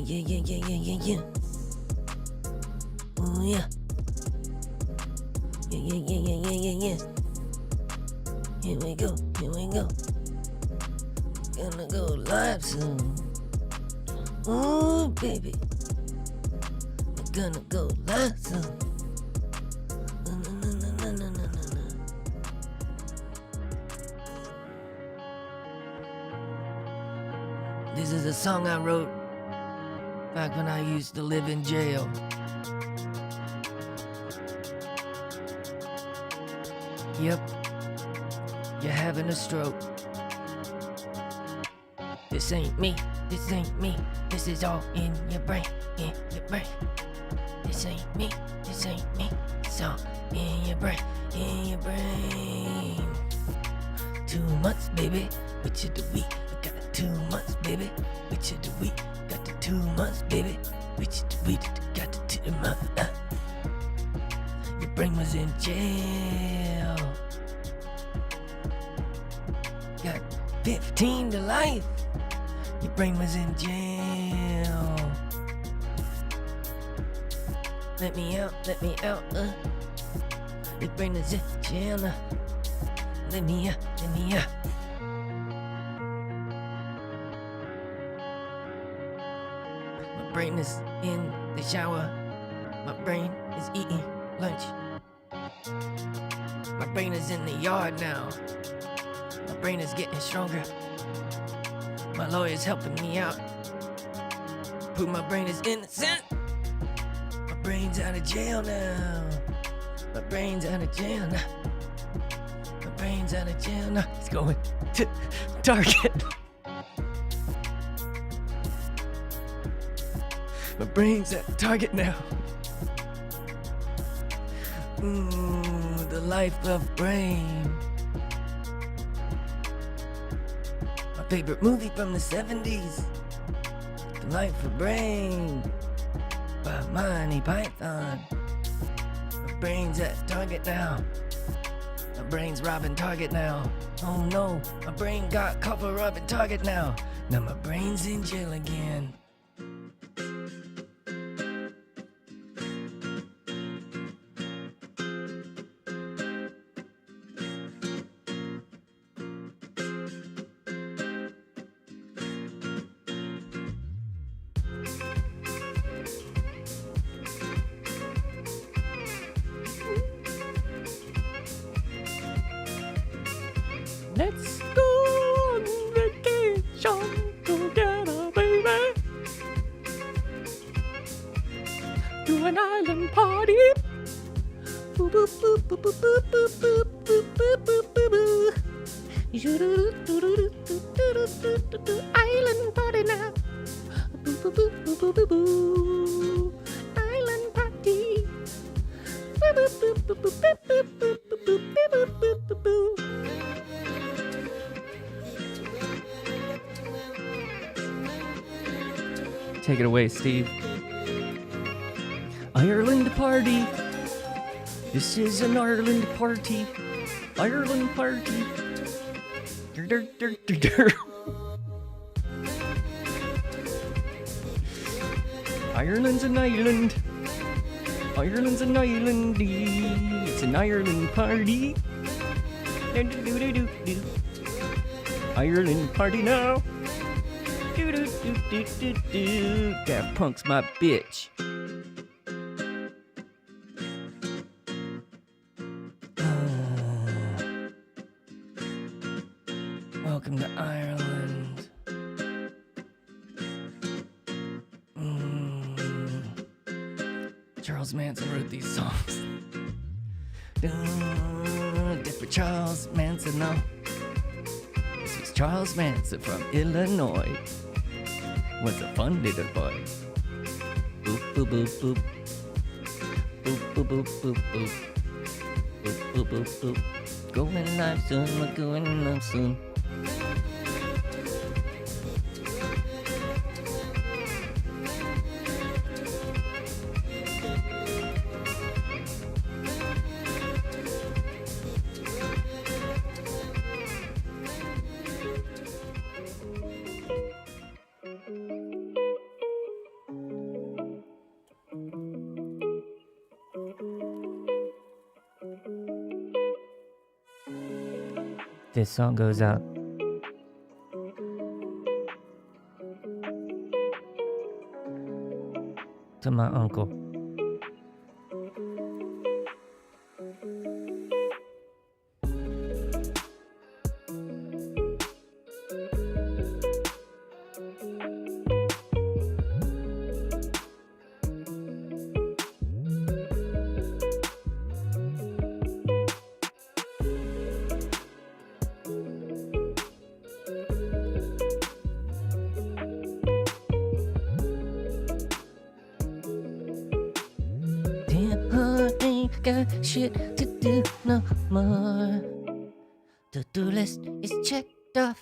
Yeah. Oh yeah. Yeah. Here we go. Gonna go live soon. Ooh, baby. We're gonna go live soon. This is a song I wrote back when I used to live in jail. Yep, you're having a stroke. This ain't me, this is all in your brain, This ain't me, it's all in your brain, 2 months, baby, with you the week. I got 2 months, baby, with you the week. Got the 2 months, baby, with you the week. Got the 2 months. Your brain was in jail. Got 15 to life. Your brain was in jail. Let me out. Your brain is in jail. Let me out. My brain is in the shower. My brain is eating lunch. My brain is in the yard now. My brain is getting stronger. My lawyer's helping me out. Prove my brain is innocent. My brain's out of jail now. My brain's out of jail now. My brain's out of jail now. It's going to Target. My brain's at Target now. Ooh, the life of brain. My favorite movie from the 70s. The Life of Brain by Monty Python. My brain's at Target now. My brain's robbing Target now. Oh no, my brain got caught for robbing Target now. Now my brain's in jail again. Let's go on vacation together, baby. To an island party. Boop, boop, boop, boop, boop, boop, boop, boop, boop, boop, boop, boop. Island party now. Boop, boop, boop, boop, boop, boop. Island party. Boop, boop, boop, boop, boop, boop, boop, boop, boop, boop, boop, boop. Take it away, Steve. Ireland party. This is an Ireland party. Ireland party. Ireland's an island. Ireland's an island. It's an Ireland party. Ireland party now. Daft Punk's my bitch. Welcome to Ireland. Charles Manson wrote these songs. Different Charles Manson now. This is Charles Manson from Illinois. Was a fun little boy. Boop, boop, boop, boop. Boop, boop, boop, boop, boop. Boop, boop, boop, boop. Going live soon, we're going live soon. This song goes out to my uncle. Got shit to do no more. To-do list is checked off.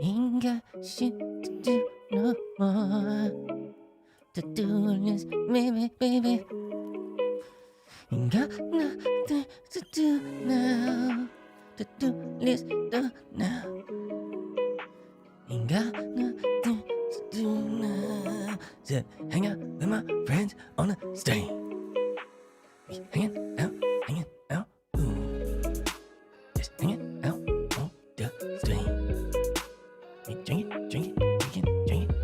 Ain't got shit to do no more. To-do list, baby. Ain't got nothing to do now. To-do list done now. Ain't got nothing to do now. Said hang out with my friends on the stage. Hanging out, ooh. Just hanging out on the street. We drinking,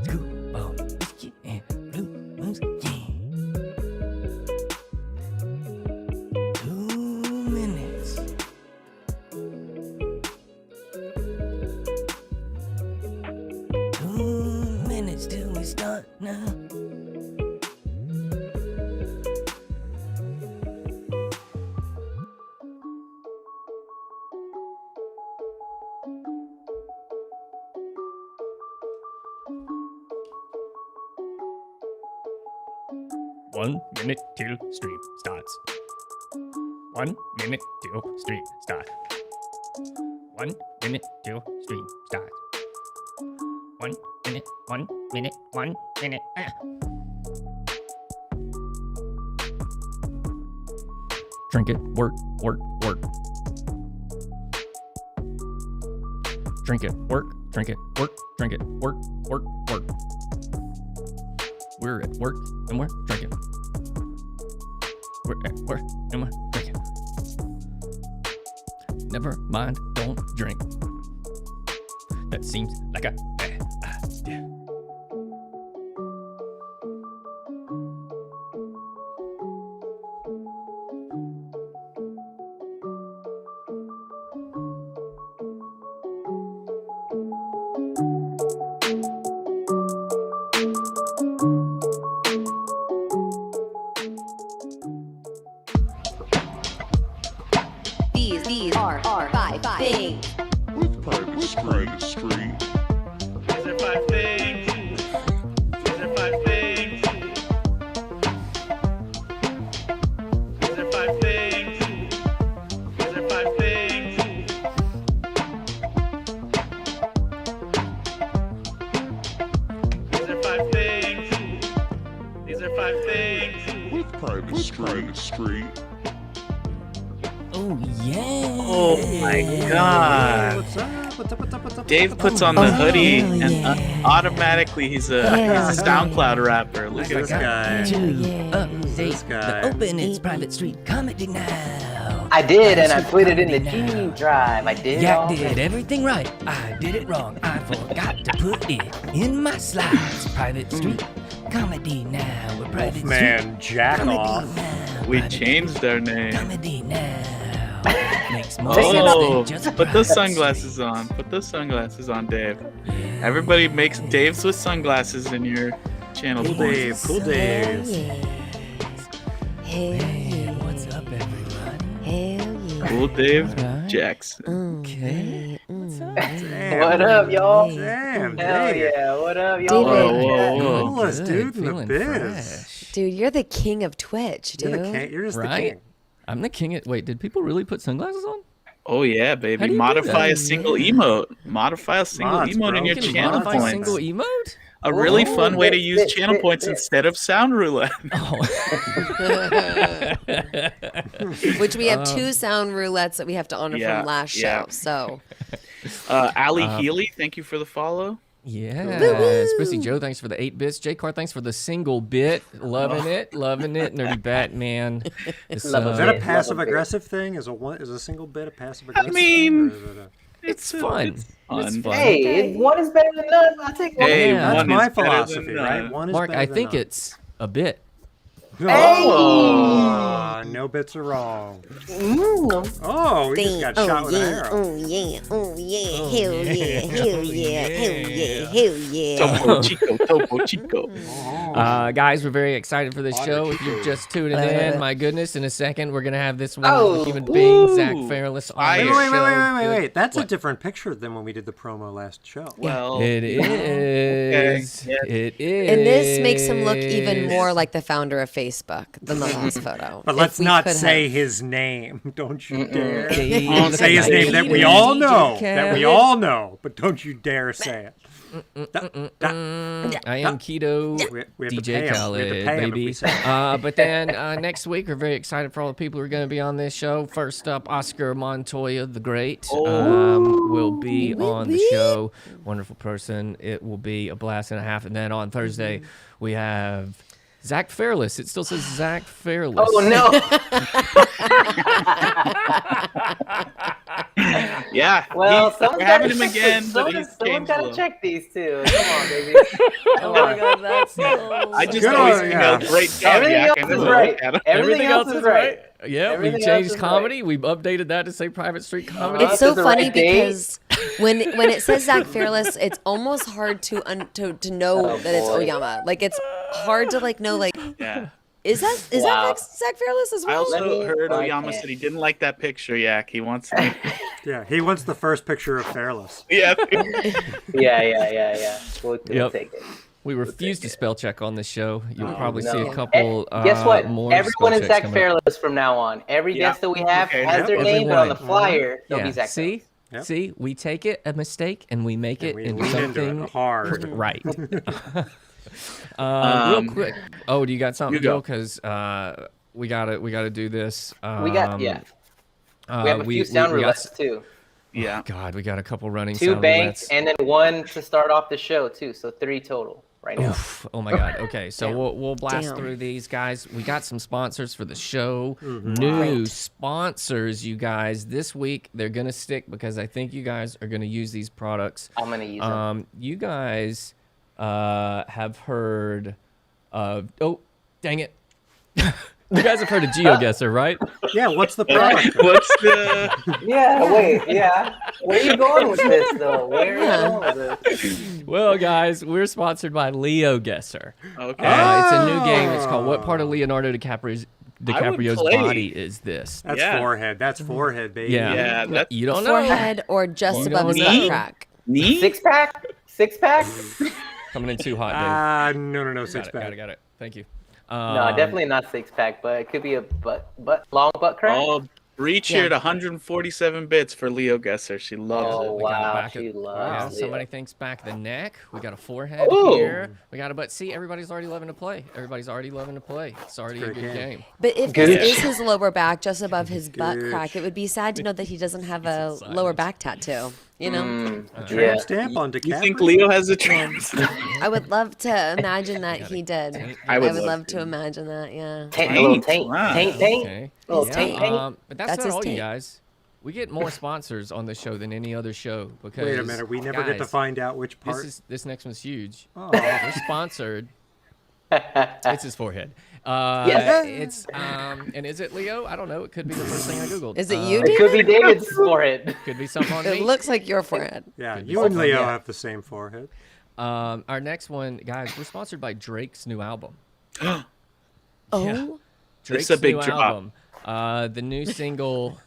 screwball, whiskey and blue moons, yeah. 2 minutes. 2 minutes till we start now. One minute till stream starts. 1 minute till stream starts. 1 minute till stream starts. 1 minute, 1 minute, 1 minute. Drink it, work. Drink it, work, drink it, work, drink it, work. We're at work and we're drinking. We're at work and we're drinking. Never mind, don't drink. That seems like a bad idea. These are 5 things. With Fairless Street. These are 5 things. These are 5 things. These are 5 things. These are 5 things. These are 5 things. These are 5 things. With Fairless Street. Oh, yeah. Oh my god. What's up? Dave puts on the hoodie hell and yeah. automatically he's a SoundCloud rapper. Look at this guy. To update the Open It's Private Street Comedy now. I did, and I put it in the G drive. I did. Yeah, I did everything right. I did it wrong. I forgot to put it in my slides. Private Street Comedy now. We're Private Street Man, jack Comedy off. now. We Private changed our name. Comedy now. Makes more Oh, sense than just put those private sunglasses on. Put those sunglasses on, Dave. Everybody makes Daves with sunglasses in your channel. Cool Dave, cool Dave. Hey, what's up, everybody? Cool Dave Alright. Jackson. Okay. What's up? Damn. What up, y'all? Damn, Hell Dave. yeah, what up, y'all? David. Whoa. Coolest Good, dude in the feeling biz. fresh. Dude, you're the king of Twitch, dude. You're the king. You're just the Right? king. I'm the king. Wait, did people really put sunglasses on? Oh yeah, How baby. do you do Modify that? a single emote. Modify a single Mods, emote bro. in your You can channel modify points. single emote? A really Oh, fun way to bit, use bit, channel bit, points bit. instead of sound roulette. Oh. Which we have 2 sound roulettes that we have to honor Yeah, from last yeah. show. So Ali Healy, thank you for the follow. Yes. Pussy Joe, thanks for the 8 bits. J Car, thanks for the single bit. Loving it. Nerdy Batman. Is that a passive aggressive thing? Is a single bit a passive aggressive? I mean, thing, or is it It's fun. It's fun. Hey, one is better than none. I'll take one. Hey, Yeah. that's one my is better philosophy, than right? none. One is Mark, better I than think none. it's a bit. Oh, no bits are wrong. Mm. Oh, we just got shot with an arrow. Oh yeah, hell yeah, hell yeah, hell yeah. Topo Chico. Guys, we're very excited for this show. If you're just tuning in, my goodness, in a second, we're going to have this one Oh, human being, Zach Fairless, on Wait, the show. Wait. That's a What? different picture than when we did the promo last show. Well, It is. yeah. It is. And this makes him look even more like the founder of Facebook than the last photo. But If let's we not could say have- his name. Don't you dare. Don't Say his name that we all know. That we all know. But don't you dare say it. I am Keto We have to DJ pay him. We have to Khaled, pay him if baby. we say it. But then next week, we're very excited for all the people who are going to be on this show. First up, Oscar Montoya, the great, will be on the show. Wonderful person. It will be a blast and a half. And then on Thursday, we have Zach Fairless. It still says Zach Fairless. Oh no! yeah. Well, we're having him again, but Someone's he's changed a gotta little. check these two. Come on, baby. Oh my god, that's so I just Good always on, emailed yeah. great job. Everything Yak. else I is never right. looked at him. Everything else is right. Yeah, Everything we've else changed is comedy. We've updated that to say Private Street Comedy. It's This so is the funny right date. because when it says Zach Fairless, it's almost hard to know Oh, that it's boy. Oyama. Like it's hard to know Yeah. is that Wow. Zach Fairless as I well? Let also me heard find Oyama it. said he didn't like that picture, Yak. He wants me. Yeah, he wants the first picture of Fairless. yeah. Yeah. We'll Yep. take it. We refuse to spell check on this show. You'll probably see No. a couple Guess what? more Everyone spell is checks Zach coming up. Fairless from now on. Every Yeah. guest that we have Okay. has their name, but on the Everyone. flyer, they'll Yeah, be Zach see? Yep. See? We take it, a mistake, and we make it We into lean into something it hard. right. Real quick. Oh, do you got something, You go. Joe? Because we gotta do this. We got, we have a few sound we got roulettes too. Yeah. God, we got a couple running 2 sound banks roulettes. and then 1 to start off the show too. So 3 total right now. Oof. Oh my God. Okay, so Damn. we'll blast Damn. through these guys. We got some sponsors for the show. Mm-hmm. New Great. sponsors, you guys. This week they're gonna stick because I think you guys are gonna use these products. I'm gonna use them. You guys have heard of? Oh, dang it! You guys have heard of GeoGuessr, right? Yeah, what's the product? What's the? Yeah, wait, yeah. Where are you going with this though? Where are you going with this? Well, guys, we're sponsored by Okay. LeoGuessr. Ah. It's a new game. It's called What Part of Leonardo DiCaprio's play. body is this? That's Yeah. forehead. That's forehead, baby. Yeah. Yeah, that- You don't know. Forehead or just You above his don't butt know. crack? Knee? 6-pack? 6-pack? Coming in too hot, Dave. No, six pack. Got it. Thank you. No, definitely not 6-pack, but it could be a long butt crack. Oh, Bree cheered 147 bits for Leo Guesser. She loves Oh, We got a wow, back she of- loves somebody it. thinks back of the neck. We got a forehead Ooh. here. We got a butt. See, everybody's already loving to play. It's already a Great good game. game. But if Good. this is his lower back, just above his butt Good. crack, it would be sad to know that he doesn't have a lower back tattoo. You know, Yeah. Stamp on You DiCaprio. think Leo has a chance? I would love to imagine that he did. I would love love to. to imagine that. Yeah. Taint, a little Taint, taint. wow. Taint, taint. Okay. Little Yeah. taint, taint. But that's That's not his all, you tape. guys. We get more sponsors on the show than any other show because Wait a minute. We never get to guys, find out which part. This next one's huge. Oh. We're sponsored. It's his forehead. Yes. It's and is it Leo? I don't know. It could be the first thing I googled. Is it you, It could be David? David's forehead. Could be something on It me. looks like your forehead. Yeah, Could be you and something. Leo Yeah. have the same forehead. Our next one, guys, we're sponsored by Drake's new album. Oh, Drake's a big new drop. album. The new single,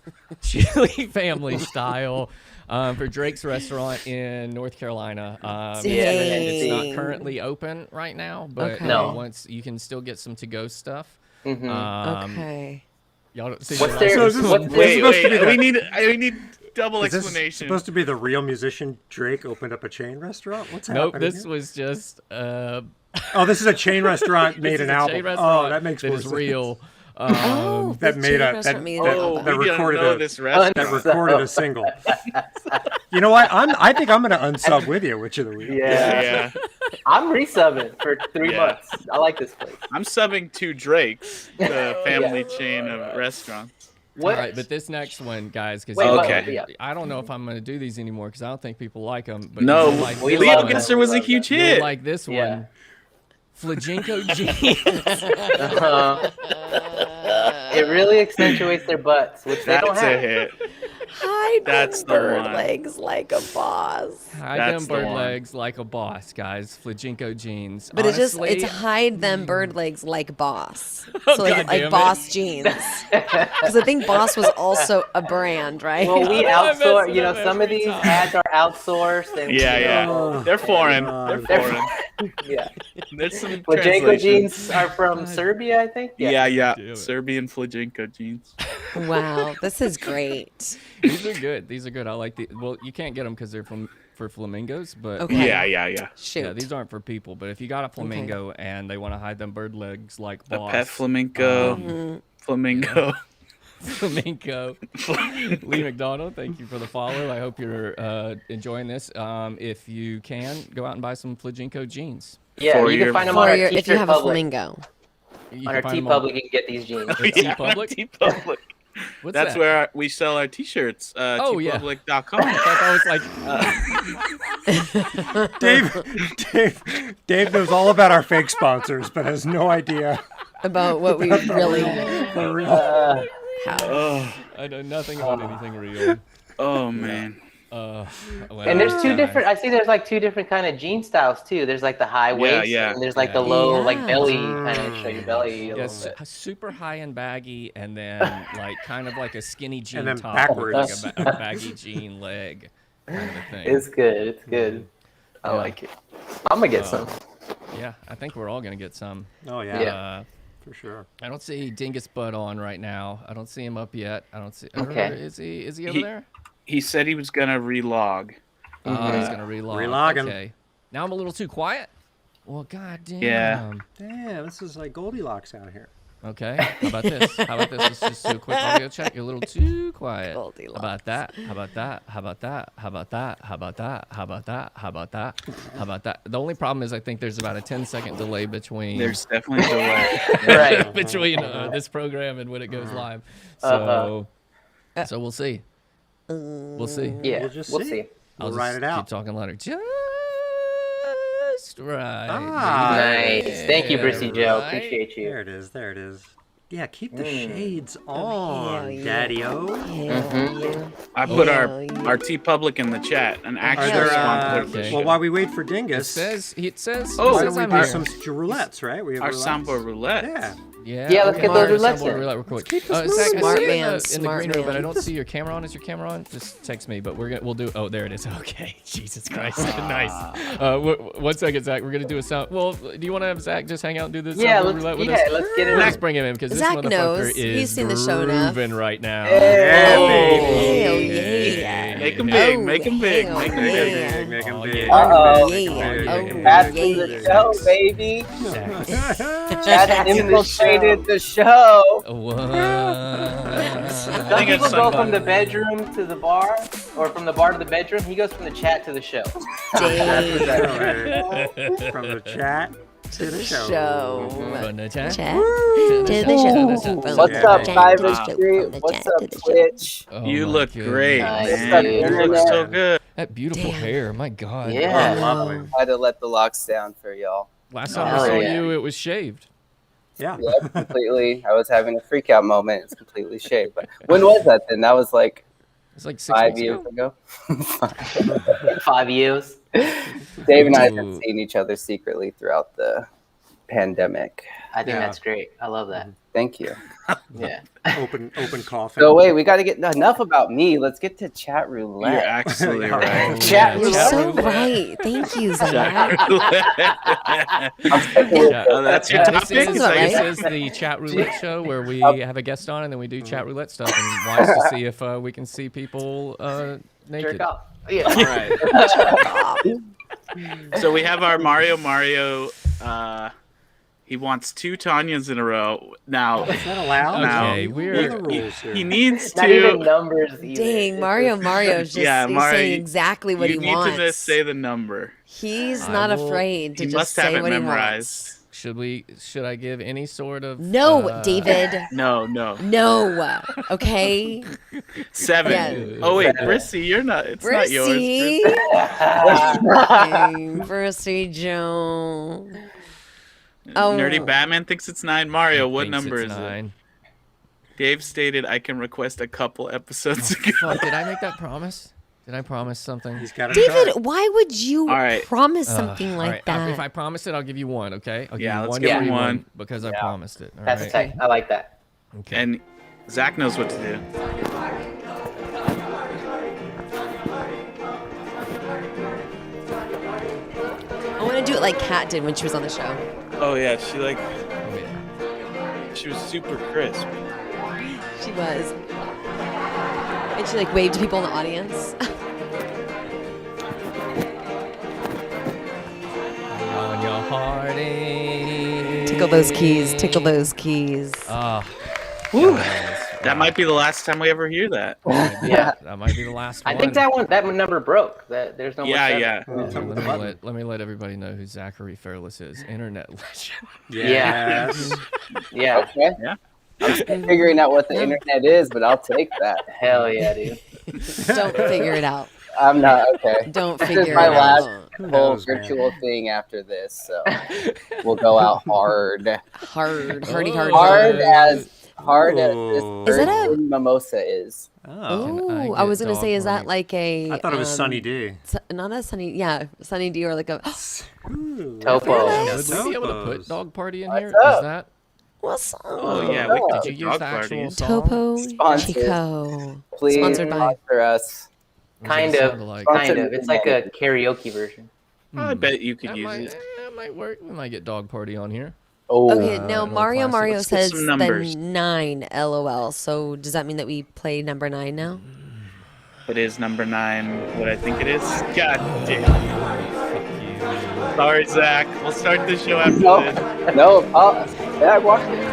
Chili Family Style, for Drake's restaurant in North Carolina. It's not Dang. currently open right now, but Okay. No. once you can still get some to-go stuff. Mhm. okay. Y'all don't see What's the their- So is this- what's It's Wait, supposed to be wait. the- We need double Is this explanation. supposed to be the real musician Drake opened up a chain restaurant? What's Nope, happening? this here? was just Oh, this is a chain restaurant made this an is a album. chain Oh, restaurant that makes that more is sense. real. That made a that, restaurant made an that, Oh, album. that we didn't recorded know a this restaurant. that recorded a single. You know what? I think I'm gonna unsub with you, Witch of the Week. Yeah. I'm resubbing for 3 months. I like this place. I'm subbing to Drake's, the family chain of restaurants. What? All right, but this next one, guys, because Wait, Okay. I don't know if I'm going to do these anymore because I don't think people like them. But No, you'll like we this love one. it. Leogesser was a huge You'll hit. like this Yeah. one. Flajinko jeans. It really accentuates their butts, which they don't That's a have. hit. Hide That's them the bird one. legs like a boss. Hide That's them the bird one. legs like a boss, guys. Flajinko jeans. But Honestly, it's hide them bird legs like boss. Oh, So like, God damn like it. boss jeans. Because I think boss was also a brand, right? Well, we I mess outsource. it You know, up some of every these time. ads are outsourced. And, Yeah, you yeah. know, They're foreign. God. They're foreign. yeah. There's some Flajenko translation. jeans are from Serbia, I think. Yeah, yeah. Damn it. Serbian Flajenko jeans. Wow, this is great. These are good. These are good. I like the. Well, you can't get them because they're for flamingos, but Okay. Yeah, yeah, yeah. Shoot. yeah, these aren't for people. But if you got a flamingo and they want to hide them bird legs like A boss, pet flamenco. Mm-hmm. Flamingo. flamenco. Lee McDonald, thank you for the follow. I hope you're enjoying this. If you can, go out and buy some Flajinko jeans. Yeah, For you your- can find them on For our your, if you T-shirt have a public. flamingo. You On our can find T them on- Public, you can get these jeans. T Public? T-Public. What's That's that? where we sell our t-shirts. Oh, yeah. tpublic.com. I thought that was like. Dave knows all about our fake sponsors, but has no idea. About what we really have. I know nothing about anything real. Oh, man. And there's two different. I see there's like two different kind of jean styles too. There's like the high waist, yeah. and there's like the low, like Yeah. belly kind of show your belly a Yes, little bit. super high and baggy, and then like kind of like a skinny jean And then top backwards. with like a baggy jean leg kind of a thing. It's good. It's good. I Yeah. like it. I'm gonna get some. Yeah, I think we're all gonna get some. Oh yeah, Yeah. for sure. I don't see Dingus Bud on right now. I don't see him up yet. I don't see. Okay. Is he over there? He said he was going to relog. He's gonna relog. Relogging. Okay. Now I'm a little too quiet. Well, goddamn. Yeah. Damn, this is like Goldilocks out here. Okay. How about this? How about this? Let's just do a quick audio check. You're a little too quiet. Goldilocks. How about that? How about that? How about that? How about that? How about that? How about that? How about that? How about that? The only problem is I think there's about a 10-second delay between There's definitely a delay. Right. between this program and when it goes live. So so we'll see. We'll see. Yeah. We'll just We'll see. see. I'll We'll ride just it out. Keep talking louder. Just right. Ah, Nice. Thank you, Brissy Joe. right. Appreciate you. There it is. There it is. Yeah, keep the Mm. shades hell on, yeah. Daddy-o. Mm-hmm. Hell yeah. I put Hell yeah. our T-Public in the chat. An Are actual there, sponsor of the okay. show. well, while we wait for It Dingus, says Oh, it says why don't we I'm do here. some roulettes, right? We have Our roulettes. Samba roulette. Yeah. Yeah, let's okay. get those Alright, roulettes soundboard in. roulette real quick. Keep this Zach, I Smart see you man, in the smart green room, but I man. don't see your camera on. Is your camera on? Just text me. But we'll do. Oh, there it is. Okay. Jesus Christ. Nice. 1 second, Zach. We're gonna do a sound. Well, do you want to have Zach just hang out and do this Yeah, soundboard roulette with us? let's get it. Let's in. bring him in because this Zach motherfucker knows. is He's seen the show enough. grooving right now. Yeah, Oh, baby. hell yeah. Make 'em big. Oh, Make 'em big. hell Make 'em yeah. big. Make 'em Oh, big. yeah. Uh-oh. Make 'em big. Oh, Make 'em yeah. big. That's the show, baby. Zach. Chad infiltrated the show. What? Some think people it's go somebody. from the bedroom to the bar, or from the bar to the bedroom. He goes from the chat to the show. Dang. From the chat to the show. Show. From the chat. Chat to the show. From What's the up, chat Private to the show. Street? From the What's chat up, to the show. Twitch? Oh You my look goodness. great, Nice. man. What's up, You look so good. That beautiful Damn. hair. My God. Yeah. Lovely. I had to let the locks down for y'all. Last time Hell I saw yeah. you, it was shaved. Yeah. Yeah, completely. I was having a freak out moment. It's completely shaved. But when was that then? That was like It's like 6 5 weeks years ago. ago. 5 years. Dave and I Ooh. have seen each other secretly throughout the pandemic. I think Yeah. that's great. I love that. Thank you. Yeah. Open coffin. So wait, we got to get enough about me. Let's get to chat You're roulette. absolutely Yeah. right. Chat You're roulette. so right. Thank you, Zach. Oh, that's your This topic? is, Sounds right. this is the chat roulette show where we have a guest on and then we do chat roulette stuff and wants to see if we can see people naked. Jerk off. Yeah. All right. So we have our Mario He wants 2 Tanyas in a row. Now, Is that allowed? Now, Okay, What are the we're rules here? he needs Not even to. numbers either. Dang, It's Mario's just Yeah, he's Mario, saying exactly what you he need wants. to say the number. He's I not will- afraid to He just must have say it what he memorized. wants. should I give any sort of No, David. No. No. Okay. 7. Yeah. Oh wait, 7. Brissy, you're not. It's not yours. Brissy. Brissy. Dang, Brissy Joe. Oh. Nerdy Batman thinks it's 9. Mario, what Thinks number it's is 9. it? Dave stated I can request a couple episodes ago. Fuck, did I make that promise? Did I promise something? He's got a David, shot. why would you All right. promise something All like right, that? if I promise it, I'll give you 1. Okay? I'll give Yeah, you let's one give him free one. because I Yeah. promised it. All That's right? tight. I like that. Okay. And Zach knows what to do. I want to do it like Kat did when she was on the show. Oh yeah, Oh, yeah. she was super crisp. She was. And she like waved to people in the audience. On your hearty. Tickle those keys. Tickle those keys. Oh, Woo. guys, That might be the last time we ever hear that. Yeah. That might be the last one. I think that number broke. That there's no more. Yeah, seven. yeah. Let me let everybody know who Zachary Fairless is. Internet legend. Yes. Yeah. Okay. Yeah. I'm still figuring out what the internet is, but I'll take that. Hell yeah, dude. Don't figure it out. I'm not okay. Don't This figure is it my out. last Who whole knows, man? virtual thing after this, so we'll go out hard. Hard Hard as Ooh. this Is that a- virgin mimosa is. Oh. Can I Ooh, I get was gonna say, is that dog like a? I thought it was Sunny D. Not a Sunny, yeah, Sunny D or like a. Ooh. Topo. Fairless. Would we be able to Topos. put dog party in What's here? up? Is that? What's Oh yeah, we Yeah. could Did do you use dog the actual parties. song? Topo Sponsored. Chico. Please Sponsored by. sponsor us. What does Kind it of. sound like? Kind of. It's like a karaoke version. I bet you could That use might, it. that might work. We might get dog party on here. Oh, Okay, now little Mario classic. Let's get says some the numbers. 9 LOL. So does that mean that we play number 9 now? It is number 9. What I think it is. God damn. Fuck you. Sorry, Zach. We'll start the show after no, this. no. Yeah, watch it.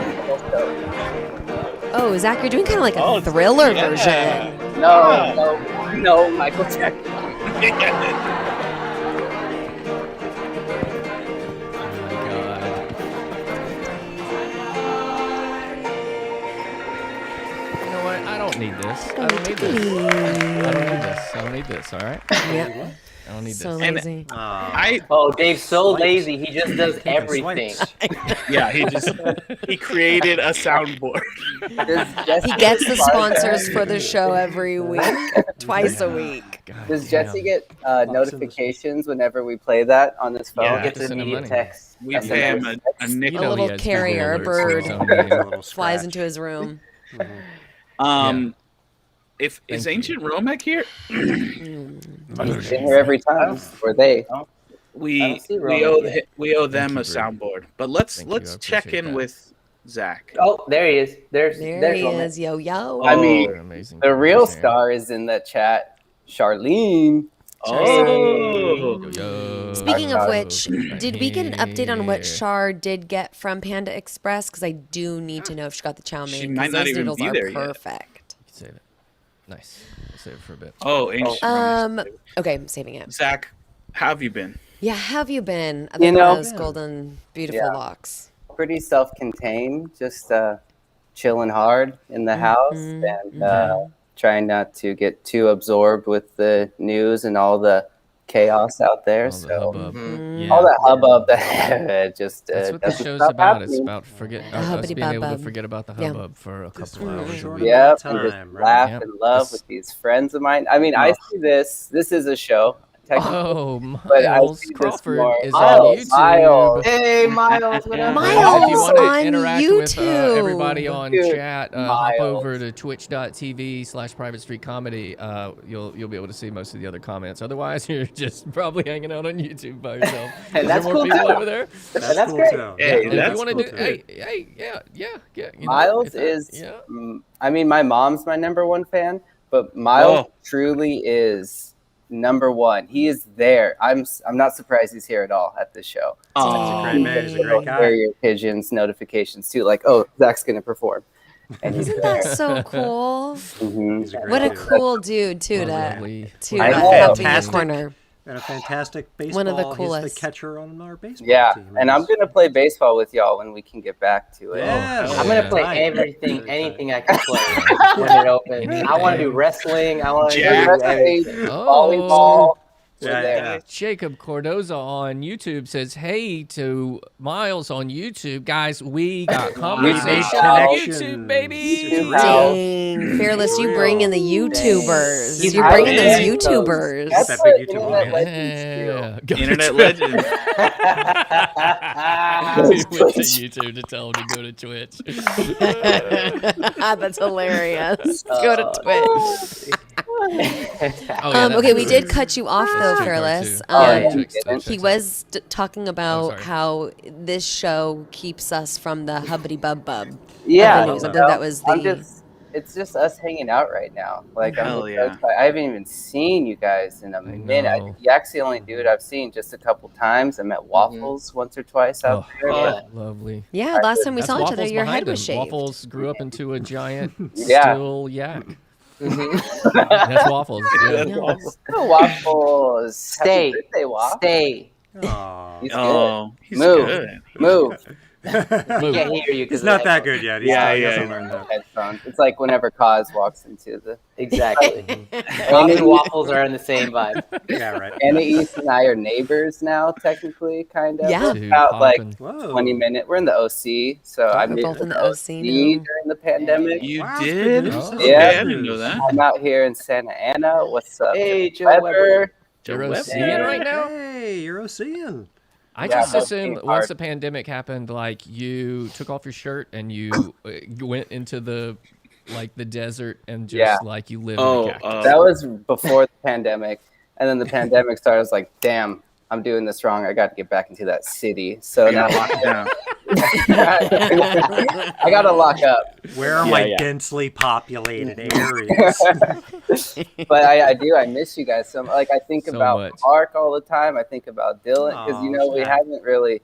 Oh, Zach, you're doing kind of like a Oh, thriller yeah. version. No, Michael Jackson. Oh my god. You know what? I don't need this. I don't need this. I don't need this. I don't need this. All right. Yeah, I don't need so this. lazy. I Oh, Dave's so Swipes. lazy. He just does everything. yeah, he created a soundboard. He gets the sponsors for the show every week, twice a week. God Does damn. Jesse get notifications whenever we play that on his phone? Yeah. Gets Send him immediate money. text. We pay him a You nickel. know little he has carrier, Google a alerts for bird. his own name. A little Flies scratch. into his room. If is Thank you. Ancient Romek here? He's been here every time. Or they. I We don't see we Romek owe yet. we owe them Thank a you, Brady. soundboard. But let's Thank you, I check appreciate in that. with Zach. Oh, there he is. There's There he Roman. is, yo yo. I mean, You're amazing. The real Sam. star is in the chat. Charlene. Oh, Yo. Speaking of Our which, did we get an update on what here. Char did get from Panda Express? Because I do need to know if she got the chow mein. She 'cause might not those even noodles be are there yet. perfect. You can save it. Nice. We'll save it for a bit. oh, Ancient Romek. Okay, I'm saving it. Zach, how have you been? Yeah, have you been? Other You than know- those golden, beautiful Yeah. locks. Pretty self-contained. Just chilling hard in the house and trying not to get too absorbed with the news and all the chaos out there. All the So hubbub. Mm. Yeah. all that hubbub that just That's what the doesn't show's stop about. It's happening. about forget us hubbity being able to bubbub. forget about the Yeah. hubbub for a Just couple for a hours a short week. Yep, Time, and just right? laugh Yep. and love This- with these friends of mine. I mean, I see this. This is a show. technically. Oh, But I Miles see this Crawford more- is Miles, on YouTube. Miles. Hey, Miles, what up? Miles if you want to on interact with YouTube. everybody on Dude, chat, hop Miles. over to twitch.tv/Private Street Comedy. You'll be able to see most of the other comments. Otherwise, you're just probably hanging out on YouTube by yourself. And Is that's there more cool people too. over there? That's cool great. too. Hey, And if that's you want to cool do, too. hey, yeah. You know, Miles if that- is, yeah. I mean, my mom's my number one fan, but Miles Whoa. truly is #1. He is there. I'm not surprised he's here at all at this show. Oh, Great man. He's a great guy. Carrier pigeons notifications too, like, oh, Zach's gonna perform. And he's Isn't there. that so cool? Mhm. He's a great What a dude. cool dude too Lovely. to I know. help in the Fantastic. corner. And a fantastic baseball. One of the He's coolest. the catcher on our baseball Yeah, team. and I'm gonna play baseball with y'all when we can get back to it. Yeah, I'm gonna play Right. everything, anything I can play when it opens. I want to do wrestling. I want to do everything. Volleyball. We're Yeah, there. yeah. Jacob Cordoza on YouTube says, "Hey to Miles on YouTube, guys. We got conversation on YouTube, baby." Dang, Fearless, you bring in the YouTubers. He's You're bringing those big. YouTubers. That's That what big YouTube internet audience. legends do. Go to Internet Twitch. legend. We went to YouTube to tell him to go to Twitch. That's hilarious. Go to Twitch. Oh, yeah, that's Okay, we true. did cut you off though, That's true, Fearless. too. Oh, yeah. He was talking about sorry. how this show keeps us from the hubbity bub bub. Yeah, Of the news. I believe that was the. it's just us hanging out right now. Like, Hell I'm yeah. just, I haven't even seen you guys in a minute. know. Yak's the only dude I've seen just a couple times. I met Waffles once or twice out Oh, there. Yeah. Lovely. Yeah, last time we That's saw each other, Waffles your behind head was him. shaved. Waffles grew up into a giant Yeah. still yak. Mhm. That's Waffles. Yeah. Yeah. Oh, Waffles. Stay. Happy birthday, Waffles. Stay. Aw. He's good. Oh, he's Move. good. Move. Move. Can't hear you. 'cause He's of not the that echo. good yet. He's Yeah, still, he yeah, hasn't yeah. learned that. Headphones. It's like whenever Kaz walks into the Exactly. Waffles and waffles are in the same vibe. Yeah, right. Anais and I are neighbors now, technically, kind of. Yeah. We're Dude, about like poppin'. Whoa. 20 minutes. We're in the OC, so I We're moved both to in the the OC OC now. during the pandemic. You Wow, did? good news. Oh. Yeah. Okay, I didn't know that. I'm out here in Santa Ana. What's up? Hey, Joe Weber. Weber. You're Web- seeing right now? Hey, you're Ocean. I Yeah, just but assumed it's once hard. the pandemic happened, like you took off your shirt and you went into the desert and just Yeah. like you live Oh, in a cactus. That was before the pandemic. And then the pandemic started. I was like, damn, I'm doing this wrong. I got to get back into that city. So I now got locked down. I got to lock up. Where are Yeah, my yeah. densely populated areas? But I do. I miss you guys. So like I think So about much. Mark all the time. I think about Dylan because Aw, we Zach. haven't really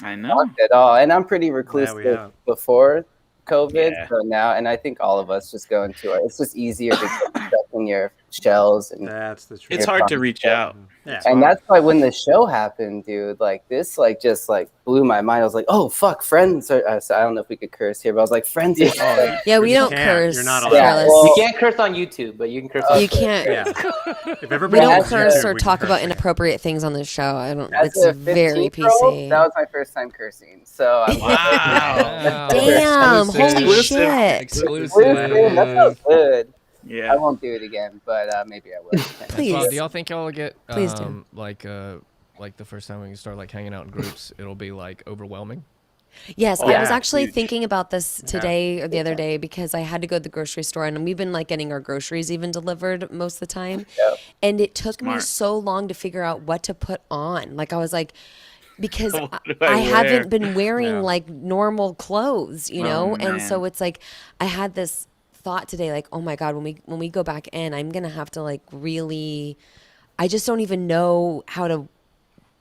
I know. talked at all. And I'm pretty Yeah, we reclusive have. before COVID. Yeah. So now, and I think all of us just go into it. It's just easier to get stuff in your shells and That's the truth. It's hard to reach out. Yeah. and that's why when the show happened, dude, like this, like just like blew my mind. I was like, oh fuck, friends are. So I don't know if we could curse here, but I was like, friends. Are Yeah, we You don't can't. curse. You're not allowed. Fearless. Well, You can't curse on YouTube, but you can curse on You can't. Yeah. If We everybody don't was curse YouTube, or we talk could about curse. inappropriate things on this show. I don't. As It's a very 15-year-old, PC. that was my first time cursing. So I'm Wow. Damn! Holy Exclusive. shit! Exclusive. That feels good. I Yeah. won't do it again, but maybe I will. Please. Well, do y'all think y'all will get Please do. like the first time we can start like hanging out in groups, it'll be like overwhelming? Yes, I Yeah, was actually huge. thinking about this today or the other day because I had to go to the grocery store and we've been like getting our groceries even delivered most of the time. Yep. And it took me Smart. so long to figure out what to put on. Like I was like, because What do I I haven't wear? been wearing Yeah. like normal clothes, you Oh, know? And so man. it's like I had this thought today, like, oh my God, when we go back in, I'm gonna have to like really I just don't even know how to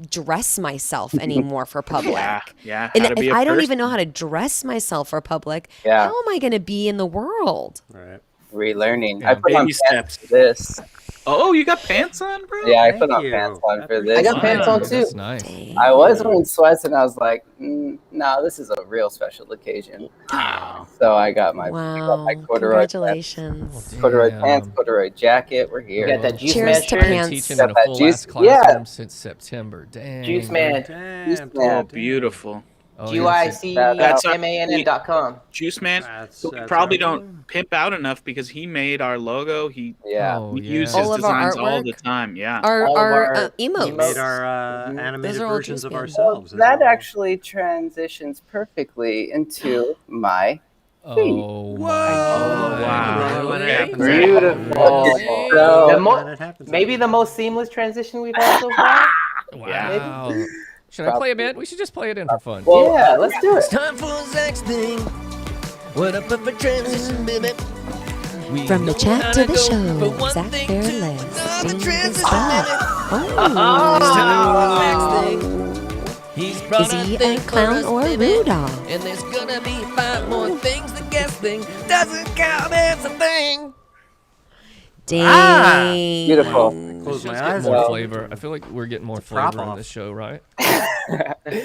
dress myself anymore for public. Yeah. And How to be if a I don't person. even know how to dress myself for public, Yeah. how am I going to be in the world? Right. Relearning. Yeah, I put on baby pants steps. for this. Oh, you got pants on, bro? Yeah, I Thank put on you. pants on for I this. I got pants on Wow, too. That's nice. Dang. I was wearing sweats and I was like, no, this is a real special occasion. Wow. So I got my, Wow. corduroy Congratulations. corduroy Damn. pants, corduroy jacket. We're You here. got that juice Cheers man to shirt. Been pants. teaching Got in a that full juice- ass classroom yeah. since September. Dang. Juice man. Damn. Oh, beautiful. Oh, yeah, so- GYCMANN.com. Juice Man. That's who we probably our- don't pimp out enough because he made our logo. He Yeah. Oh, used yeah. his All of our designs all the artwork? time. Yeah. Our, All of our, our emotes. We made our Mhm. animated Those are all versions of juice ourselves. That actually transitions perfectly into my Oh, my God. wow. When it Okay, happens. great. Beautiful. So- The When it happens. maybe the most seamless transition we've had so far. Wow. Should I play a bit? We should just play it in for fun. Well, Yeah, let's do It's it. time for Zach's thing. What a perfect transition, baby. We From the know chat how to the go show, from one Zach thing to Fairless. on the Fingers transition up. minute. Oh. It's time for the next thing. He's brought Is he a thing a for clown us or a minute. Rudolph? And there's gonna be 5 more things. The guest thing doesn't count as a thing. Dang. Beautiful. Close my Let's eyes. get more Well- flavor. I feel like we're getting more prop flavor in off. this show, right?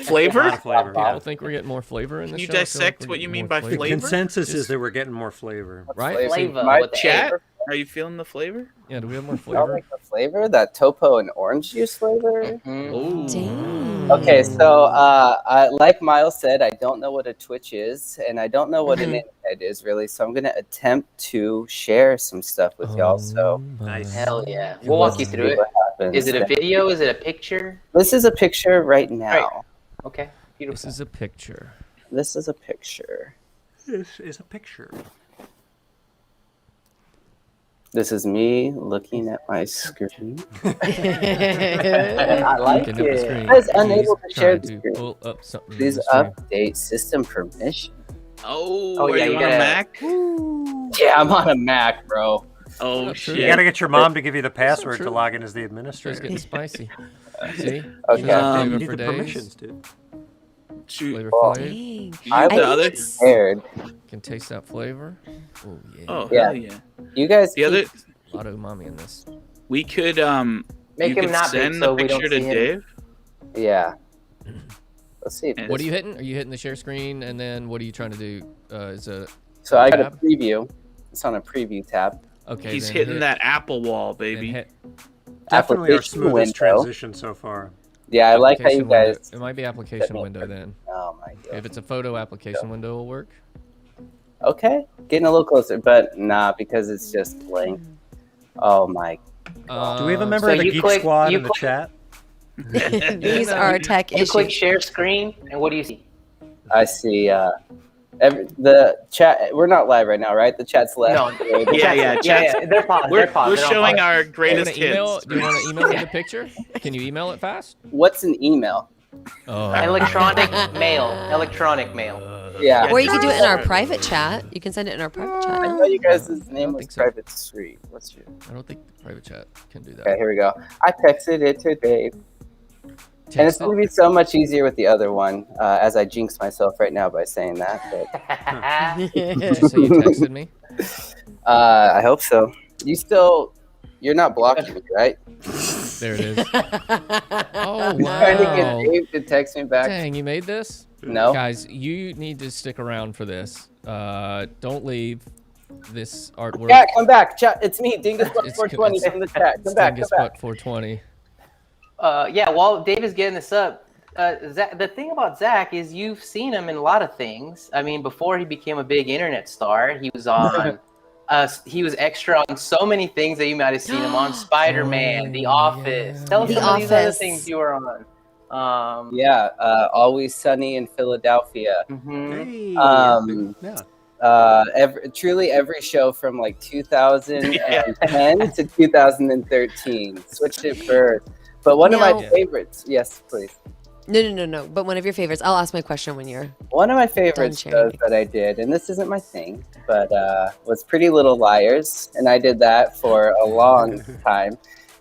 Flavor? A lot of flavor. People Yeah. think we're getting more flavor in Can this you show. I feel like dissect we're what getting you mean more by The flavor? consensus Just- is that we're getting more flavor. Right? Flavor My with the Chat? A. Are you feeling the flavor? Yeah, do we have more I flavor? like the flavor, that topo and orange juice flavor. Oh. Dang. Okay, so like Miles said, I don't know what a Twitch is, and I don't know what an internet is really. So I'm gonna attempt to share some stuff with y'all. So Nice. Hell yeah. We'll walk you through see it. what happens. Is it a video? Is it a picture? This is a picture right now. Okay. This Beautiful. is a picture. This is a picture. This is a picture. This is me looking at my screen. I like Looking at the it. screen. I was unable He's to share trying the to screen. pull up something in Please the stream. update system permission. Oh, Oh, are yeah, you you on a gotta- Mac? Yeah, I'm on a Mac, bro. Oh, Not true. You shit. gotta get your mom to give you the password to true. log in as the Show's administrator. getting spicy. See? Okay. You got You flavor You for need the days. permissions, dude. Shoot. Flavor Well, Flav. Dang. I The was other- scared. Can taste that flavor. Oh yeah. Oh, Yeah. hell yeah. You guys The other, A lot of umami in this. we could, Make you him could not big send so the we don't picture to see him. Dave. Yeah. Let's see. If And What are this- you hitting? Are you hitting the share screen? And then what are you trying to do? Is a So I got a tab? preview. It's on a preview tab. okay. He's then hitting hit- that Apple wall, then baby. hit Definitely our Application smoothest window. transition so far. Yeah, I like how you application window. guys. It might be application window then. Oh my god. If it's a photo application window, will work. Okay, getting a little closer, but nah, because it's just blank. Oh my. Do we have a member so of the you Geek click- Squad you in the click- chat? These are tech You click issues. share screen, and what do you see? I see. The chat. We're not live right now, right? The chat's left. No. Yeah, chat's- They're paused. We're, They're paused. we're They're on showing pause. our Do you greatest want to email? hits. Do you want to email me the picture? Can you email it fast? What's an email? Oh. Electronic mail. Electronic mail. Yeah. Or you can do it in our private chat. You can send it in our private I chat. thought you guys' name don't was think so. Private Street. What's your? I don't think the private chat can do that. Okay, here we go. I texted it to Dave. And it's Text it. going to be so much easier with the other one, as I jinx myself right now by saying that. But Did you say you texted me? I hope so. You're not blocking me, right? There it is. Oh Trying to get wow! Dave to text me back. Dang, you made this? No. Guys, you need to stick around for this. Don't leave this artwork. Yeah, come back. Chat. It's me, Dingus It's- 420 it's- from the chat. Come back. Come back. 420. Yeah, while Dave is getting this up, Zach, the thing about Zach is you've seen him in a lot of things. I mean, before he became a big internet star, he was on. He was extra on so many things that you might have seen him on. Spider-Man, The Office. Tell us The some of these other Office. things you were on. Yeah, Always Sunny in Philadelphia. Mhm. Yeah. Truly every show from like 2010 to 2013. Switched it first. But one of Now- my favorites. Yes, please. No. But one of your favorites. I'll ask my question when you're. One of my favorite Done sharing. shows that I did, and this isn't my thing, but was Pretty Little Liars, and I did that for a long time.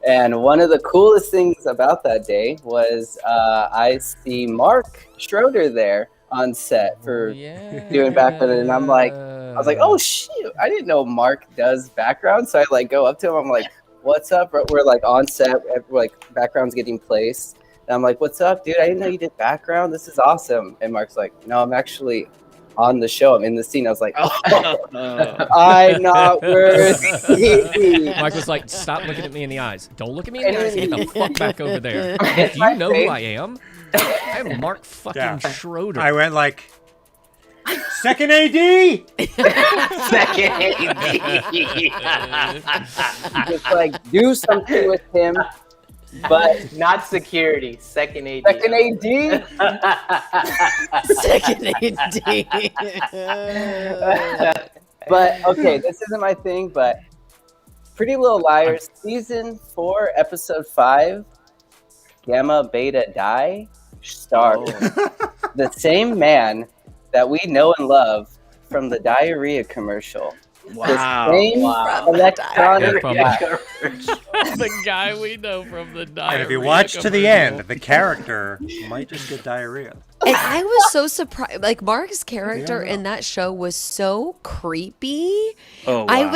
And one of the coolest things about that day was I see Mark Schroeder there on set for doing background, and I was like, oh shoot, I didn't know Mark does background. So I like go up to him, I'm like, what's up? We're like on set, like background's getting placed. And I'm like, what's up, dude? I didn't know you did background. This is awesome. And Mark's like, no, I'm actually on the show. I'm in the scene. I was like, oh, I'm not worthy. Mike was like, stop looking at me in the eyes. Don't look at me in the eyes. Get the fuck back over there. It's Do my you know who face. I am? I'm Mark fucking Yeah. Schroeder. I went like, second AD! Second Just like do something with him. But Not security. Second AD. second AD, Second AD. but okay, this isn't my thing. But Pretty Little Liars, season 4, episode 5, Gamma Beta Die, stars the same man that we know and love from the diarrhea commercial. Wow. Same electronic From The guy we know from the diarrhea. And if you watch to the end, the character might just get diarrhea. And I was so surprised. Like, Mark's character know. in that show was so creepy. Oh, wow.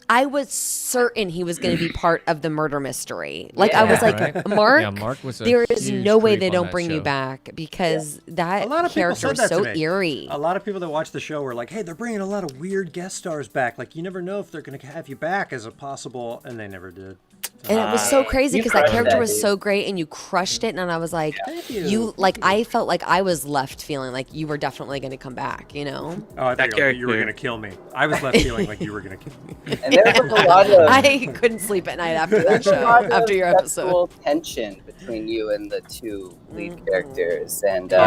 I was certain he was going to be part of the murder mystery. Like, I was like, right? Mark, Yeah, Mark was a there is huge no way creep they on don't that bring you show. back because A that lot of people character said was that so to me. eerie. A lot of people that watch the show were like, "Hey, they're bringing a lot of weird guest stars back. Like, you never know if they're going to have you back as a possible," and they never did. And it was so crazy You because that crushed character that, was dude. so great and you crushed it. And I was like, Thank you. I felt like I was left feeling like you were definitely going to come back, you know? Oh, I That thought you were character. going to kill me. I was left feeling like you were going to kill me. And there was a lot of I couldn't sleep at night after that there's a show, lot of after your episode. sexual tension between you and the two lead characters, and Oh,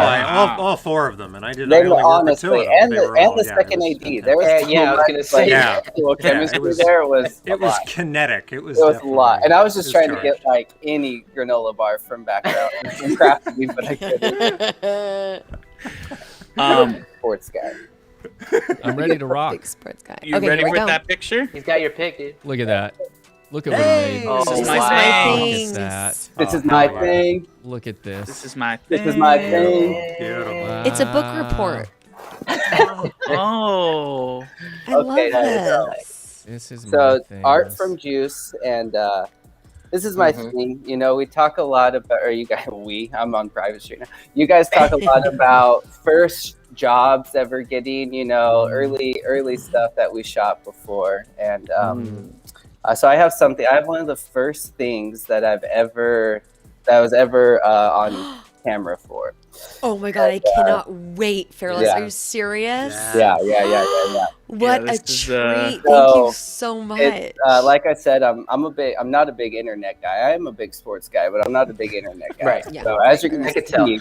all four of them, and I did. I they only were worked with two honestly, of them. and They the were all- and the yeah, second it was AD. There was fantastic. Yeah, I was too gonna much, say. Yeah. sexual Yeah, chemistry it was- there was It was kinetic. It was. It was a lot, definitely- and I was just it trying to charged. get like any granola bar from background and craft me, but I couldn't. Sports guy. I'm ready to rock. Big sports guy. You Okay, ready here we with go. that picture? He's got your pick, dude. Look at that. Look at what Hey! he made. Oh, This is my my thing. thing. Look at that. This Oh, is my hell yeah. thing. Look at this. This is my This is my thing. thing. Beautiful. It's a book report. Oh. I love Okay, there you go. this. This is my So thing. art from Juice, and this is my thing. You know, we talk a lot about, or you guys, I'm on private street now. You guys talk a lot about first jobs ever getting, you know, early stuff that we shot before, and so I have something. I have one of the first things that I was ever on camera for. Oh my god, I cannot wait, Fairless. Yeah. Are you serious? Yeah. What Yeah, a this is, treat. Thank so you so much. It's, like I said, I'm not a big internet guy. I am a big sports guy, but I'm not a big internet guy. Right, yeah. So as you can I could tell. see,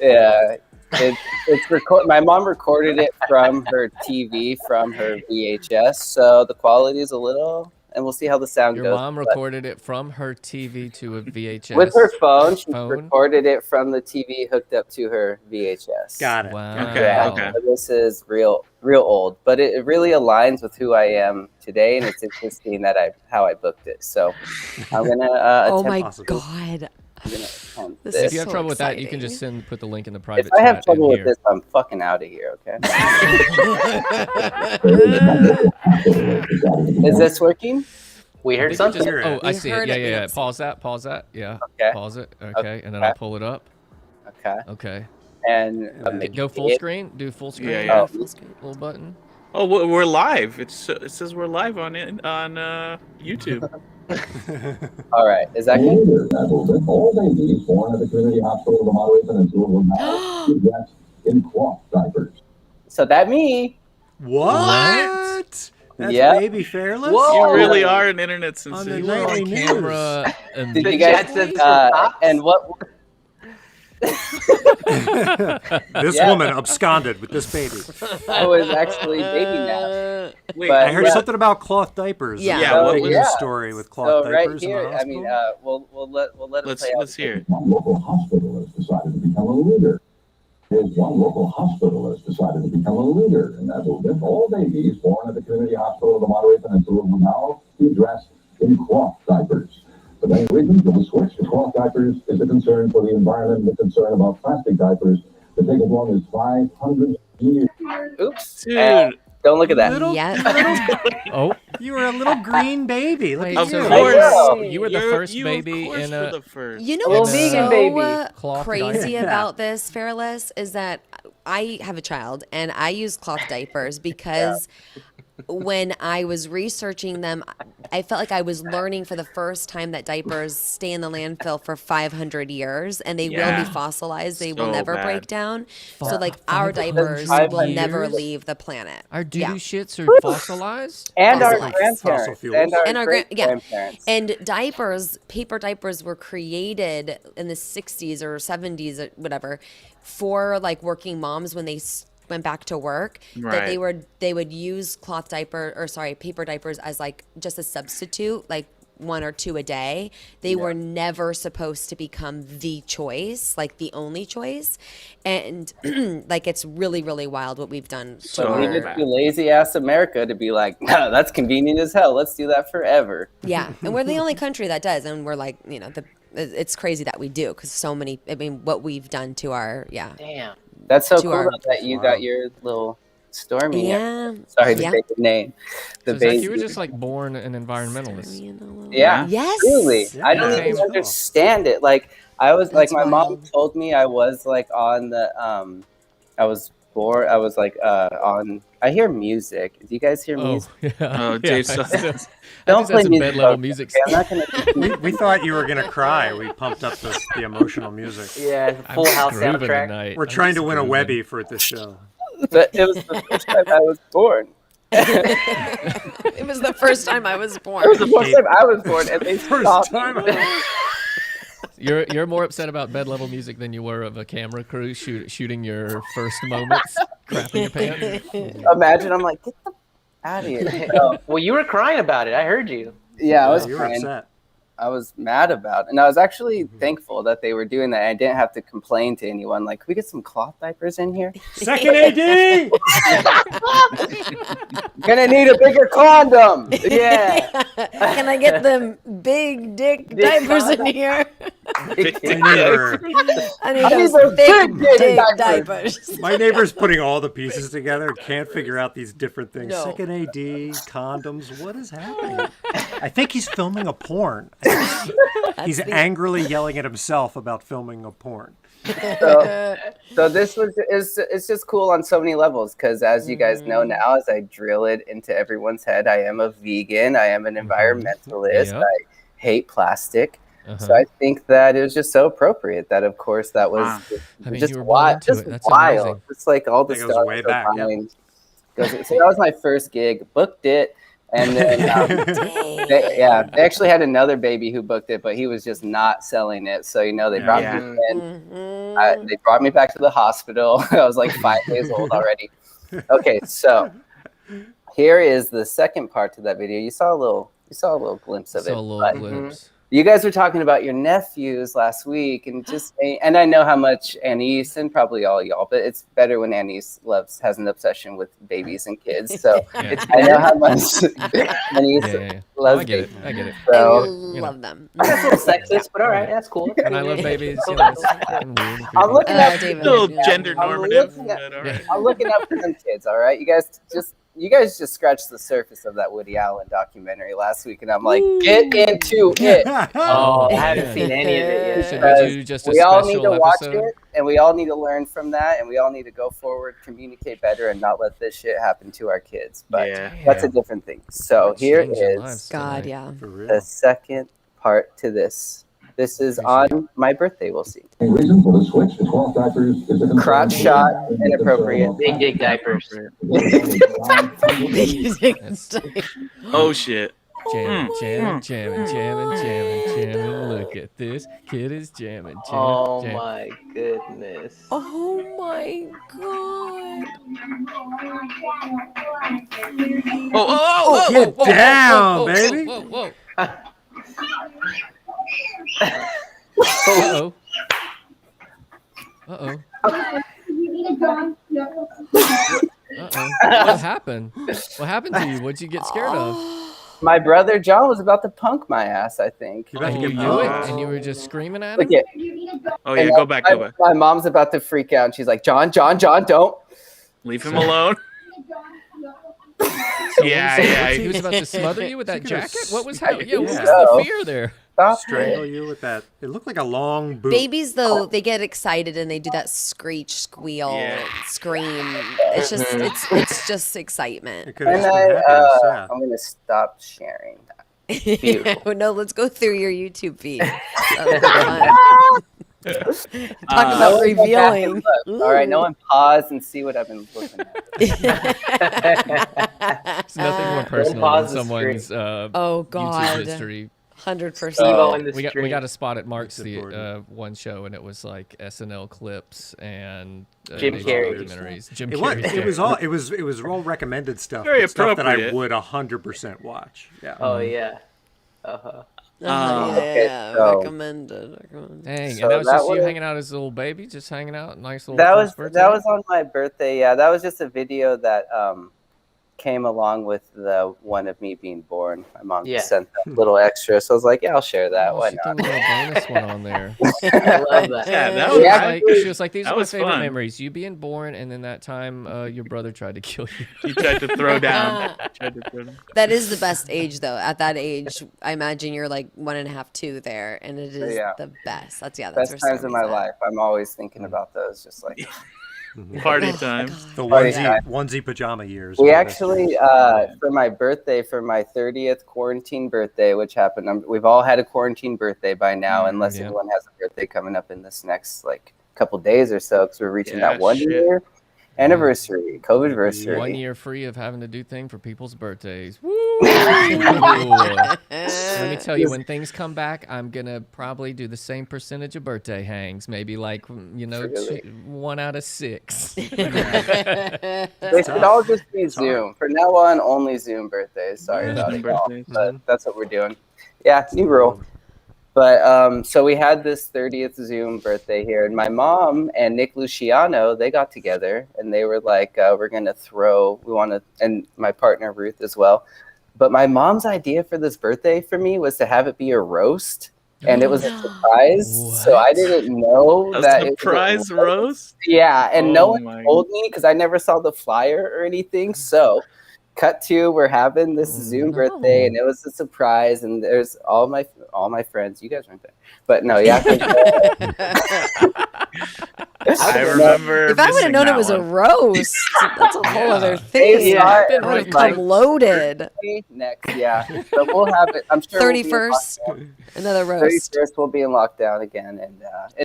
yeah, it's my mom recorded it from her TV, from her VHS, so the quality is a little, and we'll see how the sound Your goes. mom but recorded it from her TV to a VHS. with her phone. She Phone? recorded it from the TV hooked up to her VHS. Got it. Wow. Okay, Yeah, okay. so this is real old, but it really aligns with who I am today, and it's interesting that how I booked it. So I'm gonna oh attempt, my Awesome. god. I'm gonna attempt This this. If you have so trouble with that, you can exciting. just put the link in the private If I chat have trouble in with here. this, I'm fucking out of here. Okay. Is this working? We I heard think you something. just- oh, I We see heard it. Yeah, it, we yeah, yeah. didn't see Pause that. Yeah. Okay. Pause it. Okay. And then Okay. I'll pull it up. Okay. Okay. And Go full screen. Do full screen. Yeah, Yeah. yeah. Full screen. Little button. Oh, we're live. It says we're live on YouTube. All right. Is that good? All babies born at the community hospital of the Monterey Peninsula will now be dressed in cloth diapers. So that me. What? That's Yeah. baby Fairless? You really are an internet On the sensation. nightly news. Camera. And Did The you guys? Jetsons were tops? And what? This Yeah. woman absconded with this baby. I was actually baby nap. Wait, But- I heard Yeah. something about cloth diapers. Yeah. Yeah, There's a what big was- news yeah. story with cloth So diapers right in the here, I hospital. mean, we'll let it play out. let's hear it. One local hospital has decided to become a leader. One local hospital has decided to become a leader in that movement. All babies born at the community hospital of the Monterey Peninsula will now be dressed in cloth diapers. The main reason for the switch to cloth diapers is a concern for the environment and a concern about plastic diapers that take as long as 500 years. Oops. Dude. Don't look at that. Little, Yeah. Oh, you were a little green baby. Look wait, at Of you. course. know. you were the first baby of course in were a. the first. You know Little what's vegan so baby. Cloth crazy diaper. about this, Fairless, is that I have a child and I use cloth diapers because when I was researching them, I felt like I was learning for the first time that diapers stay in the landfill for 500 years and they will Yeah. be fossilized. They will So never bad. break down. So, like, our 500 diapers will never years? leave the planet. Our doo Yeah. shits are fossilized. And our Fossil grandparents. fuels. And our, And our grandparents. And diapers, paper diapers were created in the 60s or 70s or whatever for like working moms when they went back to work, that Right. they would use paper diapers as like just a substitute, like one or two a day. They were never supposed to become the choice, like the only choice. And like, it's really, really wild what we've done. So leave it to lazy ass America to be like, no, that's convenient as hell. Let's do that forever. Yeah, and we're the only country that does, and we're like, you know, it's crazy that we do, because so many. I mean, what we've done to our Damn. That's so To cool our- that you got your little Stormy. Yeah. Sorry to Yeah. take the name. The So Zach, baby. you were just like born an environmentalist. Yeah. Yes. Truly. I don't Yeah. even understand it. Like I was That's like my mom wild. told me I was like on the I was bored. I was like on I hear music. Do you guys hear Oh, music? yeah. Oh, Yeah, Dave I sucks. still- Don't I just play had some music. bed level okay? music. I'm not gonna We thought you were gonna cry. We pumped up the emotional music. Yeah, I'm Full House grooving soundtrack. tonight. We're I'm trying just to win a grooving. Webby for this show. but it was the first time I was born. It was the first time I was born. It was the first time I was born, and they First stopped. time. You're more upset about bed level music than you were of a camera crew shooting your first moments, crapping your pants. Imagine I'm like, get the out of here. So, Well, you were crying about it. I heard you. yeah, I was You were crying. upset. I was mad about it. And I was actually thankful that they were doing that. I didn't have to complain to anyone. Like, can we get some cloth diapers in here? Second AD. Gonna need a bigger condom. Yeah. Can I get them big dick diapers in here? My neighbor, I need I need those those big big dick diapers. diapers. my neighbor's putting all the pieces together. Can't figure out these different things. No. Second AD, condoms. What is happening? I think he's filming a porn. He's angrily yelling at himself about filming a porn. So this it's just cool on so many levels because as you guys know now, as I drill it into everyone's head, I am a vegan. I am an environmentalist. Yep. I hate plastic. So Uh-huh. I think that it was just so appropriate that, of course, that was Wow. I mean, just you were born wild. into Just it. That's wild. amazing. It's like all the That goes stars way are back, yeah. behind. So that was my first gig. Booked it, and then they actually had another baby who booked it, but he was just not selling it. So they brought Yeah. me in. They brought me back to the hospital. I was like 5 days old already. Okay, so here is the second part to that video. You saw a little glimpse of Saw it. a little but glimpse. you guys were talking about your nephews last week, and I know how much Anais and probably all y'all, but it's better when Anais has an obsession with babies and kids. So Yeah. I know how much Anais Yeah. Oh, loves I get it. babies. I get it. I So love them. That's a little sexist, but all right, that's cool. And I love babies. You know, it's fucking weird and I'm creepy. looking up. David. Still Yeah. gender I'm normative. looking at- But all right. I'm looking up for them kids. All right, you guys just scratched the surface of that Woody Allen documentary last week, and I'm like, get into it. Oh, I haven't Yeah. seen any of it Should yet. we do just a We all need special to watch episode? it, and we all need to learn from that, and we all need to go forward, communicate better, and not let this shit happen to our kids. But Yeah. that's a different thing. So here Changing is lives God, tonight. yeah. For the real. second part to this. This is on my birthday. We'll see. Reason for the switch to cloth diapers is the concern Crotch for shot, the- inappropriate. Big dick diapers. Oh shit. Jamming, jamming, jamming, jamming, jamming, jamming. Look at this. Kid is jamming, jamming, Oh jamming. my goodness. Oh my god. Oh, Get down, baby. Whoa, whoa, whoa. Uh-oh. Uh-oh. Uh-oh. What happened? What happened to you? What'd you get scared of? My brother John was about to punk my ass, I think. You're about And to you get knew it, punked. and you were just screaming at him? Look at Oh yeah, go back, go back. my mom's about to freak out, and she's like, John, don't. Leave him alone. Yeah. He was about to smother you with that He's gonna jacket? What was happening? Yeah, what was Yeah. the fear there? Stop Strangle it. you with that. It looked like a long boot. Babies, though, they get excited and they do that screech, squeal, Yeah. scream. It's just, it's just excitement. It could have And just been happiness, yeah. I'm gonna stop sharing that. No, let's go through your YouTube feed. That'll be fun. Talk No about one go back and revealing. look. All right, no one pause and see what I've been looking at. It's nothing more personal pause than the someone's Oh YouTube God, history. 100%. Evo in the We stream. got a spot at Mark's important. the one show, and it was like SNL clips and Jim nature Carrey. documentaries. Jim It was. Carrey. It was all recommended stuff. Very Stuff that I appropriate. would 100% watch. Yeah. Oh yeah. Yeah, so- recommended. Dang, So and that was that just you was- hanging out as a little baby, just hanging out, nice little That was first birthday. that was on my birthday. Yeah, that was just a video that came along with the one of me being born. My mom Yeah. just sent that little extra, so I was like, yeah, I'll share that. Oh, Why she not? threw a little bonus one on there. I love that. Yeah, that She was, was like, she was like, these that are my was favorite fun. memories. You being born, and then that time your brother tried to kill you. He tried to throw down. Tried to throw down. That is the best age, though. At that age, I imagine you're like 1.5, 2 there, and it is Yeah. the best. That's Best where times of my Stormy's at. life. I'm always thinking about those. Just like Party Oh, time. God. The Party onesie pajama years. we are the best actually, years. for my birthday, for my 30th quarantine birthday, which happened, we've all had a quarantine birthday by now, unless yeah. anyone has a birthday coming up in this next like couple days or so, because we're reaching Yeah, that 1 shit. year anniversary, COVID anniversary. 1 year free of having to do thing for people's birthdays. Woo! Let me tell you, when things come back, I'm gonna probably do the same percentage of birthday hangs, maybe like Really? 1 out of 6. They should all just be Zoom. For now on, only Zoom birthdays. Sorry about it, y'all. Birthdays. But that's what we're doing. Yeah, new rule. But so we had this 30th Zoom birthday here, and my mom and Nick Luciano, they got together, and they were like, we're going to and my partner Ruth as well. But my mom's idea for this birthday for me was to have it be a roast, and it was a surprise. So I didn't know A that it was surprise roast? Yeah, and no Oh one my- told me because I never saw the flyer or anything. So, cut to we're having this Zoom birthday, and it was a surprise. And there's all my friends. You guys weren't there, but no, yeah. I remember. If I would have missing known it that was a one. roast, that's a whole other thing. Yeah, I it would have was like- come loaded. Next, yeah. So we'll have it. I'm sure. 31st, another roast. 31st, we'll be in lockdown again, and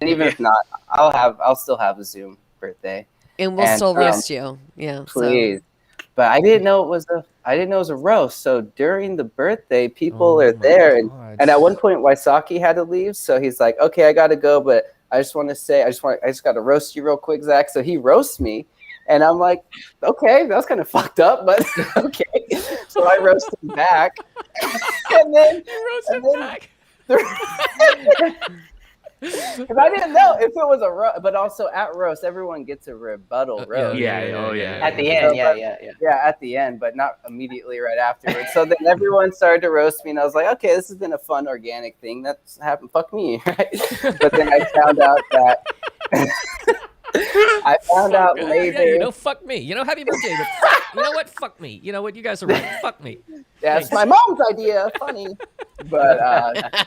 even if not, I'll still have a Zoom birthday. And we'll still roast you. Yeah. Please. But I didn't know it was a roast. So during the birthday, people are there, and at one point Wysocki had to leave, so he's like, "Okay, I gotta go, but I just want to say, I just got to roast you real quick, Zach." So he roasts me, and I'm like, "Okay, that was kind of fucked up, but okay." So I roast him back, and then back. Because I didn't know if it was a roast, but also at roast, everyone gets a rebuttal roast. Yeah. At the end, yeah. Yeah, at the end, but not immediately right afterwards. So then everyone started to roast me, and I was like, okay, this has been a fun, organic thing that's happened. Fuck me, right? But then I found out that later. Fuck me. Happy birthday. But you know what? Fuck me. You know what? You guys are right. Fuck me. Yeah, it's my mom's idea. Funny. But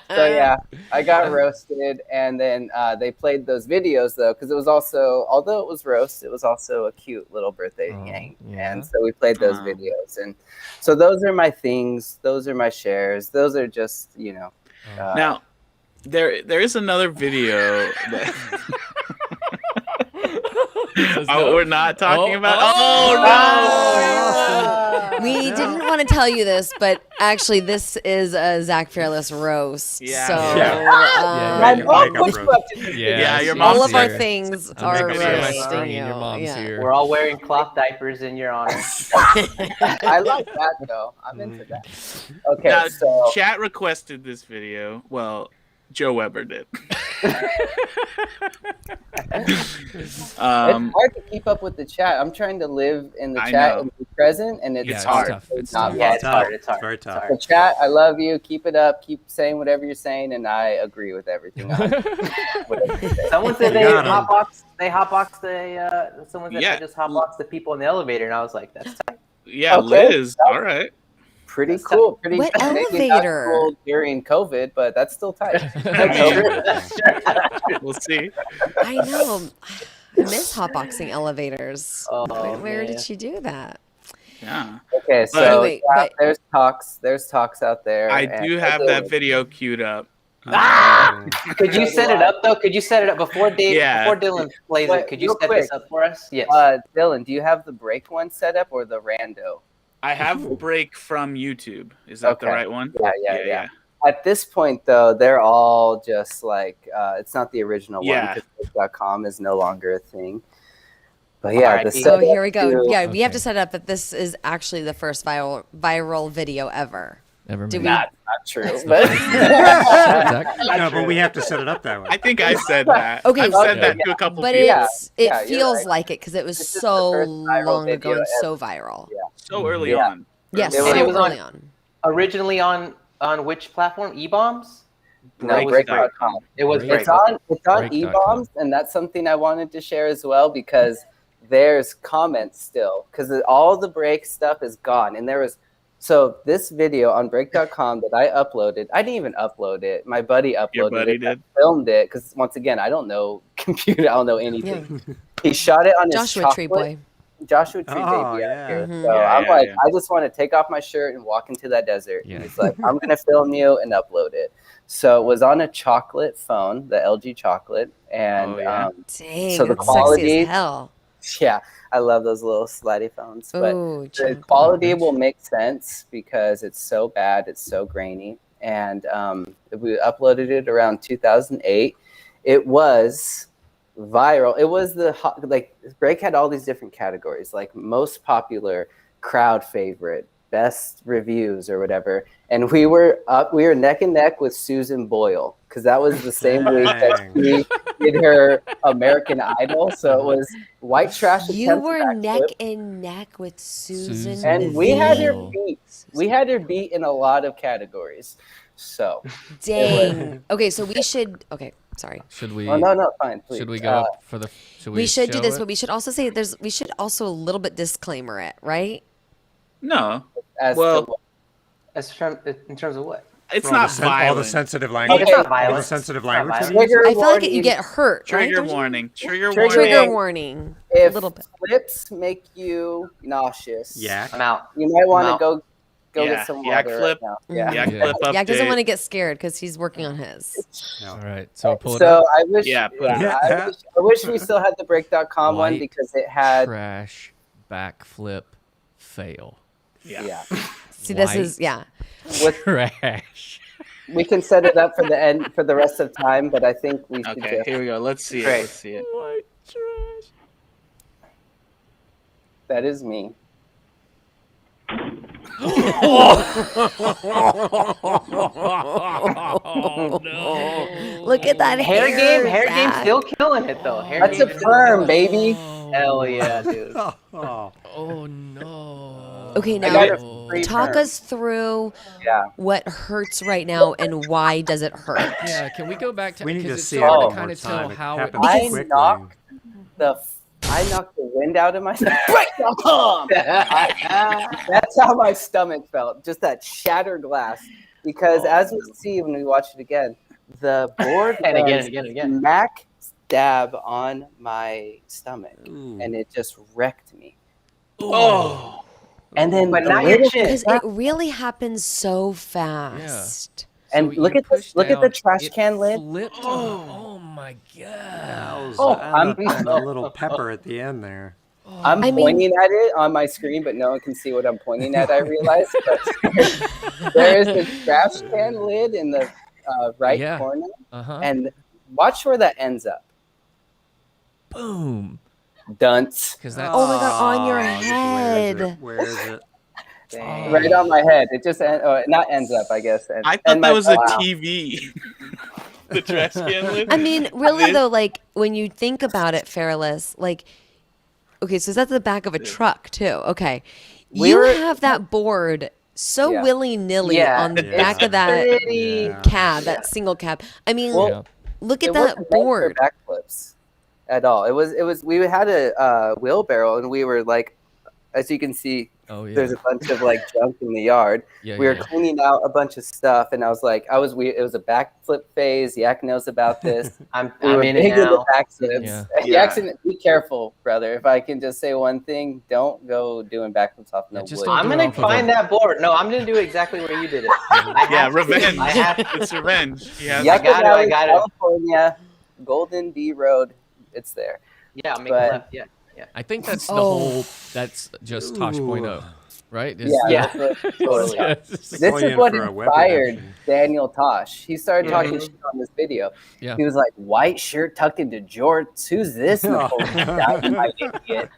so yeah, I got roasted, and then they played those videos though, because it was also, although it was roast, it was also a cute little birthday hang, and so we played those videos, and so those are my things, those are my shares, those are just Now, there is another video that. We're not talking about. We didn't want to tell you this, but actually, this is a Zach Fairless roast. Yeah. So, my mom makeup was roast. up to this Yeah, your video. all mom's of our here. things I'm are making sure my roasting screen, you. your mom's Yeah. here. We're all wearing cloth diapers in your honor. I like that though. I'm into that. Okay, Now, so chat requested this video. Well, Joe Weber did. it's hard to keep up with the chat. I'm trying to live in the I chat know. and be present, and it's Yeah, it's hard. tough. It's not tough. Yeah, possible. it's hard. It's hard. Very It's tough. hard. So chat, I love you. Keep it up. Keep saying whatever you're saying, and I agree with everything. Whatever you say. Someone said You they got 'em. hotboxed someone said Yeah. they just hotboxed the people in the elevator, and I was like, that's tight. Yeah, Okay. Liz. All right. Pretty That's cool. Pretty What maybe not elevator? cool during COVID, but that's still tight. We'll see. I know. I miss hotboxing elevators. Oh, Where man. did she do that? Yeah. Okay, so Anyway, yeah, but- there's talks out there. I and do have that video queued up. Could you set it up though? Could you set it up before Yeah. before Dylan plays Wait, it? Could you real set this quick. up for us? Yes. Dylan, do you have the break one set up or the rando? I have break from YouTube. Is that the Okay. right one? Yeah. At this point, though, they're all just like it's not the original Yeah. one because .com is no longer a thing. But yeah, Alright, the so Oh, setup here we go. to- Yeah, we have Okay. to set up that this is actually the first viral video ever. ever Did made. we- Not true, That's the but Zach? No, but we have to set it up that way. I think I said that. Okay, I've said that to a couple But people. it Yeah, you're feels right. like it because it was This is the so first viral long ago video and so viral. Yeah. So early Yeah. on. Yes, It so was- it was early on- on. Originally on which platform? E-bombs? No, Break.com. break.com. It was Break. It's on Break.com. eBombs, and that's something I wanted to share as well because there's comments still because all the break stuff is gone, and there was so this video on break.com that I uploaded. I didn't even upload it. My buddy uploaded Your buddy it. did? I filmed it because once again I don't know computer. I don't know anything. He shot it on his Joshua chocolate. Tree Boy. Joshua Tree Oh, baby yeah. out here. Mhm. So Yeah, I'm yeah, like, yeah. I just want to take off my shirt and walk into that desert. Yeah. And he's like, I'm gonna film you and upload it. So it was on a chocolate phone, the LG chocolate, and Oh, yeah. Dang, So the that's sexy quality- as hell. yeah, I love those little slidey phones. But Ooh, the chocolate. quality will make sense because it's so bad, it's so grainy. And we uploaded it around 2008. It was viral. It was Break had all these different categories, like most popular, crowd favorite, best reviews, or whatever. And we were neck and neck with Susan Boyle because that was the same week that Dang. she did her American Idol. So it was white trash. You attempt were backflip. neck and neck with Susan. And we had her Boyle. beat. We had her beat in a lot of categories. So, Dang. Okay, so we should. Okay, sorry. Should we? oh, no, fine. Please. Should we go up for the? Should we? We should do show this, it? but we should also say we should also a little bit disclaimer it, right? No, As well, to, In terms of what? it's For not all the violent. sensitive Okay, language. it's not All the violent. sensitive It's not language. violent. that he used? I feel like you get hurt, right? Trigger Don't you? warning. Trigger Trigger warning. Trigger warning. A if little bit. flips make you nauseous, Yeah. I'm out. you might want No. to go Yeah, get some yak water flip. right now. Yeah. Yeah, Yeah. clip Yak doesn't update. want to get scared because he's working on his. All right. So pull it So up. I wish, Yeah, put it yeah, up. I wish we still had the break.com one White because it had, Trash backflip fail. Yeah. See, this White is with, trash. we can set it up for the end for the rest of time, but I think we should Okay, just, here we go. Let's see it. Great. Let's see it. White trash. that is me. Oh no. Look at that Hair hair. game. Hair game Zach. still killing it though. Hair That's a game. perm, baby. Hell yeah, dude. Oh, Oh no. Okay, got now a free talk perm. us through Yeah. what hurts right now and why does it hurt? Yeah, can we go back to? we need to because it's see so it hard one to more kind of tell time. It how it. happens I quickly. knocked I knocked the wind out of my break.com. That's how my stomach felt. Just that shattered glass. Because as we see when we watch it again, the board And again, was and again, and again. smack dab on my stomach, Ooh. and it just wrecked me. Oh. And then But the not your little- chin. Because it really happens so fast. And So look you at this. push Look at the down, trash it can lid. Flipped. Oh my god. Oh, and a little pepper at the end there. I'm I mean- pointing at it on my screen, but no one can see what I'm pointing at. I realize. But there is a trash can lid in the right Yeah. corner, Uh-huh. and watch where that ends up. Boom. Dunce. Because that's. Oh my God, on your where is it? head. Where is it? Dang. Right on my head. It just not ends up, I guess. And, I thought and that my- was a wow. TV. The trash can lid. I mean, really This- though, like when you think about it, Fairless, like, okay, so that's the back of a truck too. Okay, We you were- have that board so Yeah. willy nilly Yeah. on the Yeah. back of that Pretty- Yeah. cab, that single cab. I mean, Well, Yeah. look at it that wasn't meant for board. backflips at all. It was. We had a wheelbarrow, and we were like, as you can see, Oh yeah. there's a bunch of like junk in the yard. Yeah, We were yeah. cleaning out a bunch of stuff, and I was like, it was a backflip phase. Yak knows about this. I'm We were in it big into now. backflips. Yeah. And Yeah. Yak's be careful, brother. If I can just say one thing, don't go doing backflips off no just wood. don't I'm do it gonna off of find a- that board. No, I'm gonna do exactly where you did it. I Yeah, have to. revenge. I have to. It's revenge. Yeah. Yucca got it, I Valley, got it. California, Golden B Road. It's there. Yeah, I'll make But- a left. Yeah. I think that's the Oh. whole. That's just Tosh.0, right? Yeah. Yeah. that's what- totally. Yes. This Going is in what for a web inspired reaction. Daniel Tosh. He started talking Mhm. shit on this video. Yeah. He was like, white shirt tucked into jorts. Who's this? Napoleon Dynamite idiot?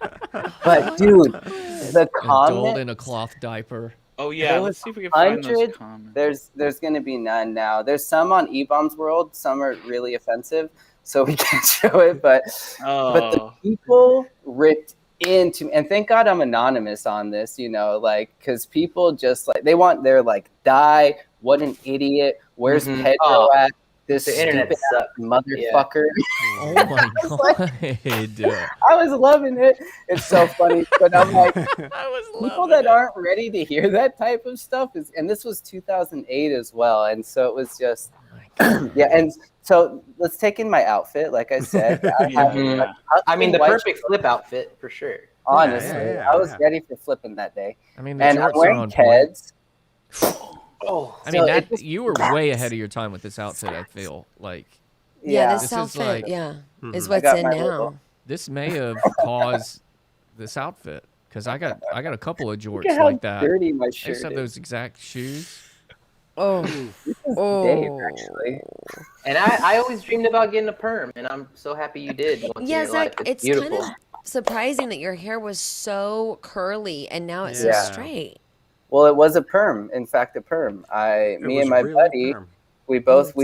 But dude, the Adult comment, in a cloth diaper. Oh yeah, There let's was see if we can find those 100. comments. There's going to be none now. There's some on E-Bomb's World. Some are really offensive, so we can't show it. But the people ripped into, and thank God I'm anonymous on this, you know, like, because people just like, they're like, die, what an idiot, where's Pedro at, this The internet stupid sucks. motherfucker. Oh my I was like- god. I was loving it. It's so funny, but I'm like, I was people that aren't ready to hear that type of stuff is, and this was 2008 as well, and so it was just, yeah. And so let's take in my outfit. Like I said, I mean, the white perfect flip outfit for sure. Honestly, Yeah, I was ready for flipping that day. I mean, the and I'm jorts are wearing on point. Keds. I mean, you were way ahead of your time with this outfit, I feel. Like, Yeah, this this is outfit, like- is I what's got in my now. little- this may have caused this outfit. Because I got a couple of jorts Look at how like that. dirty my I shirt used to have is. those exact shoes. Oh, Dave, actually. And I always dreamed about getting a perm, and I'm so happy you did. Once in yeah, your life. Zach, it's beautiful. kind of surprising that your hair was so curly and now it's Yeah. so straight. Well, it was a perm. In fact, a perm. Me was and my really buddy, perm. we both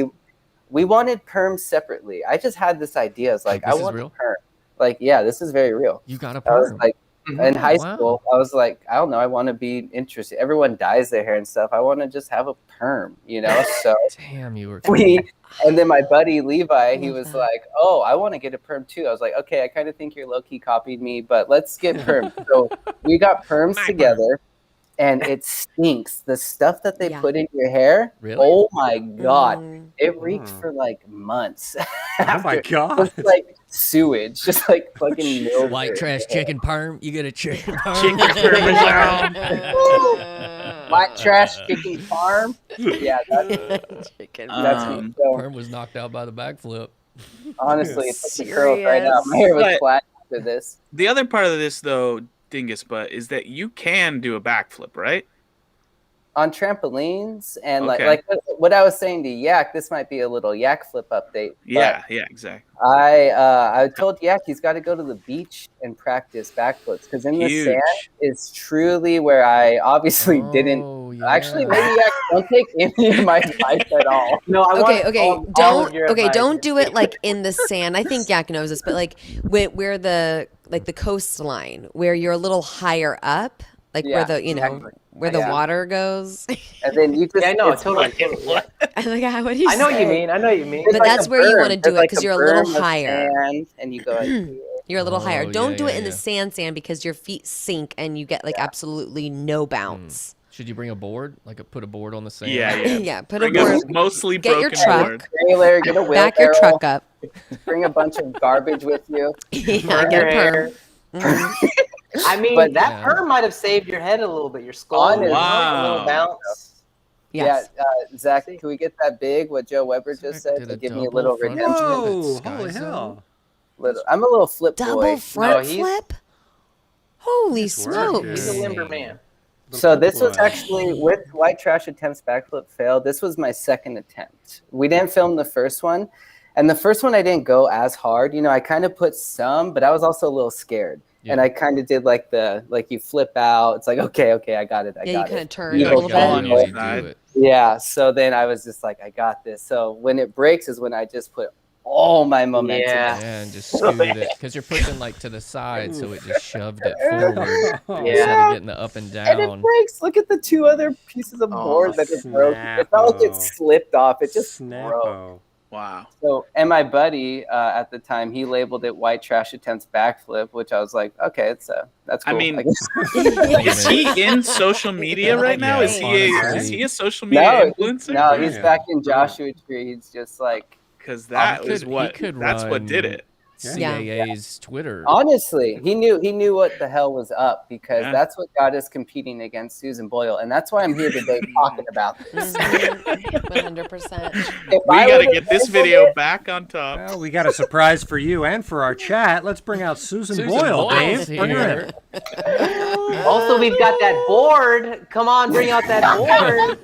we wanted perms separately. I just had this idea. I was like, This I is want real? a perm. Like, yeah, this is very real. You got a I was perm. like, in high wow. school, I was like, I don't know, I want to be interested. Everyone dyes their hair and stuff. I want to just have a perm, you know? So Damn, you were. and then my buddy Levi, he Love was that. like, oh, I want to get a perm too. I was like, okay, I kind of think you're low-key copied me, but let's get perm. So we got perms together, and it stinks. The stuff that they Yeah. put in your hair, Really? oh my God. Mm. It reeked for like months. Oh my God. Just like sewage, just like fucking milk. White trash chicken perm. You get a chicken perm. Chicken parmesan. White trash chicken farm. Yeah, that's Chicken. me. So, Perm was knocked out by the backflip. honestly, it's the curls right now. Serious? My hair was But- flat after this. The other part of this, though, Dingus Butt, is that you can do a backflip, right? On trampolines and Okay. like what I was saying to Yak, this might be a little Yak flip update. but Yeah, exactly. I told Yak he's got to go to the beach and practice backflips because in the Huge. sand is truly where I obviously didn't. Oh, yeah. Actually, maybe Yak, don't take any of my advice at all. No, I Okay, want okay, all of don't your okay, advice. don't do it like in the sand. I think Yak knows this, but like where the like the coastline where you're a little higher up, like Yeah, where the exactly. where the Yeah. water goes. And then you just Yeah, I know, it's totally. like- totally. I'm like, what do you I know what you say? mean. I know what you mean. it's But like that's a where you berm. wanna do There's it like 'cause a you're a little berm of higher. sand, and you go like here. You're a little higher. Oh, Don't yeah, do it yeah, in the yeah. sand because your feet sink and you get like absolutely no bounce. Should you bring a board? Like put a board on the sand? Yeah. Yeah, put a Bring a board. mostly Get your broken truck. board. Trailer, get a wheelbarrow, Back your truck up. bring a bunch of garbage with you. Yeah, get a perm. Mhm. I mean, But- that Yeah. perm might have saved your head a little bit. Your skull, Honestly. a little Wow. bounce. Yes. Yeah, Zach, can we get that big? What Joe Weber just said Did to a give me a double little front redemption. flip. Whoa, Sky holy Zone. hell. I'm a little flip Double boy. front he's- flip? Holy Nice work, smokes. He's a dude. limber man. So this was Boy. actually with White Trash Attempts Backflip Fail. This was my second attempt. We didn't film the first one. And the first one I didn't go as hard. You know, I kind of put some, but I was also a little scared. And Yeah. I kind of did like you flip out. It's like, okay, I got it. I Yeah, you got kind it. of turn You a gotta little go on bit. your Really do side. it. Yeah. So then I was just like, I got this. So when it breaks is when I just put all my momentum. Yeah. Yeah, and just scooted it because you're pushing like to the side, so it just shoved it forward Yeah. instead of getting the up and And it down. breaks. Look at the two other pieces of Oh, board that it broke. It's not like it snappo. slipped off. It just broke. Snappo. Wow. So, and my buddy at the time, he labeled it White Trash Attempts Backflip, which I was like, okay, that's I cool. mean, guess. Is he in social media right now? Yeah, Is he honestly. a social media influencer? No, he's Yeah. back in Joshua Tree. He's just like, Because that He is could- what he could that's what run- did it. Yeah. CAA's Twitter. honestly, he knew what the hell was up because Yeah. that's what got us competing against Susan Boyle, and that's why I'm here today talking about this. 100%. If We I got to would've get this labeled video it- back on top. Well, we got a surprise for you and for our chat. Let's bring out Susan, Susan Boyle, Boyle's Dave. Bring her here. in. Also, we've got that board. Come on, bring out that board.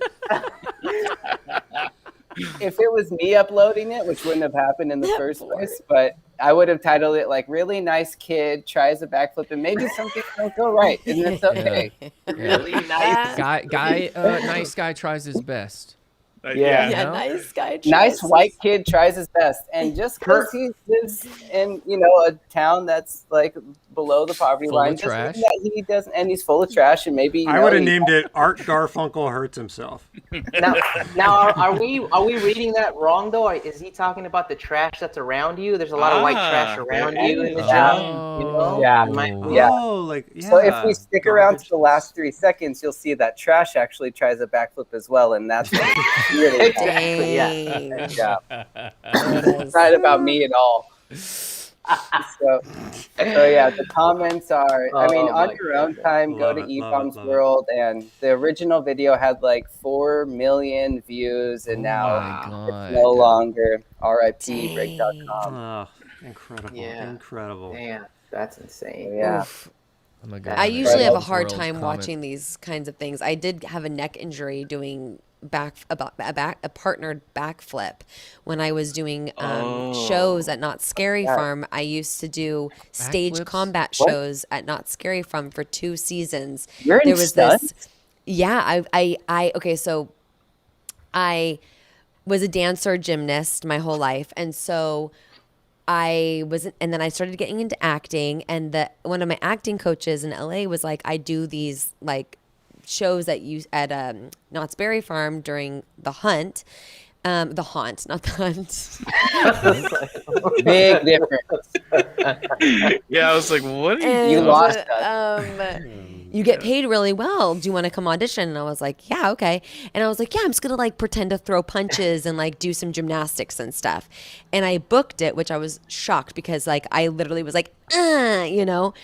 if it was me uploading it, which wouldn't have happened in the first place, but I would have titled it like "Really Nice Kid Tries a Backflip and Maybe Something Don't Go Right," and it's okay. Really nice. Nice guy tries his best. Yeah. Yeah, No? nice guy. Nice tries white kid tries his best, and just because he lives in a town that's like below the poverty Full line, of doesn't trash. mean that he doesn't, and he's full of trash, and maybe I would have named it Art Garfunkel Hurts Himself. Now, are we reading that wrong though? Or is he talking about the trash that's around you? There's a lot of white trash around you in the job. You know? Yeah. Oh, like So if we stick around to garbage. the last 3 seconds, you'll see that trash actually tries a backflip as well, and that's what it's really about. Exactly. Yeah. Yeah. It's not about me at all. So yeah, the comments are, I mean, Oh on my your own time, go Love to it, love it, E-Bomb's love it. World, and the original video had like 4 million views, and now it's no longer RIP break.com. Oh, incredible. Yeah. Incredible. Damn, that's insane. Yeah. I'm a I usually have a World's hard comment. time watching these kinds of things. I did have a neck injury doing a partnered backflip when I was doing shows at Not Scary Farm. I used to do stage Backflips? combat shows at Not Scary Farm for 2 seasons. You're in stunts? Yeah, okay, so I was a dancer gymnast my whole life, and so and then I started getting into acting, and one of my acting coaches in LA was like, I do these like shows at Knott's Berry Farm during the hunt. The haunt, not the hunt. Big difference. Yeah, I was like, what? And, You lost us. You get paid really well. Do you want to come audition? And I was like, yeah, okay. And I was like, yeah, I'm just going to like pretend to throw punches and like do some gymnastics and stuff. And I booked it, which I was shocked because like I literally was like, you know,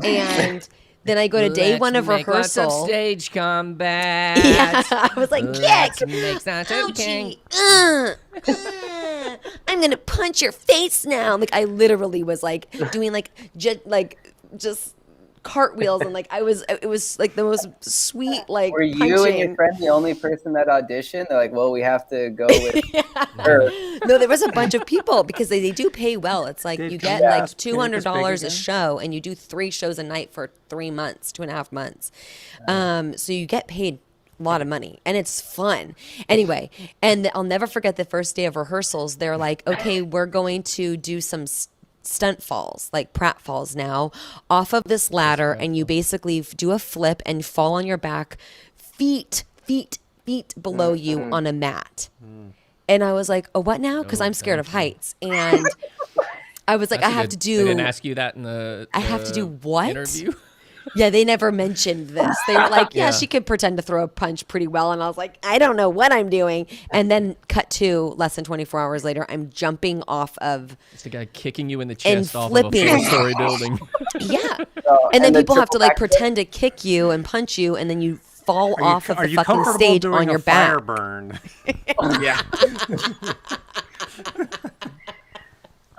and then I go to day one of rehearsal. Lots of stage combat. Yeah, I was like, Let's yuck, make sounds of king. ouchie, I'm gonna punch your face now. Like I literally was like doing like just cartwheels and like it was like the most sweet like Were you punching. and your friend the only person that auditioned? They're like, well, we have to go with her. No, there was a bunch of people because they do pay well. It's like you get Yeah. like $200 a show, and you do 3 shows a night for 3 months, 2.5 months. So you get paid a lot of money, and it's fun. Anyway, and I'll never forget the first day of rehearsals. They're like, okay, we're going to do some stunt falls, like pratfalls now, off of this ladder, and you basically do a flip and fall on your back, feet below you on a mat. And I was like, oh, what now? Because I'm scared of heights. And I was like, I have to do. They didn't ask you that in the I have to do what? interview? Yeah, they never mentioned this. They were like, yeah, she could pretend to throw a punch pretty well. And I was like, I don't know what I'm doing. And then cut to less than 24 hours later, I'm jumping off of. It's the guy kicking you in the chest off flipping. of a 4-story building. Yeah. So, And then the people have to triple like backflip- pretend to kick you and punch you. And then you fall off of Are the you fucking comfortable stage doing on your a fire back. burn? Yeah.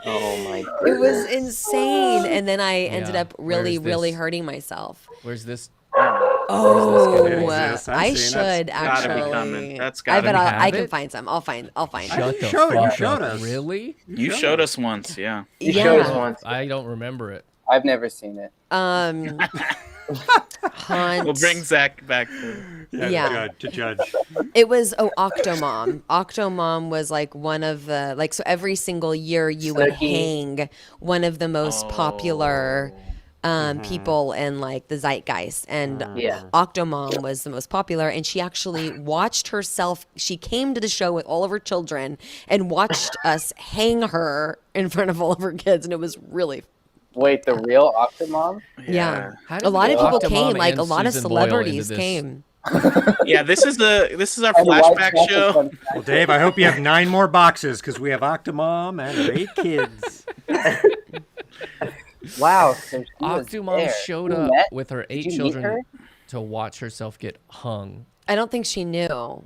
Oh my god. It was insane. And then I ended Yeah. up really, Where's really this? hurting myself. Where's this? Oh, It exists. I've I seen it. should Gotta be actually. coming. That's I gotta bet be. I have can it? find some. I'll find. Shut the showed- you fuck showed up. us. Really? You showed us once, yeah. You showed us Yeah. once. I don't remember it. I've never seen it. Haunt. We'll bring Zach back. Yeah. To judge. It was Octomom. Octomom was like one of the like so every single year you would Snooki. hang one of the most popular people in like the zeitgeist, and Yeah. Octomom was the most popular, and she actually watched herself. She came to the show with all of her children and watched us hang her in front of all of her kids, and it was really Wait, the real Octomom? yeah. How did A lot we of get people Octomom came, like a and lot of Susan Boyle into celebrities this? came. Yeah, this is our And White flashback Chocolate show. Fun- Well, Dave, I hope you have 9 more boxes because we have Octomom and her 8 kids. Wow. So she was Octomom there. showed You up met? with her 8 you meet children her? to watch herself get hung. I don't think she knew.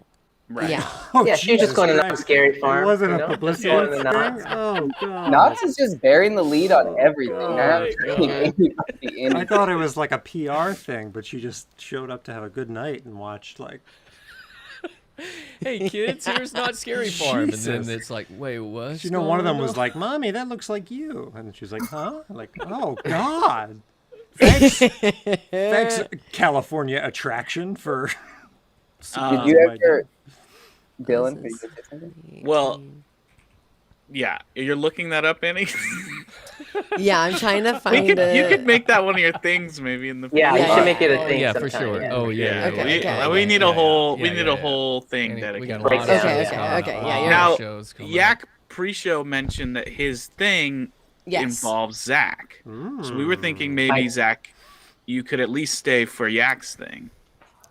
Right. Yeah. Oh, Yeah, she was just Jesus going to Christ. Not Scary Farm. It wasn't you a know? publicity Going to thing? Knott's. Oh, God. Knott's is just bearing the lead on everything. Oh, They're not my taking anybody in. I thought it was like a PR thing, but she just showed up to have a good night and watched like Hey kids, here's Not Scary Farm, and then Jesus. it's like, wait, what? You know, one of them was like, "Mommy, that looks like you," and she's like, "Huh?" I'm like, "Oh God." Thanks, California attraction for. Did you ever, Dylan? This is- did you say something? Well, yeah, you're looking that up, Annie. Yeah, I'm trying to You find could it. make that one of your things maybe in the Yeah, future. you should make it a Oh thing. yeah, for sometime, sure. yeah. Oh yeah. Okay, okay. We need a whole yeah, a whole thing And we dedicated. got a lot of Okay, shows okay, coming up, okay, a yeah, lot you're of Now, shows coming up. Yak pre-show mentioned that his thing Yes. involves Zach. So we were thinking maybe Zach, you could at least stay for Yak's thing.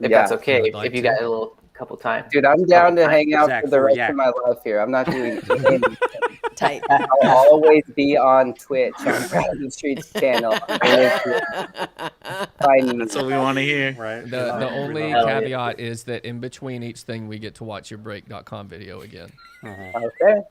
If Yeah. that's okay, Would like if you to. got a little couple times. Dude, I'm down to hang out Zach for the for rest Yak. of my life here. I'm not doing anything. Tight. I'll always be on Twitch on Brandon Street's channel. Find me. That's what we want to hear. Right. The only Hell yeah. caveat is that in between each thing, we get to watch your break.com video again. Okay.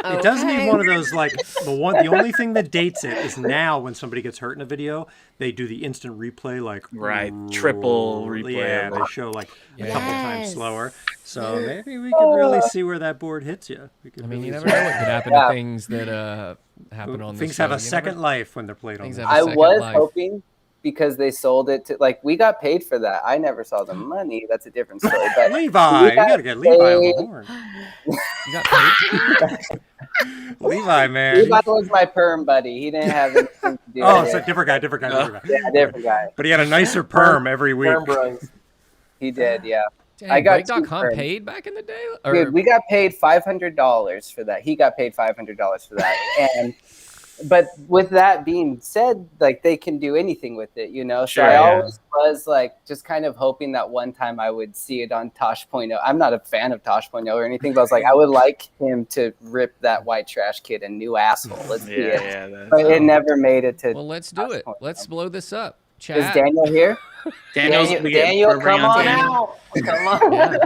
It does need one of those like the only thing that dates it is now when somebody gets hurt in a video, they do the instant replay like Right, triple replay. Yeah, they show like a couple times Yes. slower. So maybe we could really see where that board hits you. We could I mean, really you see- never know what could happen to things that happen on Things the show. have a You second never- life when they're played on. Things the have a I second was life. hoping because they sold it to like we got paid for that. I never saw the money. That's a different story. But Levi, you gotta get Levi on the horn. You got paid? Levi, man. Levi was my perm buddy. He didn't have anything to do Oh, with it's a it. different guy. Yeah, different guy. But he had a nicer perm every week. Perm Bros. He did, yeah. Dang, I got break.com two perms. paid back in the day? Or, Dude, we got paid $500 for that. He got paid $500 for that. But with that being said, like they can do anything with it, you know. So Sure, I yeah. always was like just kind of hoping that one time I would see it on Tosh.0. I'm not a fan of Tosh.0 or anything, but I was like, I would like him to rip that white trash kid a new asshole. Let's see it. Yeah, that's, But it never made it to. well, let's do it. Let's blow this up. Is Chat. Daniel here? Daniel, come on out. Come on.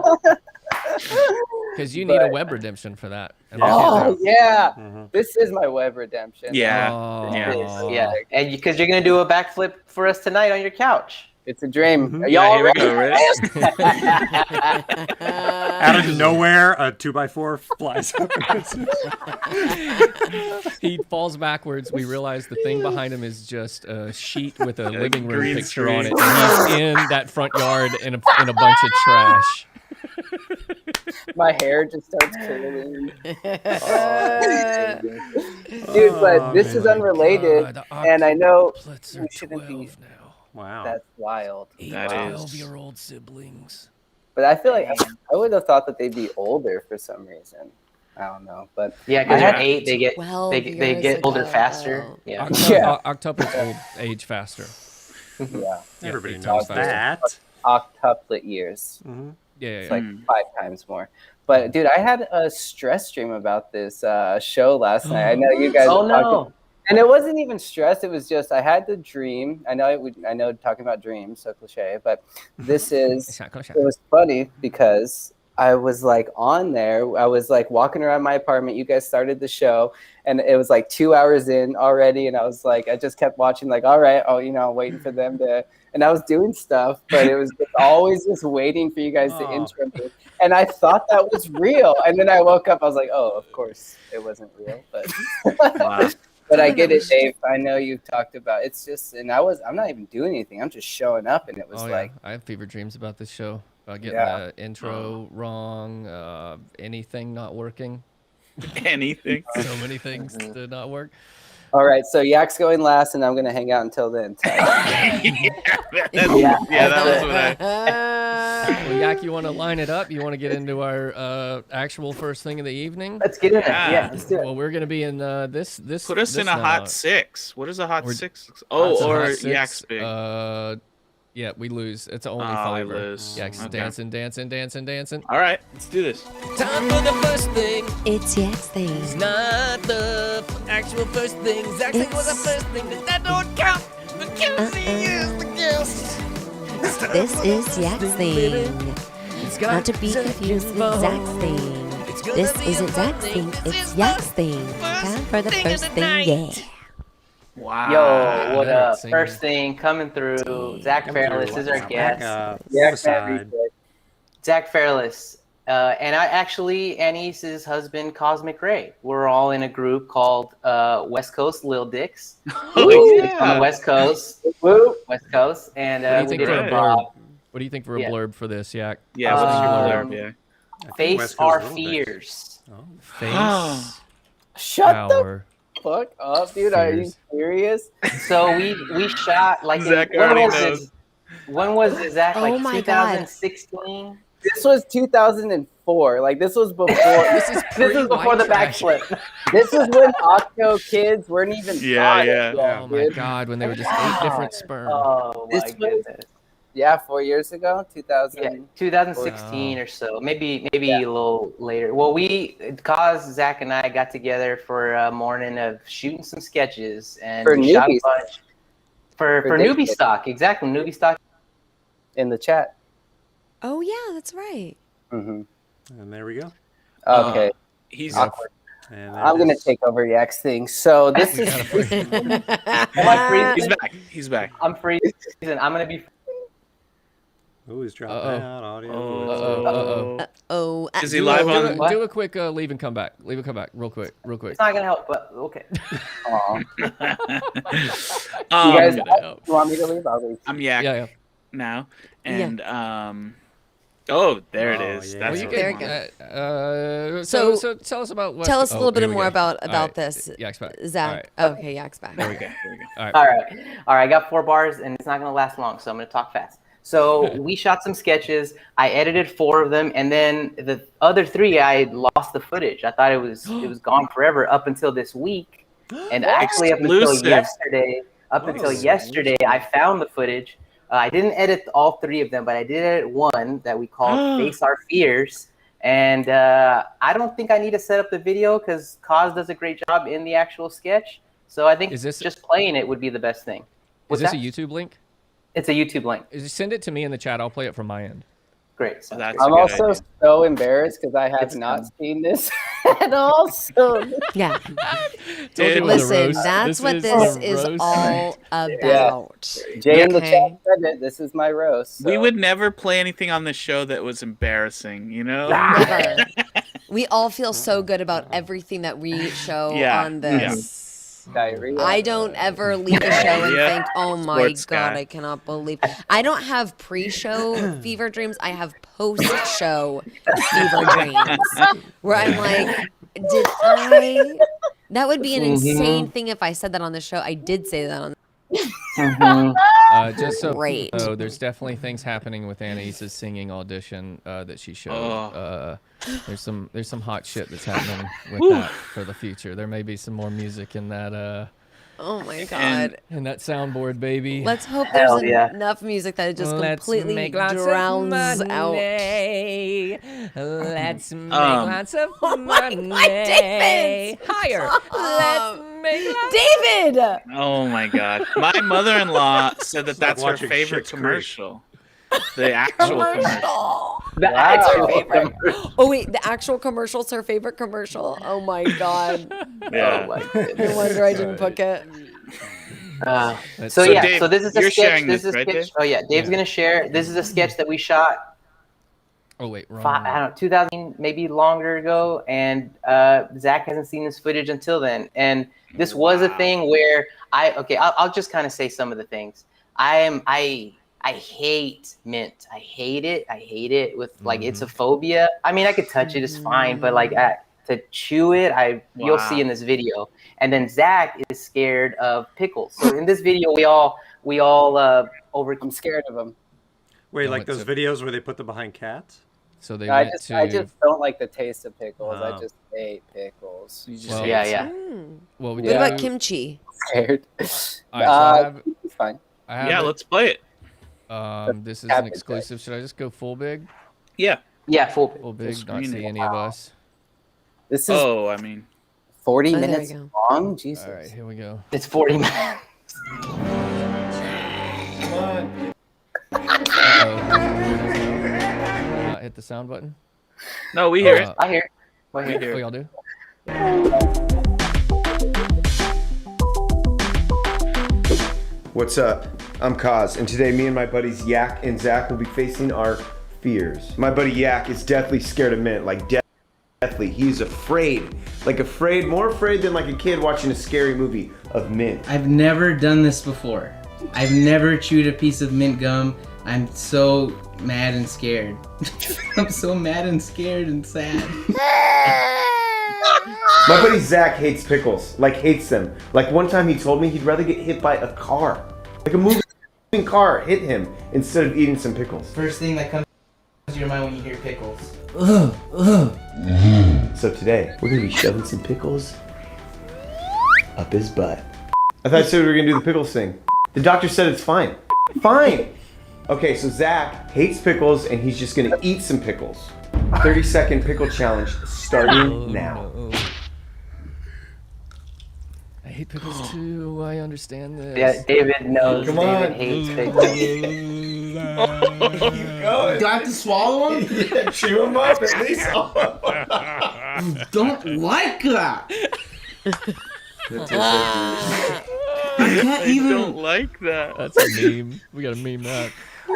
Because you need a web redemption for that. And Oh yeah, Mm-hmm. this is my web redemption. Yeah. Oh. Yeah. Yeah, and because you're gonna do a backflip for us tonight on your couch. It's a dream. Are Yeah, y'all here we ready? go, ready? Out of nowhere, a 2x4 flies up. He falls backwards. We realize the thing behind him is just a sheet with a living room green picture on it. screen. And he's in that front yard in a bunch of trash. My hair just starts curling. Dude, but this is unrelated, God, and I know Octuplets we are shouldn't be. 12 now. Wow. That's wild. That is. 12-year-old siblings. But I feel like I would have thought that they'd be older for some reason. I don't know, but Yeah, because I they're 8, they get 12 they years get older ago. faster. Yeah. Octuplets age faster. yeah, Everybody it knows sounds faster. that. octuplet years. Yeah, It's like 5 times more. But dude, I had a stress dream about this show last night. I know you guys. Oh were talking- no. And it wasn't even stress. It was just I had the dream. I know talking about dreams, so cliche. But this is it was funny because I was like on there. I was like walking around my apartment. You guys started the show, and it was like 2 hours in already. And I was like, I just kept watching. Like, all right, waiting for them to. And I was doing stuff, but it was just always just waiting for you guys to intro me. And I thought that was real. And then I woke up. I was like, oh, of course it wasn't real. But Wow. but I get it, Dave. I know you've talked about it's just, and I'm not even doing anything. I'm just showing up, and it was like, I have fever dreams about this show. About getting Yeah. the intro wrong, anything not working. Anything. So many things did not work. all right, so Yak's going last, and I'm gonna hang out until then. That was what I. Well, Yak, you want to line it up? You want to get into our actual first thing of the evening? Let's get in there. Yeah. Yeah, let's do it. Well, we're going to be in this. Put us in a hot 6. What is a hot We're- 6? Oh, Hot or six, Yak's big. Yeah, we lose. It's only Oh, we fiver. lose. Yak's Okay. dancing. All right, let's do this. Time for the first thing. It's Yak's thing. It's not the actual first thing. Zach thing was the first thing. That don't count. Because he is the guest. This is Yak's thing. It's got Not to be confused with Zach's thing. This isn't Zach's thing, it's Yak's thing. Time for the first thing, yeah. Wow. Yo, what better up? sing. First thing coming through. Zach Fairless is our guest. Yeah, Side. Zach Fairless. And I actually, Anais' husband, Cosmic Ray. We're all in a group called West Coast Lil Dicks. On the West Coast. West Coast. And What do you we think for a did blurb? What do you think for a Yeah. blurb for this, Yak? Yeah, what's your blurb? Yeah. Face West Coast our Little Dicks. fears. Face Shut our the fuck up, dude. Are you fears. serious? So we shot like Zach when already was knows. this? When was this, Zach? Oh Like my God. 2016? This was 2004. Like this was before. This is This is before the Trash. backflip. This is when Octo kids weren't even Yeah, taught yeah. yet, Oh my dude. God, when they were just 8 different sperm. Oh my This was- goodness. Yeah, 4 years ago, 2000. Yeah, 2016 or so, maybe Yeah. a little later. Well, Zach and I got together for a morning of shooting some sketches and For we shot a newbies. bunch for For newbie dating. stock. Exactly, newbie stock. In the chat. Oh yeah, that's right. Mm-hmm. And there we go. Okay. He's Awkward. And there I'm it gonna is. take over Yak's thing. So this is Am I freezing? He's back. He's back. I'm freezing. I'm gonna be. Ooh, he's dropping Uh-oh. out audio. Oh. Oh, Is he live on? What? Do a quick leave and come back. Leave and come back, real quick. It's not gonna help, but okay. Aw. Um, You guys help. want me to leave? I'll leave. I'm Yak Yeah. now, and oh, there it Oh, is. yeah. That's Well, you what There we we want. go. So tell us about what. Tell us a little bit here we more go. about All right. this, Yak's back. Zach. All right. Okay, Yak's back. There we go. There we go. All right. All right. I got 4 bars, and it's not gonna last long, so I'm gonna talk fast. So we shot some sketches. I edited 4 of them, and then the other 3, I lost the footage. I thought it was gone forever up until this week, and actually up until Exclusive. yesterday. I found the footage. I didn't edit all 3 of them, but I did edit one that we called "Face Our Fears." And I don't think I need to set up the video because Kaz does a great job in the actual sketch. So I think Is this- just playing it would be the best thing. Is What's this that? a YouTube link? It's a YouTube link. Send it to me in the chat. I'll play it from my end. Great. So That's I'm a good also idea. so embarrassed because I have It's not fun. seen this at all. So Yeah. Told you it was a Listen, roast. that's what is this a is roast. all about. Jay in the Okay. chat said it. This is my roast. We so- would never play anything on this show that was embarrassing, you know? Never. We all feel so good about everything that we show Yeah, on this. Diarrhea. I don't ever leave a show and Yeah. think, oh my Sports God, guy. I cannot believe. I don't have pre-show fever dreams. I have post-show fever dreams where I'm like, did I? That would be an insane thing if I said that on the show. I did say that on. Just so Great. there's definitely things happening with Anais' singing audition that she showed. There's some hot shit that's happening with that for the future. There may be some more music in that Oh my God. in that soundboard, baby. Let's hope Hell there's yeah. enough music that it just Let's completely make lots of drowns out. money. Let's make Um, lots of my money. God, David! Higher. Let's make lots. David! Oh my god. My mother-in-law said that that's her watching favorite Schitt's Creek. commercial. The actual commercial. The Wow. actual Favorite. Oh wait, the actual commercial's her favorite commercial. Oh my God. Yeah. Oh my goodness. No wonder I didn't book it. That's- So So yeah, Dave, so this is a you're sketch. sharing This this, is a right, sketch. Dave? Oh yeah, Dave's Yeah. gonna share. This is a sketch that we shot Oh wait, wrong. I don't know, 2000 maybe longer ago, and Zach hasn't seen this footage until then. And this was a thing where I'll just kind of say some of the things. I hate mint. I hate it. I hate it with like it's a phobia. I mean, I could touch it, it's fine, but like to chew it, you'll see in this video. And then Zach is scared of pickles. So in this video, we all I'm scared of them. Wait, No, like it's those a- videos where they put them behind cats? So they I went just to. don't like the taste of pickles. Oh. I just hate pickles. You just Well, hate yeah, it. yeah. What would What you about do? kimchi? Scared. All right, so I have, It's fine. I have Yeah, it. let's play it. This is an Cabbage, exclusive. Should I just go full big? Yeah. Yeah, full. Full big, not screen see it. any of us. This is Oh, I mean, 40 Oh, there we minutes go. long. Jesus. All right, here we go. It's 40 minutes. Not hit the sound button. no, we hear it. I hear. I We hear. hear Oh, it. y'all do? What's up? I'm Kaz, and today me and my buddies Yak and Zach will be facing our fears. My buddy Yak is deathly scared of mint, like deathly. He's afraid, more afraid than like a kid watching a scary movie of mint. I've never done this before. I've never chewed a piece of mint gum. I'm so mad and scared. I'm so mad and scared and sad. My buddy Zach hates pickles, hates them. Like one time he told me he'd rather get hit by a car. Like a moving car hit him instead of eating some pickles. First thing that comes to your mind when you hear pickles. So today, we're gonna be shoving some pickles up his butt. I thought I said we were gonna do the pickles thing. The doctor said it's fine. Fine! Okay, so Zach hates pickles and he's just gonna eat some pickles. 30-second pickle challenge starting now. No. I hate pickles too. I understand this. Yeah, David knows. Come David on. hates pickles. Do I have to swallow them? Yeah, chew them up at least. Don't like that. I can't even. Don't like that. That's a meme. We gotta meme that. I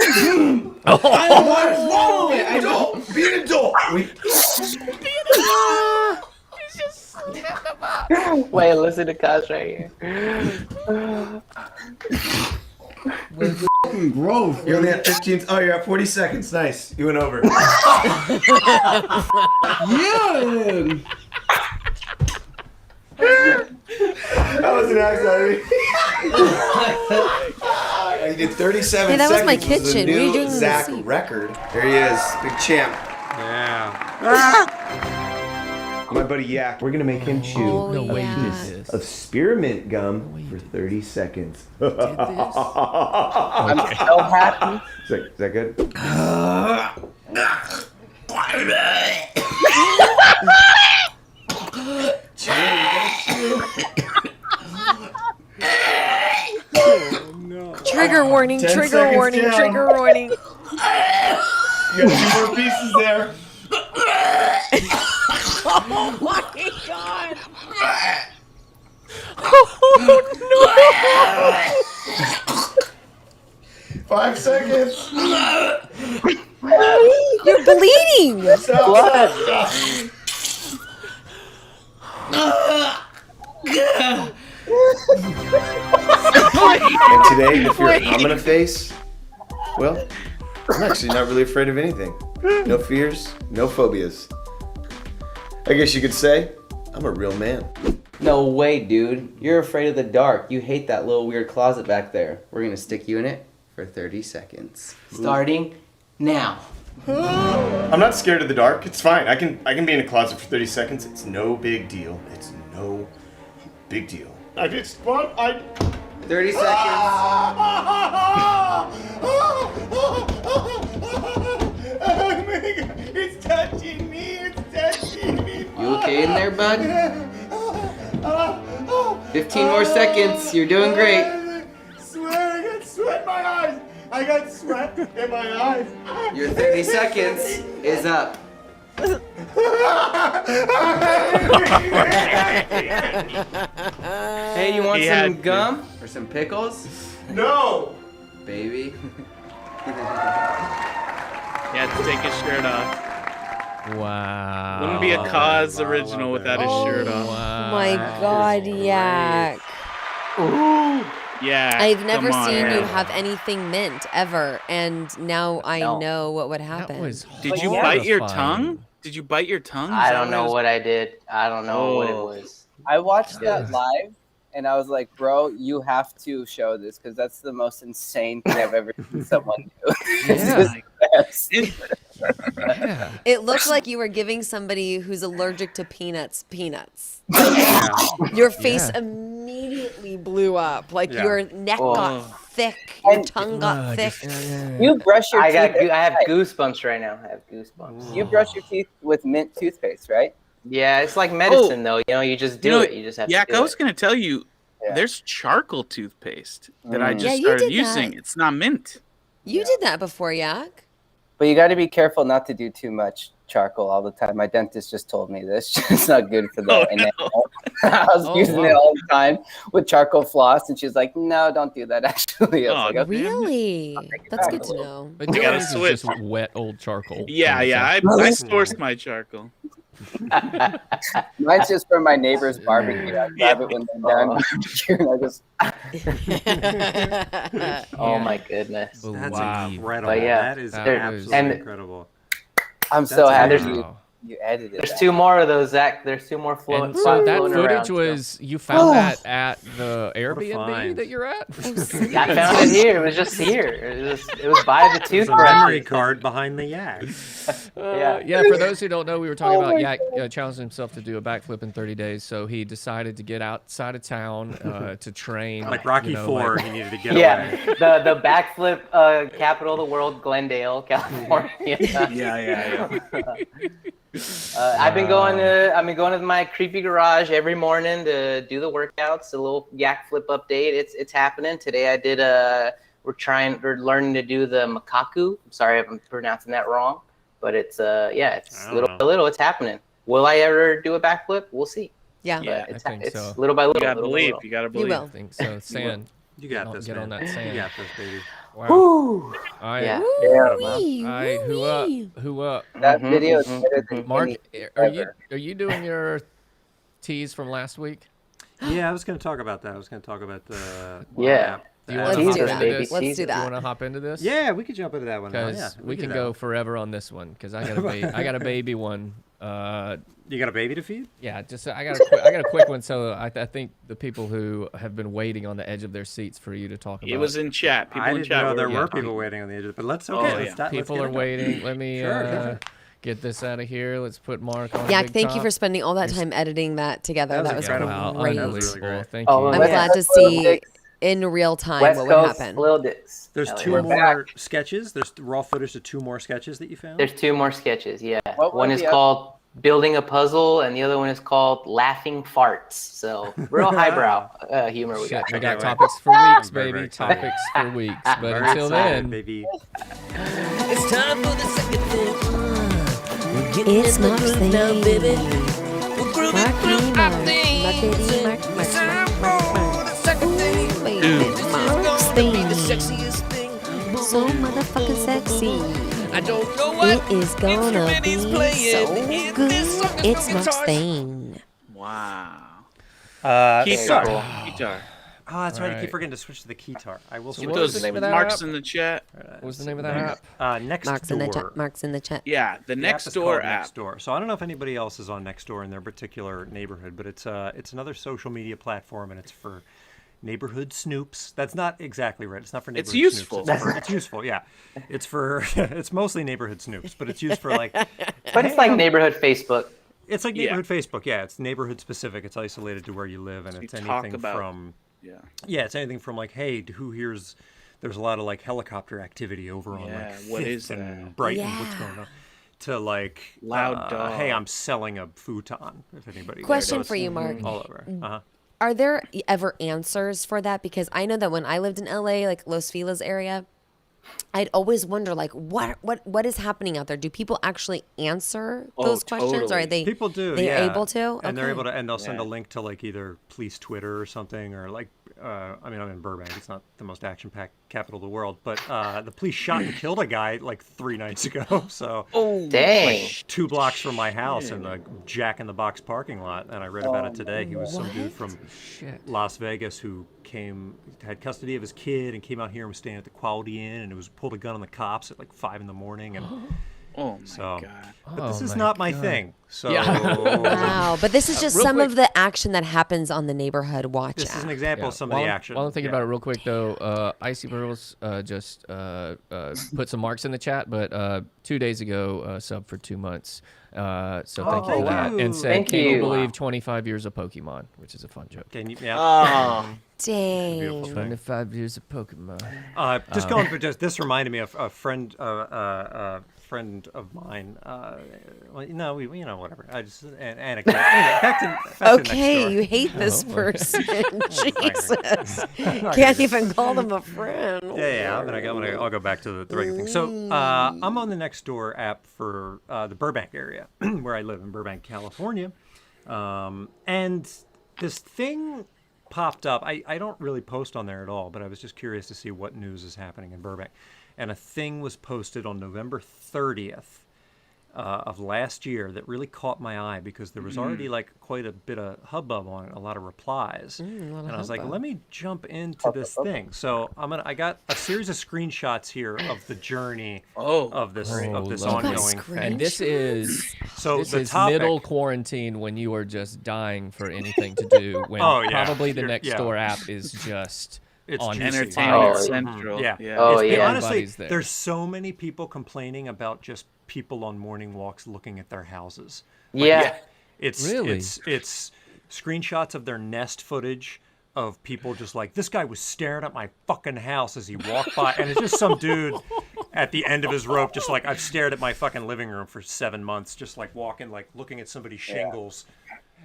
don't want to swallow it. I don't. Be an adult. Wait, listen to Kosh right here. Fucking gross. You're only at 15. Oh, you're at 40 seconds. Nice. You went over. Yeah. That was an accident. You did 37 Hey, that was my seconds. kitchen. The What are you new doing in the Zach seat? record. There he is. Big champ. Yeah. My buddy Yak. We're going to make him chew No way you did yeah. this. of spearmint gum for 30 seconds. I'm so happy. Is that good? Trigger warning, 10 trigger seconds warning, down. trigger warning. You got 2 more pieces there. Oh my god. Oh 5 seconds. no. You're bleeding. Blood. And today, if you're a coming face, well, I'm actually not really afraid of anything. No fears, no phobias. I guess you could say I'm a real man. No way, dude. You're afraid of the dark. You hate that little weird closet back there. We're gonna stick you in it for 30 seconds. Starting now. I'm not scared of the dark. It's fine. I can be in a closet for 30 seconds. It's no big deal. It's no big deal. I just want 30 seconds. Oh my God. It's touching me. It's touching me. You okay in there, bud? 15 more seconds. You're doing great. I swear, I got sweat in my eyes. I got sweat in my eyes. Your 30 seconds is up. Hey, you want He some had to. gum or some pickles, No. baby? He had to take his shirt off. Wow. Wouldn't be a Cause original without his shirt off. Oh my god, Yak. Yeah. I've never come on, seen man. you have anything mint ever, and now I know what would happen. That was Did you Yeah. bite your horrifying. tongue? Did you bite your tongue? I Is that don't know what I did. I don't know what it Oh. was. I watched Yeah. that live, and I was like, bro, you have to show this because that's the most insane thing I've ever seen someone do. Yeah. It's the best. Yeah. It looked like you were giving somebody who's allergic to peanuts. Your face immediately blew up. Like Yeah. your neck Oh. got thick, your And- tongue got thick. You brush your I teeth. got. every I have night. goosebumps right now. I have goosebumps. You brush your teeth with mint toothpaste, right? Yeah, it's like medicine, though. You know, you just do it. You just have Yeah, to do I was it. gonna tell you, Yeah. there's charcoal toothpaste that I Mm. just Yeah, you started did using. that. It's not mint. You did that before, Yak. But you got to be careful not to do too much charcoal all the time. My dentist just told me this. It's not good for the enamel. I was Oh, using wow. it all the time with charcoal floss, and she's like, "No, don't do that." Actually, I was like, "Okay." Really? That's good to know. But I doing gotta this is switch. just wet old charcoal. Yeah, from the yeah. south. I sourced my charcoal. Mine's just for my neighbor's barbecue. I grab it when they're done barbecue, and I just. Oh my goodness. That's Wow. incredible. But yeah, that is that absolutely and- incredible. I'm so happy Wow. you edited There's that. 2 more of those, Zach. There's 2 more floating. And so that floating footage around, was you found Oh. that at the Airbnb find. that you're at? I found it here. It was just here. It was by the There's a toothbrush. memory card behind the yak. Yeah, for those who don't know, we were talking about Yak challenging himself to do a backflip in 30 days. So he decided to get outside of town to train. Like Rocky you know, Four, like- he needed to get away. Yeah, the backflip capital of the world, Glendale, California. Yeah. I've been going to my creepy garage every morning to do the workouts. A little yak flip update. It's happening today. I did we're learning to do the makaku. I'm sorry if I'm pronouncing that wrong, but it's it's little by little. It's happening. Will I ever do a backflip? We'll see. Yeah. But I think it's so. little by little. You gotta little by believe. little. You gotta You believe. will. I think so. Sand. You got this, Get man. on that sand. You got this, baby. Wow. Woo. All right. Yeah. Woo-wee, All right. Who up? woo-wee. Who up? That video is better than Mark, any are ever. you doing your teas from last week? Yeah, I was going to talk about that. I was going to talk about the Yeah. Do you the want Let's to do hop that. into this? Let's do Do you that. want to hop into this? Yeah, we could jump into that one. Now. Because Yeah, we can do go that. forever on this one. Because I got a baby one. You got a baby to feed? Yeah, just I got a quick one. So I think the people who have been waiting on the edge of their seats for you to talk about. It was in chat. People I in didn't chat know there were were people waiting on the edge of it, but let's Oh, okay. yeah. let's People get are into it. waiting. Let me Sure. get this out of here. Let's put Mark on. Yak, big thank you top. for spending all that time editing that together. That That was was incredible. Wow, great. That was really unbelievable. great. Thank Oh, you. I'm Yeah. glad to Little see Dicks. in real time West what would Coast happen. Lil Dicks. There's Hell 2 yeah. more sketches. There's raw footage of 2 more sketches that you found. There's 2 more sketches. Yeah. What One were is the called Building a Puzzle, and the other one is called Laughing Farts. So real highbrow humor we got. We Okay, got wait. topics for weeks, I'm very, baby. very excited. Topics for weeks. But Very until excited, then, baby. It's time for the second thing. We're getting It's in the Mark's groove now, thing. baby. We're grooving Marky through our Mark, things. Markety Mark, Mark, It's time Mark, for Mark. the second thing. Baby, This is Mark's gonna be thing. the sexiest thing. So motherfucking sexy. I don't know what It is gonna be instrument he's so playing. good. This song is It's from Mark's guitars. thing. Wow. Guitar. Guitar. Oh, that's right. I Alright. keep forgetting to switch to the keytar. I will So switch. what was Those the name of that marks app? in the chat. What was the name of that app? Next Mark's in the door. chat. Mark's in the chat. Yeah, the The app next is door called app. Nextdoor. So I don't know if anybody else is on Nextdoor in their particular neighborhood, but it's another social media platform, and it's for neighborhood snoops. That's not exactly right. It's not for It's neighborhood useful. snoops. It's useful. Yeah, it's for it's mostly neighborhood snoops, but it's used for like. But it's like neighborhood Facebook. It's like Yeah. neighborhood Facebook. Yeah, it's neighborhood specific. It's isolated to where you live, and So it's you talk anything about- from. Yeah. Yeah, it's anything from like, hey, who here's? There's a lot of like helicopter activity over on Yeah, like what Fifth is and that? Brighton. What's Yeah. going on? To like Loud dog. Hey, I'm selling a futon. If anybody Question knows. for you, Mark. All over. Uh-huh. Are there ever answers for that? Because I know that when I lived in LA, like Los Feliz area, I'd always wonder, like, what is happening out there? Do people actually answer Oh, those questions, or totally. are they People do. they yeah. able to? And they're Okay. able to, and they'll send a Yeah. link to like either police Twitter or something, or like, I mean, I'm in Burbank. It's not the most action-packed capital of the world, but the police shot and killed a guy like 3 nights ago. So. Oh, Dang. 2 blocks from my house in the Jack in the Box parking lot, and I read about it today. He was some dude from Las Vegas who had custody of his kid and came out here and was staying at the Quality Inn, and it was pulled a gun on the cops at like 5 in the morning, and Oh my so. god. But this Oh is my not my God. thing. So Wow, but this is just real some quick- of the action that happens on the neighborhood watch this app. is an example of some of while, the action. While I'm thinking Yeah. about it real quick, though, Icy Pearls just put some marks in the chat, but 2 days ago, subbed for 2 months. So thank you Oh, for that. wow. And said, Thank can you you. believe 25 years of Pokemon, which is a fun joke. Can you, yeah. Oh. Dang. Beautiful thing. 25 years of Pokemon. Just going for this reminded me of a friend of mine. Well, no, we whatever. I just an anecdote. Anyway, back to next Okay, door. you hate this Oh, person. Jesus. I Can't agree. even call them a friend. Yeah, I'll go back to the regular thing. So I'm on the Nextdoor app for the Burbank area, where I live in Burbank, California, and this thing popped up. I don't really post on there at all, but I was just curious to see what news is happening in Burbank, and a thing was posted on November 30th. Of last year that really caught my eye because there was already like quite a bit of hubbub on it, a lot of replies, and I was like, let me jump into this thing. So I got a series of screenshots here of the journey of this ongoing thing. And this is middle quarantine when you are just dying for anything to do. When probably the Nextdoor app is just. It's on entertainment fire. central. Yeah. Honestly, there's so many people complaining about just people on morning walks looking at their houses. It's screenshots of their Nest footage of people just like, this guy was staring at my fucking house as he walked by, and it's just some dude at the end of his rope, just like, I've stared at my fucking living room for 7 months, just like walking, like looking at somebody's shingles.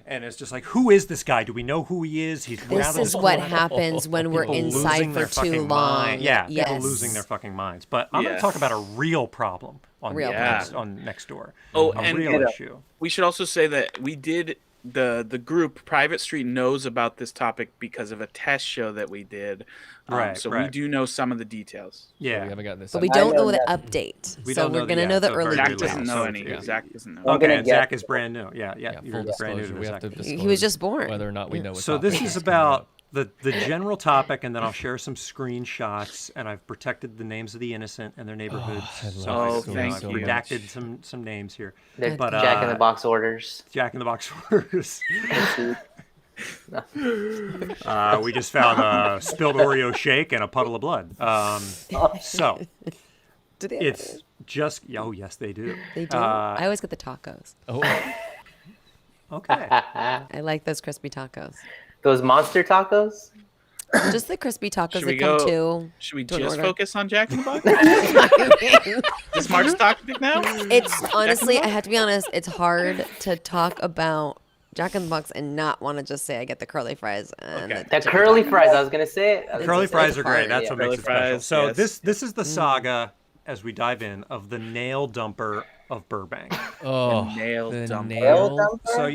And it's just like, who is this guy? Do we know who he is? This is what happens when we're inside for too long. Yeah, people losing their fucking minds. But I'm going to talk about a real problem on Nextdoor. Oh, a and real issue. We should also say that we did the group Private Street knows about this topic because of a test show that we did. So we do know some of the details. Yeah, we haven't gotten this. But we don't know the update. So we're going to know the early Zach details. doesn't know any. Zach doesn't know. Okay, and Zach is brand new. Yeah. Full disclosure. We have to disclose he was just born. Whether or not we know what So topic this is about the general topic, and then I'll share some screenshots, and I've protected the names of the innocent and their neighborhoods. I've redacted some names here. But Jack in the Box orders. Jack in the Box orders. We just found a spilled Oreo shake and a puddle of blood. So it's just yes, they do. They do. I always get the tacos. Oh. Okay. I like those crispy tacos. Those monster tacos? Just the crispy tacos that come too. Should we just focus on Jack in the Box? Is Mark's topic now? It's honestly, I have to be honest, it's hard to talk about Jack in the Box and not want to just say I get the curly fries. And the curly fries, I was going to say it. Curly fries are great. That's what makes it special. So yes. this is the saga, as we dive in, of the nail dumper of Burbank. Oh, the nail dumper. So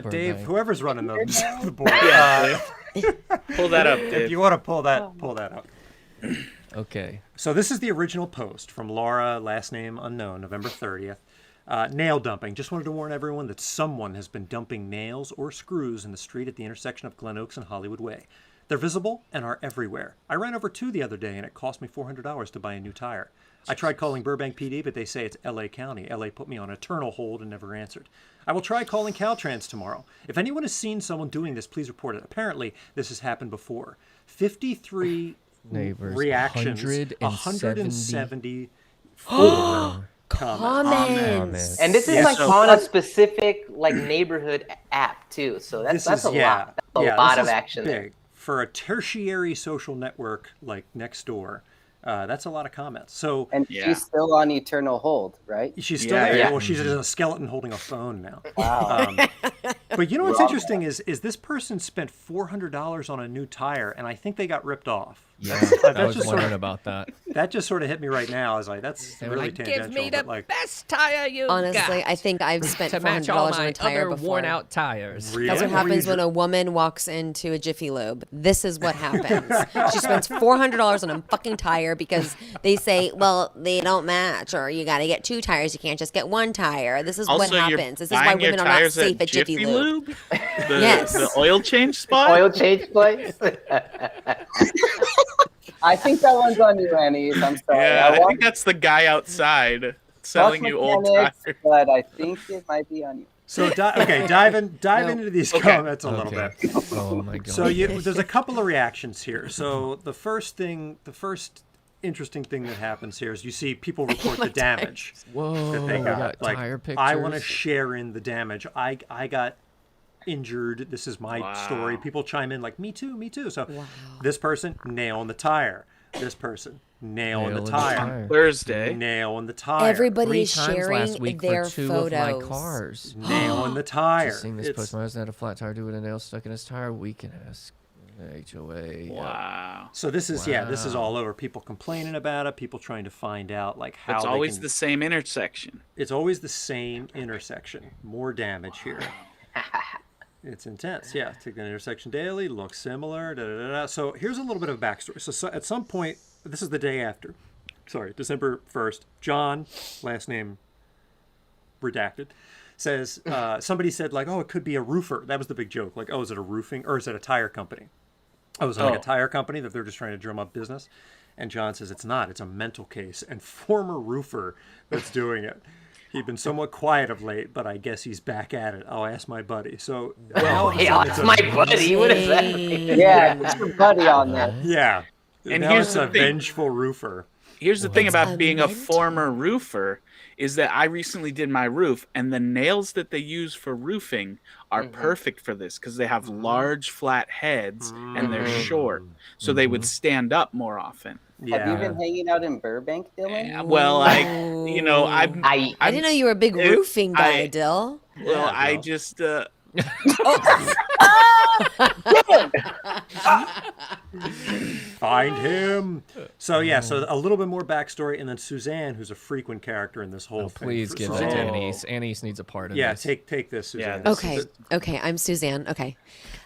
Dave, whoever's running the board, pull that up, Dave. If you want to pull that up. Okay. So this is the original post from Laura, last name unknown, November 30th. Nail dumping. Just wanted to warn everyone that someone has been dumping nails or screws in the street at the intersection of Glen Oaks and Hollywood Way. They're visible and are everywhere. I ran over 2 the other day and it cost me $400 to buy a new tire. I tried calling Burbank PD, but they say it's LA County. LA put me on eternal hold and never answered. I will try calling Caltrans tomorrow. If anyone has seen someone doing this, please report it. Apparently, this has happened before. 53 neighbors, reactions, 174 comments. And this is like on a specific neighborhood app too. So that's a lot. That's a lot of action there. For a tertiary social network like Nextdoor, that's a lot of comments. So she's still on eternal hold, right? She's still there. Yeah. Well, she's a skeleton holding a phone now. Wow. But you know what's interesting is this person spent $400 on a new tire, and I think they got ripped off. Yeah, I was wondering about that. That just sort of hit me right now. I was like, that's really tangential. Give me the best tire you honestly, got. I think I've spent to match all $400 on my a tire other before. worn out tires. That's what happens when a woman walks into a Jiffy Lube. This is what happens. She spends $400 on a fucking tire because they say, well, they don't match, or you got to get 2 tires. You can't just get 1 tire. This is what happens. This is why women are not safe at Jiffy Lube. Yes. The oil change spot? Oil change place? I think that one's on you, Anais. I'm sorry. Yeah, I think that's the guy outside selling you old tires. But I think it might be on you. So dive into these comments a little bit. Oh my god. So there's a couple of reactions here. So the first interesting thing that happens here is you see people report the damage that they got. Like, tire pictures. I want to share in the damage. I got injured. This is my story. People chime in like, me too. So this person, nail in the tire. This person. Nail in the tire. Thursday. Nail in the tire. Everybody is 3 times sharing last week their for 2 photos. of my cars. Nail in the tire. Just seeing this post. My husband had a flat tire due to a nail stuck in his tire. We can ask HOA. Wow. So this is this is all over. People complaining about it. People trying to find out like how. It's always the same intersection. It's always the same intersection. More damage here. It's intense. Yeah, take that intersection daily. Looks similar. Da, da, da, da. So here's a little bit of backstory. So at some point, this is the day after. Sorry, December 1st. John, last name redacted, says somebody said like, oh, it could be a roofer. That was the big joke. Like, oh, is it a roofing or is it a tire company? Oh, is it like a tire company that they're just trying to drum up business? And John says it's not. It's a mental case and former roofer that's doing it. He'd been somewhat quiet of late, but I guess he's back at it. I'll ask my buddy. So, it's my buddy. What is that? Yeah, it's your buddy on there. Yeah. And now here's it's the a thing. vengeful roofer. Here's the thing about being a former roofer is that I recently did my roof, and the nails that they use for roofing are perfect for this because they have large flat heads and they're short, so they would stand up more often. Have you been hanging out in Burbank, Dylan? Well, I didn't know you were a big roofing guy, Dill. Well, I just Find him. So yeah, so a little bit more backstory, and then Suzanne, who's a frequent character in this whole thing. Please give that to Anais. Anais needs a part of this. Yeah, take this, Suzanne. Okay, I'm Suzanne. Okay.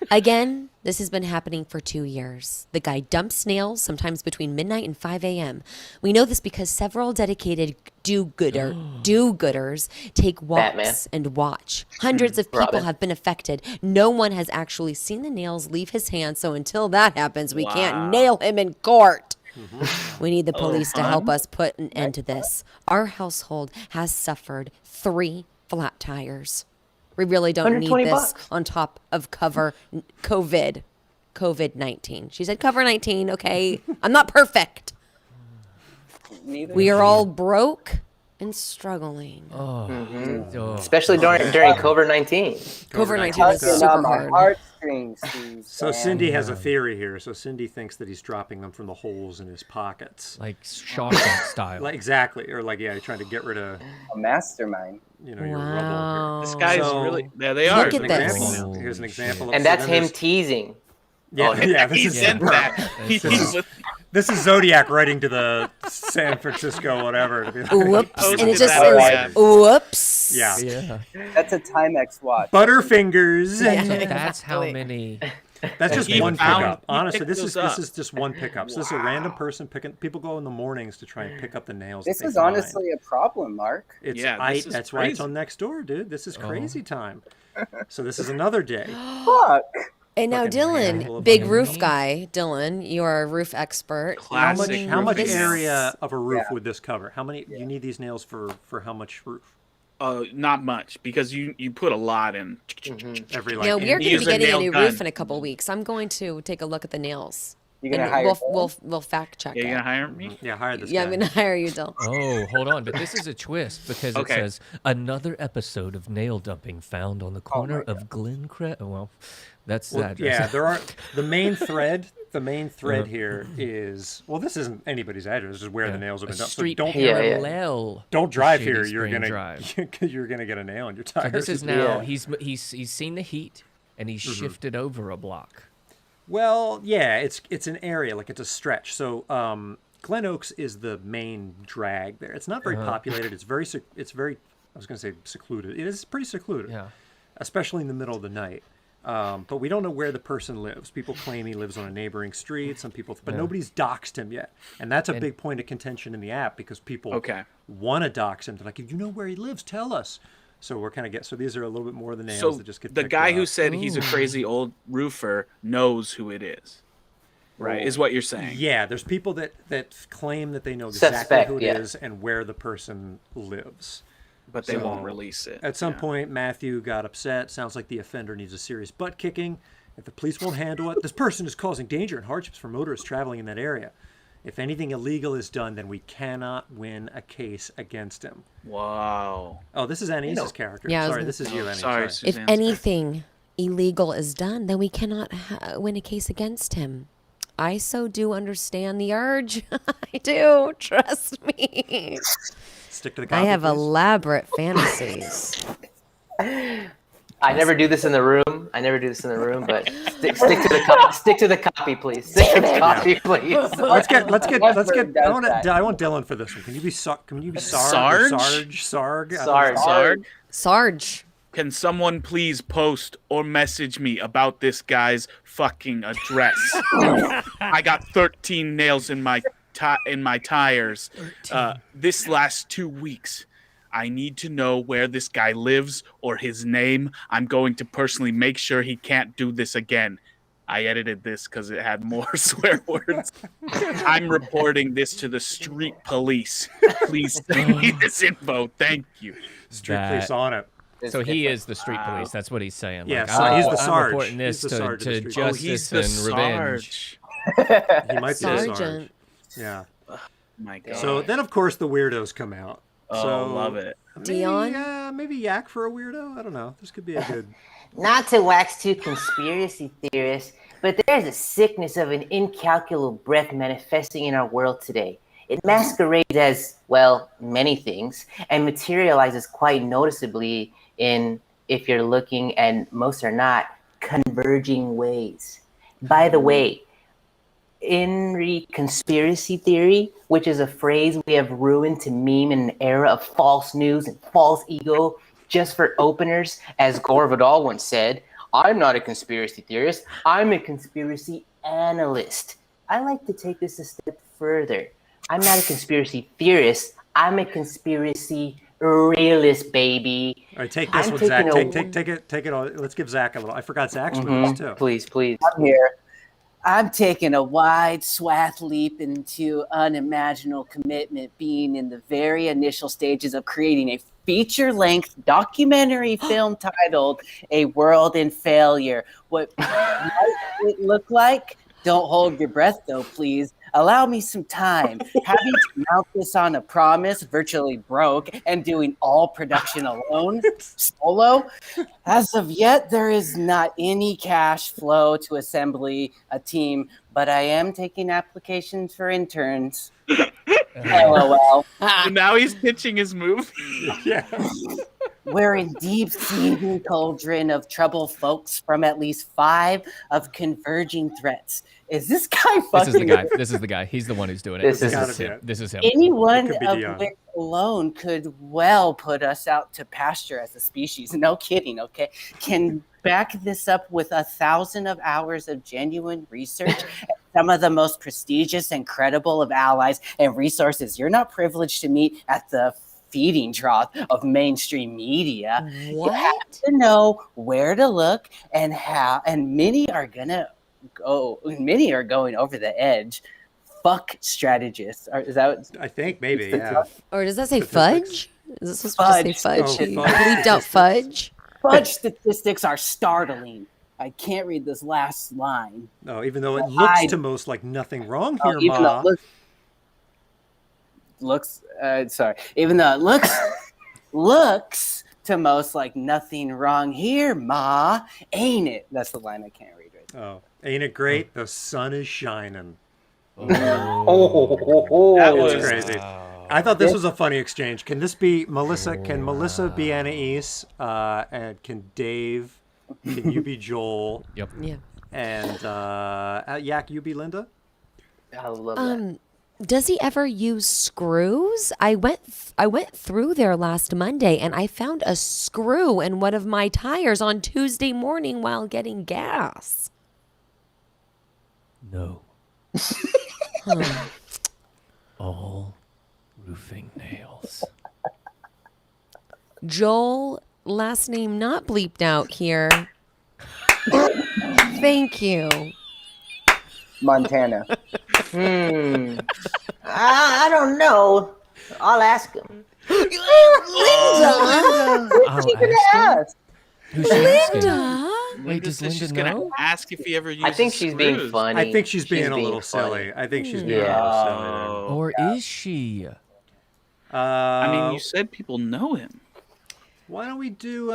Again, this has been happening for 2 years. The guy dumps nails sometimes between midnight and 5 a.m. We know this because several dedicated do-gooders take walks and watch. Hundreds of people have been affected. No one has actually seen the nails leave his hand, so until that happens, we can't nail him in court. We need the police to help us put an end to this. Our household has suffered 3 flat tires. We really don't need this on top of COVID-19. She said cover 19, okay? I'm not perfect. We are all broke and struggling. Especially during COVID-19. COVID-19 is super hard. So Cindy has a theory here. So Cindy thinks that he's dropping them from the holes in his pockets, like Shawshank style. Like exactly, or like trying to get rid of a mastermind. Your rubble here. This guy's really. There they are. Look at this. Here's an example. And that's him teasing. Yeah, this is Zodiac writing to the San Francisco whatever. To be like, whoops, and it just says, whoops. Yeah. That's a Timex watch. Butterfingers. So that's how many. That's just one pickup. Honestly, this is just one pickup. So this is a random person picking. People go in the mornings to try and pick up the nails. This is honestly a problem, Mark. That's why it's on Nextdoor, dude. This is crazy time. So this is another day. Fuck. And now, Dylan, big roof guy, Dylan, you are a roof expert. How much area of a roof would this cover? How many? You need these nails for how much roof? Not much, because you put a lot in. Every Yeah, we're going to be getting a new roof in a couple weeks. I'm going to take a look at the nails. You're gonna hire we'll fact check. Yeah, you're it. gonna hire me? Yeah, hire this Yeah, guy. I'm gonna hire you, Dill. Oh, hold on, but this is a twist because it says another episode of nail dumping found on the corner of Glencrest. Well, that's the address. Yeah, there are the main thread. The main thread here is this isn't anybody's address. This is where the nails have been dumped. Street So don't parallel. Don't drive here. Shitty You're Spring gonna Drive. you're gonna get a nail in your tire. So this is now he's seen the heat and he's shifted over a block. Well, yeah, it's an area, like it's a stretch. So Glen Oaks is the main drag there. It's not very populated. It's very I was going to say secluded. It is pretty secluded, especially in the middle of the night. But we don't know where the person lives. People claim he lives on a neighboring street. Some people, but nobody's doxed him yet, and that's a big point of contention in the app because people want to dox him. They're like, if you know where he lives, tell us. So we're kind of so these are a little bit more of the nails that just get. The guy who said he's a crazy old roofer knows who it is, right? Is what you're saying? Yeah, there's people that claim that they know exactly who it is and where the person lives, but they won't release it. At some point, Matthew got upset. Sounds like the offender needs a serious butt kicking. If the police won't handle it, this person is causing danger and hardships for motorists traveling in that area. If anything illegal is done, then we cannot win a case against him. Wow. Oh, this is Anais' character. Yeah, sorry, this is you, Anais. Sorry. If anything illegal is done, then we cannot win a case against him. I so do understand the urge. I do. Trust me. Stick to the I copy, have please. elaborate fantasies. I never do this in the room. But stick to the copy, please. Stick to the copy, please. Let's get. does I want Dylan for this one. Can you be Sarge? Sarge? Sarg? Sarge. Sarge. Can someone please post or message me about this guy's fucking address? I got 13 nails in my tires this last 2 weeks. I need to know where this guy lives or his name. I'm going to personally make sure he can't do this again. I edited this because it had more swear words. I'm reporting this to the street police. Please send me this info. Thank you. Street police on it. So he is the street police. That's what he's saying. Yeah, like, so I'm, he's the I'm Sarge. reporting this He's the Sarge of the to street police. justice He's the and revenge. Sarge. He might be the Sarge. Sergeant. Yeah. Oh, my God. So then, of course, the weirdos come out. Oh, So love it. Dion? Maybe Yak for a weirdo. I don't know. This could be a good. Not to wax too conspiracy theorist, but there's a sickness of an incalculable breadth manifesting in our world today. It masquerades as, well, many things, and materializes quite noticeably in, if you're looking, and most are not, converging ways. By the way, in conspiracy theory, which is a phrase we have ruined to meme in an era of false news and false ego, just for openers, as Gore Vidal once said, I'm not a conspiracy theorist, I'm a conspiracy analyst. I like to take this a step further. I'm not a conspiracy theorist, I'm a conspiracy realist, baby. All right, take this I'm one, Zach. taking Take it all. Let's give Zach a little. I forgot Zach's with us too. Please. I'm here. I'm taking a wide swath leap into unimaginable commitment, being in the very initial stages of creating a feature-length documentary film titled A World in Failure. What might it look like? Don't hold your breath, though, please. Allow me some time. Having to mount this on a promise, virtually broke, and doing all production alone, solo. As of yet, there is not any cash flow to assembly a team, but I am taking applications for interns. LOL. So now he's pitching his movie. Yeah. We're in deep seething cauldron of troubled folks from at least 5 of converging threats. Is this guy fucking? This is the guy. He's the one who's doing it. This This is him. Anyone It could be of Dion. which alone could well put us out to pasture as a species. No kidding, okay? Can back this up with 1,000 of hours of genuine research. Some of the most prestigious and credible of allies and resources you're not privileged to meet at the feeding trough of mainstream media. What? You have to know where to look and how, and many are going over the edge. Fuck strategists. Is that? I think maybe. Yeah. Or does that say Statistics. fudge? Is this supposed to say Fudge. fudge? Oh, You fudge. bleeped out fudge. Fudge statistics are startling. I can't read this last line. No, even though it looks to most like nothing wrong here, Even Ma. though it even though it looks to most like nothing wrong here, Ma, ain't it? That's the line I can't read right now. Oh, ain't it great? The sun is shining. That It's was crazy. I thought this was a funny exchange. Can this be Melissa? Can Melissa be Anais? And can Dave? Can you be Joel? Yep. Yeah. And Yak, you be Linda? I love that. Does he ever use screws? I went through there last Monday and I found a screw in one of my tires on Tuesday morning while getting gas. No. All roofing nails. Joel, last name not bleeped out here. Thank you. Montana. I don't know. I'll ask him. Linda! I'll ask him. Who's she asking? Linda! Wait, does Linda says she's Linda gonna know? ask if he ever uses I think she's being screws. funny. I think she's being a little funny. silly. I think she's being a little silly. Or is she? I mean, you said people know him. Why don't we do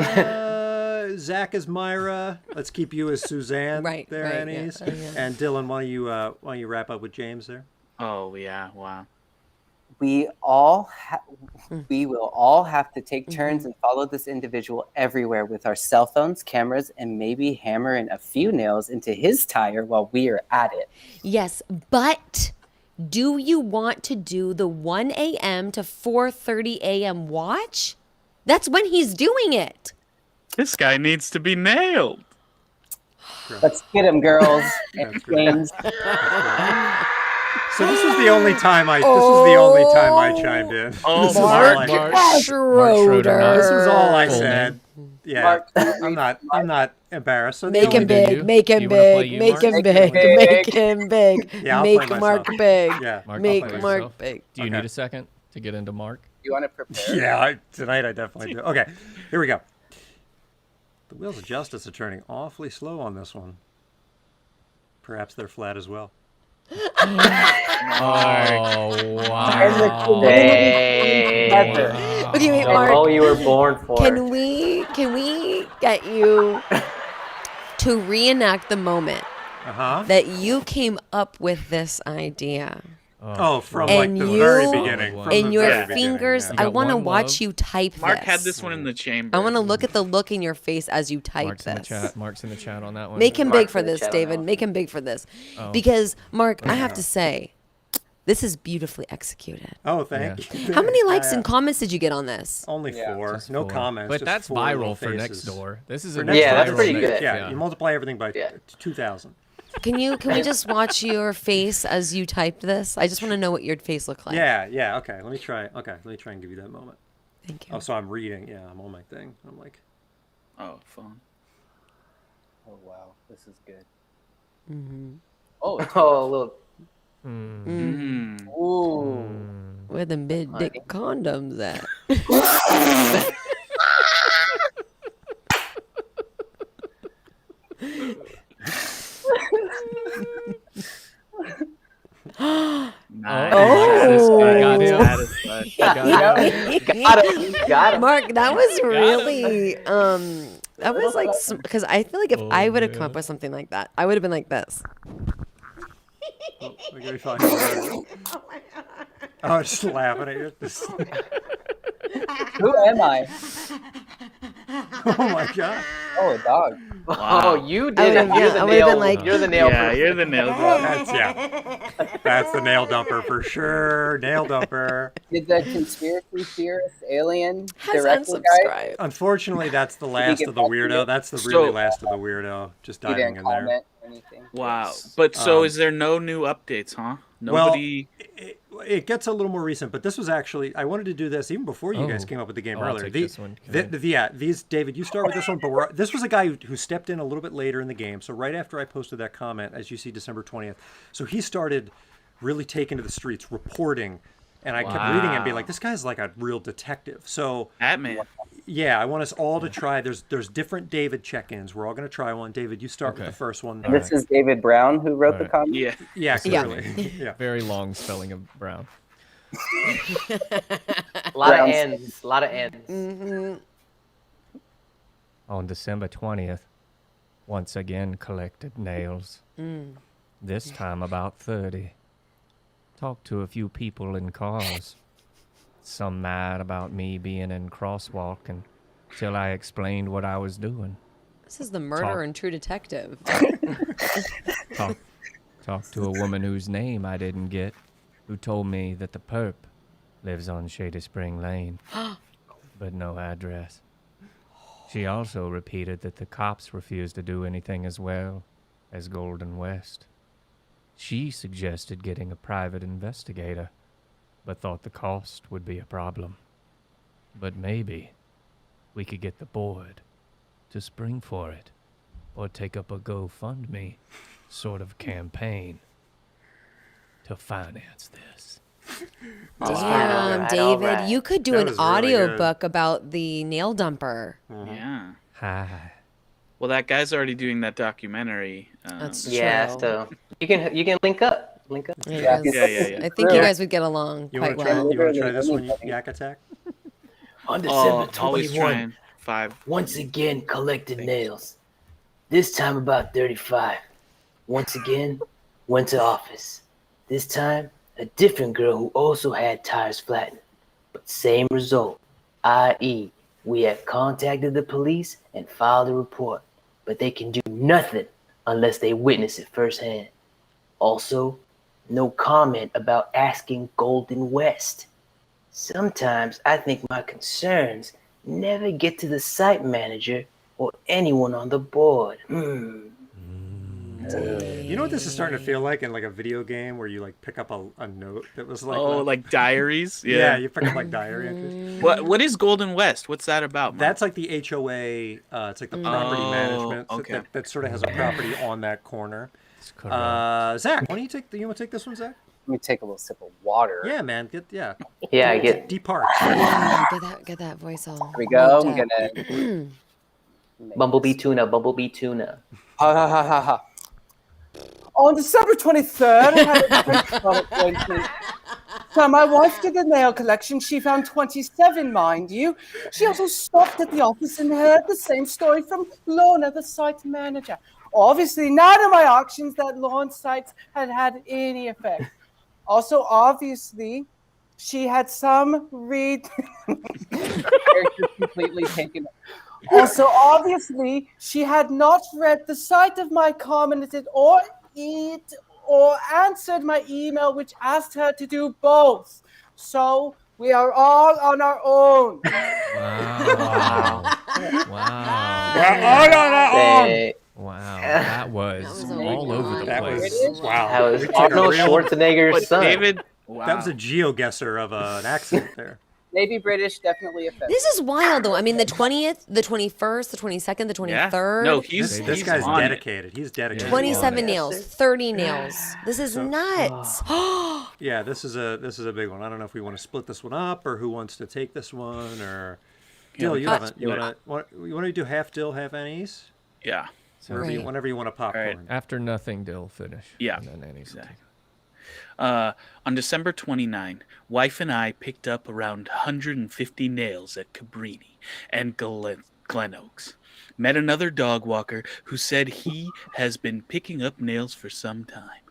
Zach as Myra? Let's keep you as Suzanne there, Anais. And Dylan, why don't you wrap up with James there? Oh yeah, wow. We will all have to take turns and follow this individual everywhere with our cell phones, cameras, and maybe hammer in a few nails into his tire while we are at it. Yes, but do you want to do the 1 a.m. to 4:30 a.m. watch? That's when he's doing it. This guy needs to be nailed. Let's get him, girls. And James. So this is the only time I chimed in. Oh, this Mark Schroeder. This is all I said. Yeah, I'm not embarrassed. So Make him big, make him big, make him big, make him big. Yeah, I'll make play Mark myself. big. Yeah. Make Mark big. Do you need a second to get into Mark? You want to prepare? Yeah, tonight I definitely do. Okay, here we go. The wheels of justice are turning awfully slow on this one. Perhaps they're flat as well. Oh, wow. Okay, wait, The Mark. role you were born for. Can we get you to reenact the moment that you came up with this idea? Oh, from like the very beginning. And your fingers, I want to watch you type Mark this. had this one in the chamber. I want to look at the look in your face as you type Mark's this. in the chat. Mark's in the chat on that one. Make him big for this, David. Make him big for this. Oh. Because, Mark, I have to say, this is beautifully executed. Oh, thank you. How many likes and comments did you get on this? Only 4. Just No 4. comments. But just that's 4 little viral for faces. next door. This is For a next that's door. pretty good. Yeah, you multiply everything by 2,000. Can we just watch your face as you typed this? I just want to know what your face looked like. Yeah. Okay, let me try. Okay, let me try and give you that moment. Thank you. Oh, so I'm reading. Yeah, I'm on my thing. I'm like, oh, phone. Oh wow, this is good. Mm-hmm. Oh, Oh, look. Ooh. Where the big dick condoms at? Got him. Mark, that was really that was like because I feel like if I would have come up with something like that, I would have been like this. oh, we're gonna be fine. Oh, I'm just laughing at you. Who am I? Oh my god. Oh, a dog. Oh, you did it. You're the nail. You're the nail. Yeah, you're the nail dumper. That's the nail dumper for sure. Nail dumper. Did the conspiracy theorist alien Has direct the guy? unsubscribed. Unfortunately, that's the last get of the back to weirdo. you? That's the So- really last of the weirdo. Just He diving didn't in there. comment or anything. Wow. But so is there no new updates, huh? Nobody. It gets a little more recent, but this was actually, I wanted to do this even before you guys came up with the game I'll earlier. take this one. These, David, you start with this one, but this was a guy who stepped in a little bit later in the game. So right after I posted that comment, as you see, December 20th. So he started really taking to the streets, reporting, and I kept reading it and being like, this guy's like a real detective. So Batman. yeah, I want us all to try. There's different David check-ins. We're all going to try one. David, you start with the first one. And this is David Brown who wrote the comment? Yeah. Yeah, clearly. Yeah. Very long spelling of Brown. A lot of ends. A lot of ends. Mm-hmm. On December 20th, once again collected nails. This time about 30. Talked to a few people in cars. Some mad about me being in crosswalk until I explained what I was doing. This is the murder and True Detective. Talked to a woman whose name I didn't get, who told me that the perp lives on Shady Spring Lane, but no address. She also repeated that the cops refused to do anything as well as Golden West. She suggested getting a private investigator, but thought the cost would be a problem. But maybe we could get the board to spring for it, or take up a GoFundMe sort of campaign to finance this. Damn, David, you could do That an was really audiobook about the nail dumper. Yeah. Hi. Well, that guy's already doing that documentary. That's Yeah, true. so you can link up. Link up. Yeah, Yeah. I think you guys would get along You quite want to try, well. you want to try this one, Yak Attack? On Oh, always trying. 5. Once again, collected nails. This time about 35. Once again, went to office. This time, a different girl who also had tires flattened. But same result, i.e., we have contacted the police and filed a report, but they can do nothing unless they witness it firsthand. Also, no comment about asking Golden West. Sometimes I think my concerns never get to the site manager or anyone on the board. You know what this is starting to feel like in like a video game where you like pick up a note that was like like diaries. Yeah, you pick up like diary entries. What is Golden West? What's that about? Mike? That's like the HOA. It's like the property management okay. that sort of has a property on that corner. Zach, why don't you take? You want to take this one, Zach? Let me take a little sip of water. Yeah, man. Depart. Get that voice all. Here we go. moved I'm up. gonna. Bumblebee tuna. Bumblebee tuna. Ha ha ha ha ha. On December 23rd, I had a great appointment. So my wife did a nail collection. She found 27, mind you. She also stopped at the office and heard the same story from Lorna, the site manager. Obviously, none of my auctions that lawn sites had any effect. Also, obviously, she had some character completely taken. Also, obviously, she had not read the site of my commented or answered my email, which asked her to do both. So we are all on our own. Wow. Wow. We're all on our own. Wow. That was all over the place. Wow. That was Arnold Schwarzenegger's son. David, That was a geoguesser of an accent there. Maybe British, definitely offensive. This is wild, though. I mean, the 20th, the 21st, the 22nd, the 23rd. No, this guy's dedicated. He's dedicated. 27 nails, 30 nails. This is nuts. Yeah, this is a big one. I don't know if we want to split this one up or who wants to take this one or. Dill, you haven't. You want to do half Dill, half Anais? Yeah. Whenever you want to popcorn. After nothing, Dill finish. Yeah. And then Anais will take it. On December 29, wife and I picked up around 150 nails at Cabrini and Glen Oaks. Met another dog walker who said he has been picking up nails for some time.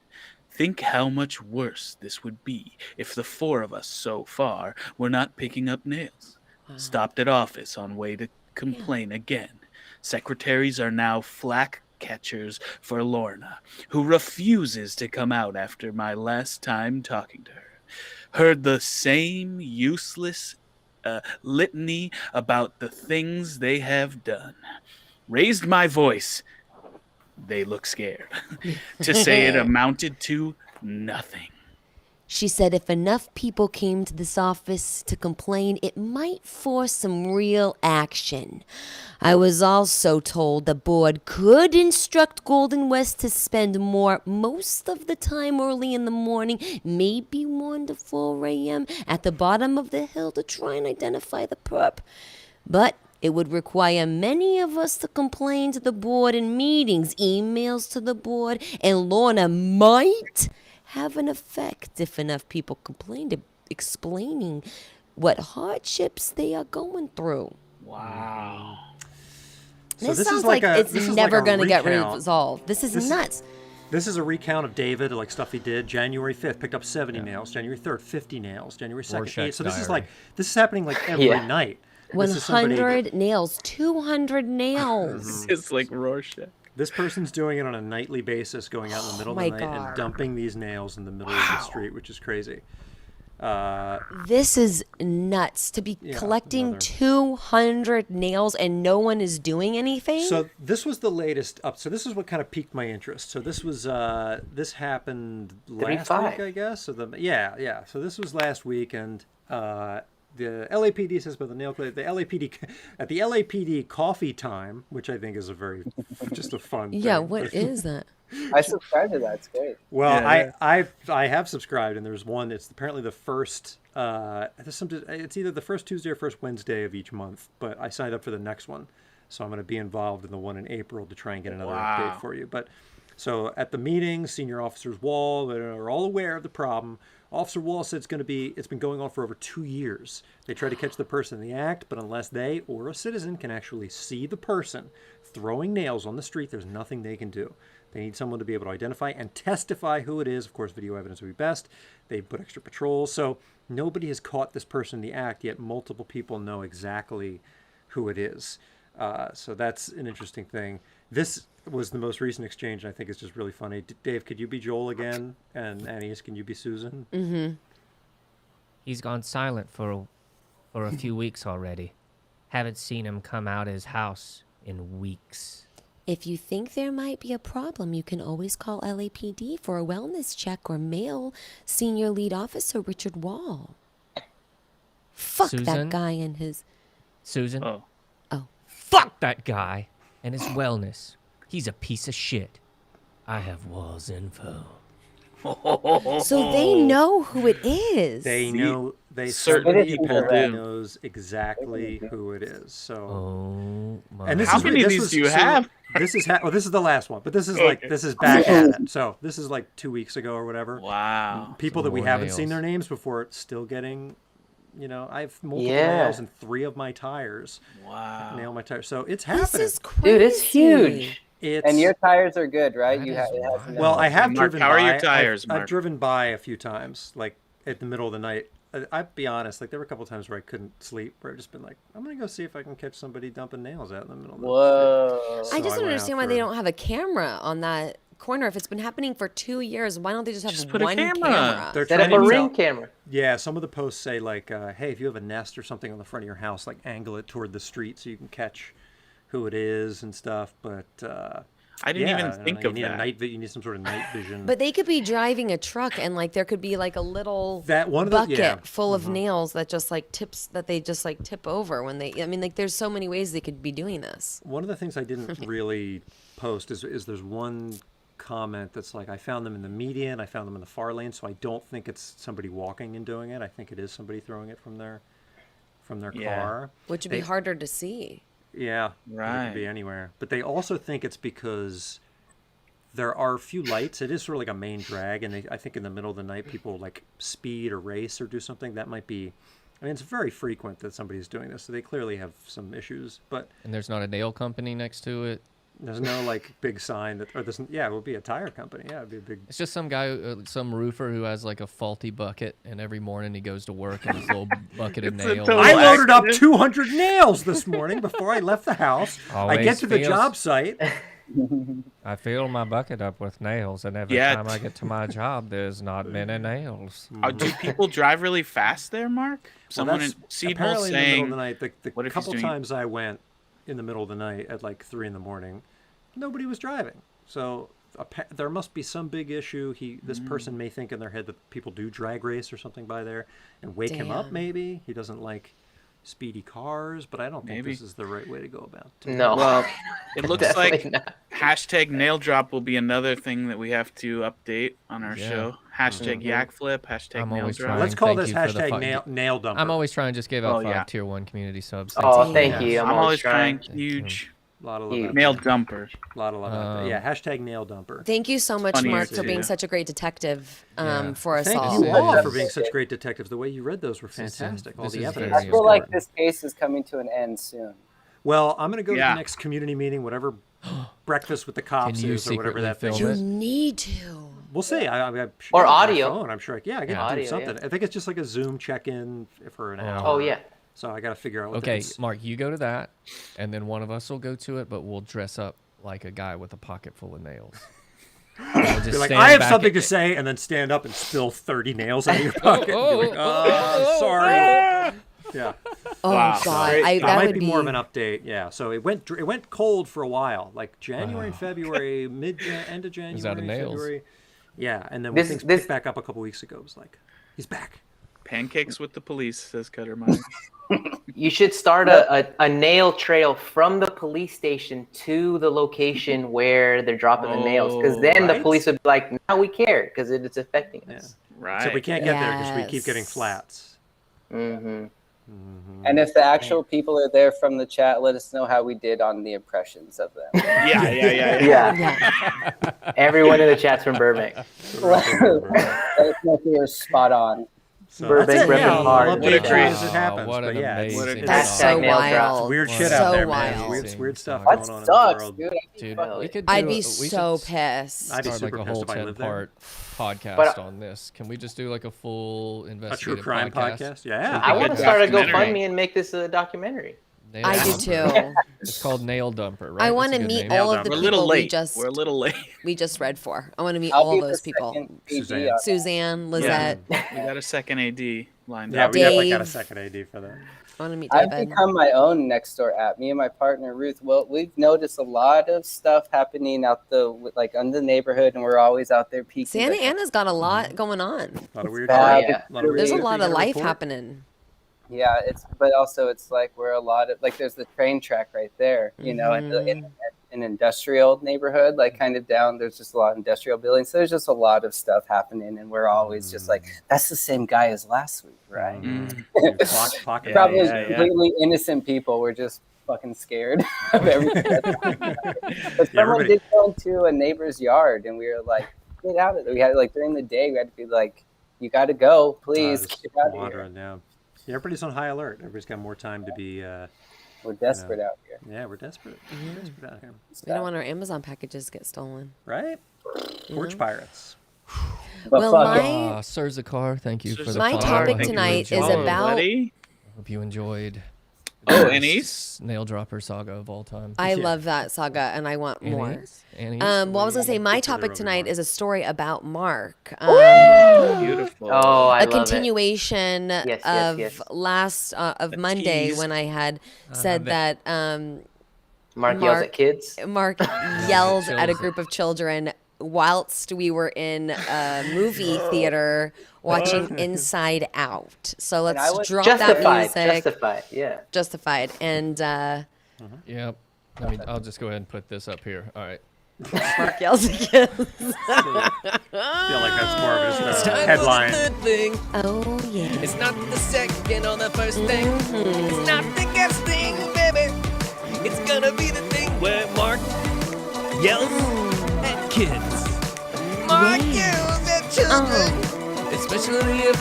Think how much worse this would be if the 4 of us so far were not picking up nails. Wow. Stopped at office on way to complain again. Secretaries are now flack catchers for Lorna, who refuses to come out after my last time talking to her. Heard the same useless litany about the things they have done. Raised my voice. They look scared. To say it amounted to nothing. She said if enough people came to this office to complain, it might force some real action. I was also told the board could instruct Golden West to spend most of the time early in the morning, maybe 1 to 4 a.m. at the bottom of the hill to try and identify the perp. But it would require many of us to complain to the board in meetings, emails to the board, and Lorna might have an effect if enough people complained, explaining what hardships they are going through. Wow. This sounds like it's never going to get resolved. This is nuts. This is a recount of David, like stuff he did. January 5th, picked up 70 nails. January 3rd, 50 nails. January 2nd, 8. So this is happening like every night. 100 nails, 200 nails. It's like Rorschach. This person's doing it on a nightly basis, going out in the middle of the night and dumping these nails in the middle of the street, which is crazy. This is nuts to be collecting 200 nails and no one is doing anything. So this was the latest up. So this is what kind of piqued my interest. So this was this happened last week, I guess. So So this was last week, and the LAPD says about the nail clip. The LAPD at the LAPD coffee time, which I think is a very just a fun. Yeah, thing. what is that? I subscribe to that. It's great. Well, I have subscribed, and there's one. It's apparently the first. It's either the first Tuesday or first Wednesday of each month. But I signed up for the next one, so I'm going to be involved in the one in April to try and get another update for you. But So at the meeting, Senior Officers Wall are all aware of the problem. Officer Wall said it's been going on for over 2 years. They try to catch the person in the act, but unless they or a citizen can actually see the person throwing nails on the street, there's nothing they can do. They need someone to be able to identify and testify who it is. Of course, video evidence would be best. They put extra patrols. So nobody has caught this person in the act, yet multiple people know exactly who it is. So that's an interesting thing. This was the most recent exchange, and I think it's just really funny. Dave, could you be Joel again? And Anais, can you be Susan? Mm-hmm. He's gone silent for a few weeks already. Haven't seen him come out of his house in weeks. If you think there might be a problem, you can always call LAPD for a wellness check or mail Senior Lead Officer Richard Wall. Fuck that Susan? guy and his... Susan? Oh. Fuck that guy and his wellness. He's a piece of shit. I have Wall's info. So they know who it is. They know. They Certain certain people people do. knows exactly who it is. So. Oh my. And this How is, many of this these was, do you so have? This is this is the last one, but this is like this is back at it. So this is like 2 weeks ago or whatever. Wow. People Some that we more haven't seen nails. their names before, still getting. You know, I have multiple Yeah. nails in 3 of my tires. Wow. Nail my tires. So it's This happening. is crazy. Dude, it's huge. It's And your tires are good, right? That You is have. It has wild. well, I have Mark, driven how by. are your tires, I've Mark? driven by a few times, like at the middle of the night. I'll be honest, like there were a couple times where I couldn't sleep, where I've just been like, I'm gonna go see if I can catch somebody dumping nails out in the middle of the Whoa. street. I So just don't went out understand why for- they don't have a camera on that corner. If it's been happening for 2 years, why don't they just have Just put a one camera. They're Set up trying a to ring sell- camera. Yeah, some of the posts say like, hey, if you have a nest or something on the front of your house, like angle it toward the street so you can catch who it is and stuff. But I didn't yeah, even I don't think know, of you need that. you need some sort of night vision. But they could be driving a truck and like there could be like a little That one of the- bucket yeah. full of nails that just like they just like tip over when they. I mean, like there's so many ways they could be doing this. One of the things I didn't really post is there's one comment that's like, I found them in the median, I found them in the far lane, so I don't think it's somebody walking and doing it. I think it is somebody throwing it from their Yeah. car. Which would be They- harder to see. Yeah, It Right. could be anywhere. But they also think it's because there are a few lights. It is sort of like a main drag, and I think in the middle of the night people like speed or race or do something. That might be. I mean, it's very frequent that somebody's doing this, so they clearly have some issues. But And there's not a nail company next to it. there's no like big sign that, or there's, yeah, it would be a tire company. Yeah, it'd be a big. It's just some guy, some roofer who has like a faulty bucket, and every morning he goes to work in his little bucket of It's a nails. total- I loaded up accident. 200 nails this morning before I left the house. I Always get to the feels- job site. I fill my bucket up with nails, and every Yeah. time I get to my job, there's not many nails. Do people drive really fast there, Mark? Someone in Seedmore apparently in the middle saying, of the night. The what if he's couple doing- times I went in the middle of the night at like 3 a.m, nobody was driving. So there must be some big issue. This person may think in their head that people do drag race or something by there and wake him up. Damn. Maybe he doesn't like speedy cars, but I don't think Maybe. this is the right way to go about it. No. well, it looks Definitely like not. hashtag nail drop will be another thing that we have to update on our Yeah. show. Hashtag yak flip, hashtag I'm nail always drop. trying. Let's call Thank this you for the hashtag nail dumper. I'm always trying to just give out Oh, 5 yeah. tier 1 community subs. Oh, you. thank Yeah. you. I'm always trying huge. lot of Huge. love. Nail dumper. Lot of love. Yeah, hashtag nail dumper. Thank you so much, Funny Mark, too. for being Yeah. such a great detective Yeah. for us Thank all. you all for being such great detectives. The way you read those were This is- fantastic. All this the is evidence. I very feel like important. this case is coming to an end soon. Well, I'm going to go to Yeah. the next community meeting, whatever breakfast with the cops Can you is, or whatever that thing secretly is. film You need to. We'll see. I'm Or on my audio. phone, I'm sure. Yeah, I can do Audio, something. yeah. I think it's just like a Zoom check-in for an hour. Oh yeah. So I got to figure out what Okay, this- Mark, you go to that, and then one of us will go to it, but we'll dress up like a guy with a pocket full of nails. We'll just Be like, stand I have back something at- to say, and then stand up and spill 30 nails out of your pocket. oh, and be like, oh, sorry. Yeah. Oh Wow. God, That that might would be more of an update. Yeah. So it went cold for a while, like January and February, end of January, He's out of nails. February. Yeah, and then when things picked back up a couple weeks ago, it was like, he's back. Pancakes with the police, says Cutter Mike. You should start a nail trail from the police station to the location where they're dropping the nails, because then the right. police would be like, now we care because it's affecting us. Right. So we can't get there because we keep getting Yes. flats. Mm-hmm. And if the actual people are there from the chat, let us know how we did on the impressions of them. Yeah. Everyone in the chat's from Burbank. Let us know if we were spot on. So Burbank repping hard. I'll update you as it happens. What an but yeah, amazing That's so wild. It's weird shit So out there, wild. man. It's weird stuff That going on sucks, in the world. dude. Dude, we could I'd do be we so should pissed. I'd be start like super a pissed whole if I lived there. 10-part podcast But- on this. Can we just do like a full A investigative true crime podcast? Yeah. I want to start a documentary. GoFundMe and make this a documentary. Nail I do Dumper. too. It's called Nail Dumper, right? I That's want a to good meet name. all of the We're a people little late. we We're a little late. just read for. I want to meet I'll all be the those people. second AD Suzanne. on- Suzanne, Lizette. We got a second AD lined Yeah, up. we definitely got a Dave. second AD for that. I want to meet I've David. become my own next door app. Me and my partner Ruth. Well, we've noticed a lot of stuff happening out in the neighborhood, and we're always out there peeking. Santa Ana's got a lot going on. A lot of weird bad. shit. Yeah. There's a weird lot shit of to life report. happening. Yeah, but also it's like we're a lot of there's the train track right there, in an industrial neighborhood, like kind of down. There's just a lot of industrial buildings, so there's just a lot of stuff happening, and we're always just like, that's the same guy as last week, right? Pocket Probably days. completely innocent people. We're just fucking scared of everything. But someone everybody- did go into a neighbor's yard, and we were like, get out of there. We had during the day, we had to be like, you got to go, please Just get out of here. wandering now. Yeah, everybody's on high alert. Everybody's got more time to be. We're desperate out here. Yeah, we're desperate. We're desperate out here. We don't want our Amazon packages get stolen. Right? Porch pirates. But Well, fuck it. my Sir Zakar, thank you for the my follow. topic I hope you tonight is enjoyed- about. Buddy. Hope you enjoyed. Oh, the Anais? best nail dropper saga of all time. I love that saga, and I want more. Anais? Well, I was gonna say my topic tonight is a story about Mark. Beautiful. Oh, I a love continuation Yes, of yes. last of Monday tease. when I had said that it. Mark yells at kids. Mark yelled at a Children. group of children whilst we were in a movie theater watching Inside Out. So I let's was drop that Justified. music. Justified. Yeah. Justified. And Yep. I'll just go ahead and put this up here. All right. Mark yells at kids. I feel like that's more of just a Time headline. for the third thing. Oh yeah. It's not the second or the first thing. It's not the guest thing, baby. It's gonna be the thing where Mark yells at kids. Mark yells at children. Especially if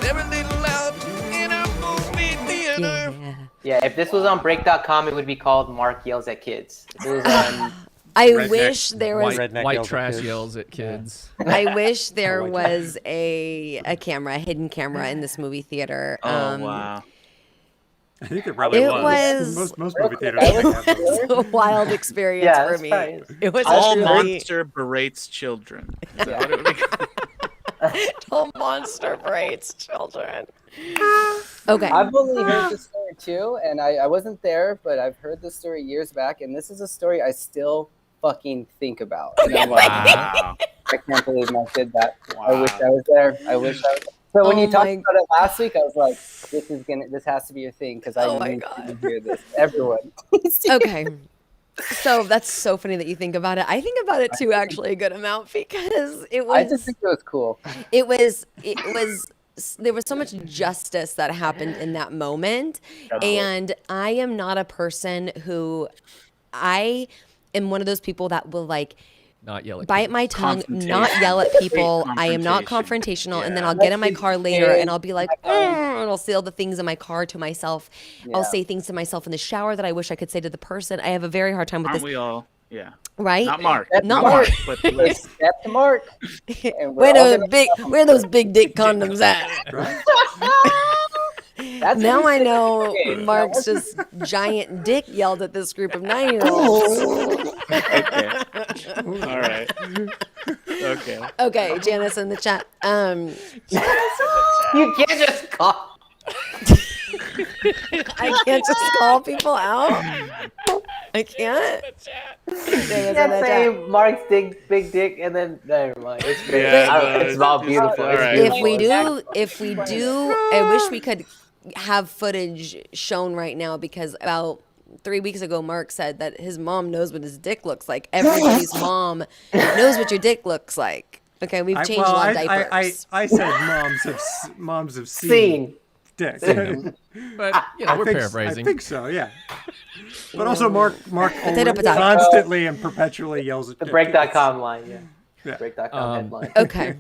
they're a little loud in a movie theater. Yeah. Yeah. If this was on Break.com, it would be called Mark Yells at Kids. If it was on. I Redneck- wish there was. Redneck White yells at trash kids. yells at kids. I wish there was a hidden camera in this movie theater. Oh, wow. I think there probably It was. was- Most movie theaters. I don't was- have those. It was a wild experience Yeah, for that's me. right. It was All truly monster berates children. Is that what it would be called? all monster braids children. Okay. I've only heard this story too, and I wasn't there, but I've heard this story years back, and this is a story I still fucking think about. And I'm like, Wow. I can't believe I did that. I wish I was there. I wish I was there. So when Oh you talked my- about it last week, I was like, this has to be your thing, because I Oh my need God. to hear this. Everyone. Okay. So that's so funny that you think about it. I think about it too, actually, a good amount because it I just was, think it was cool. there was so much justice that happened in that moment. And I am not a person who, I am one of those people that will Not yell at bite kids. my tongue, not Confrontation. yell at people. Hate I am not confrontation. confrontational. And then Yeah. I'll get in my car later Yeah. and I'll be like, and I'll say all the things in my car to myself. I'll Yeah. say things to myself in the shower that I wish I could say to the person. I have a very hard time with Aren't this, we all? Yeah. right? Not Mark. That's Not Mark. But the rest. Step to Mark. And we're Where all those gonna- where those big dick condoms at? That's Now what I he know said. Mark's just giant dick yelled at this group of 9-year-olds. Okay. All right. Okay. Okay, Janice in the chat. You can't just call. I can't just call people out. I can't. You can't say Mark's big dick and then never mind. It's great. Yeah, I don't- no, it's all it's- beautiful. all It's right. beautiful. If we do, I wish we could have footage shown right now because about 3 weeks ago, Mark said that his mom knows what his dick looks like. Everybody's mom knows what your dick looks like. Okay, we've changed a lot of diapers. I said moms have seen. dick. But you know, we're I paraphrasing. think so, yeah. But also, Mark Potato, potato. constantly and perpetually yells at The dick. break.com line, yeah. Yeah. Break.com headline. Okay.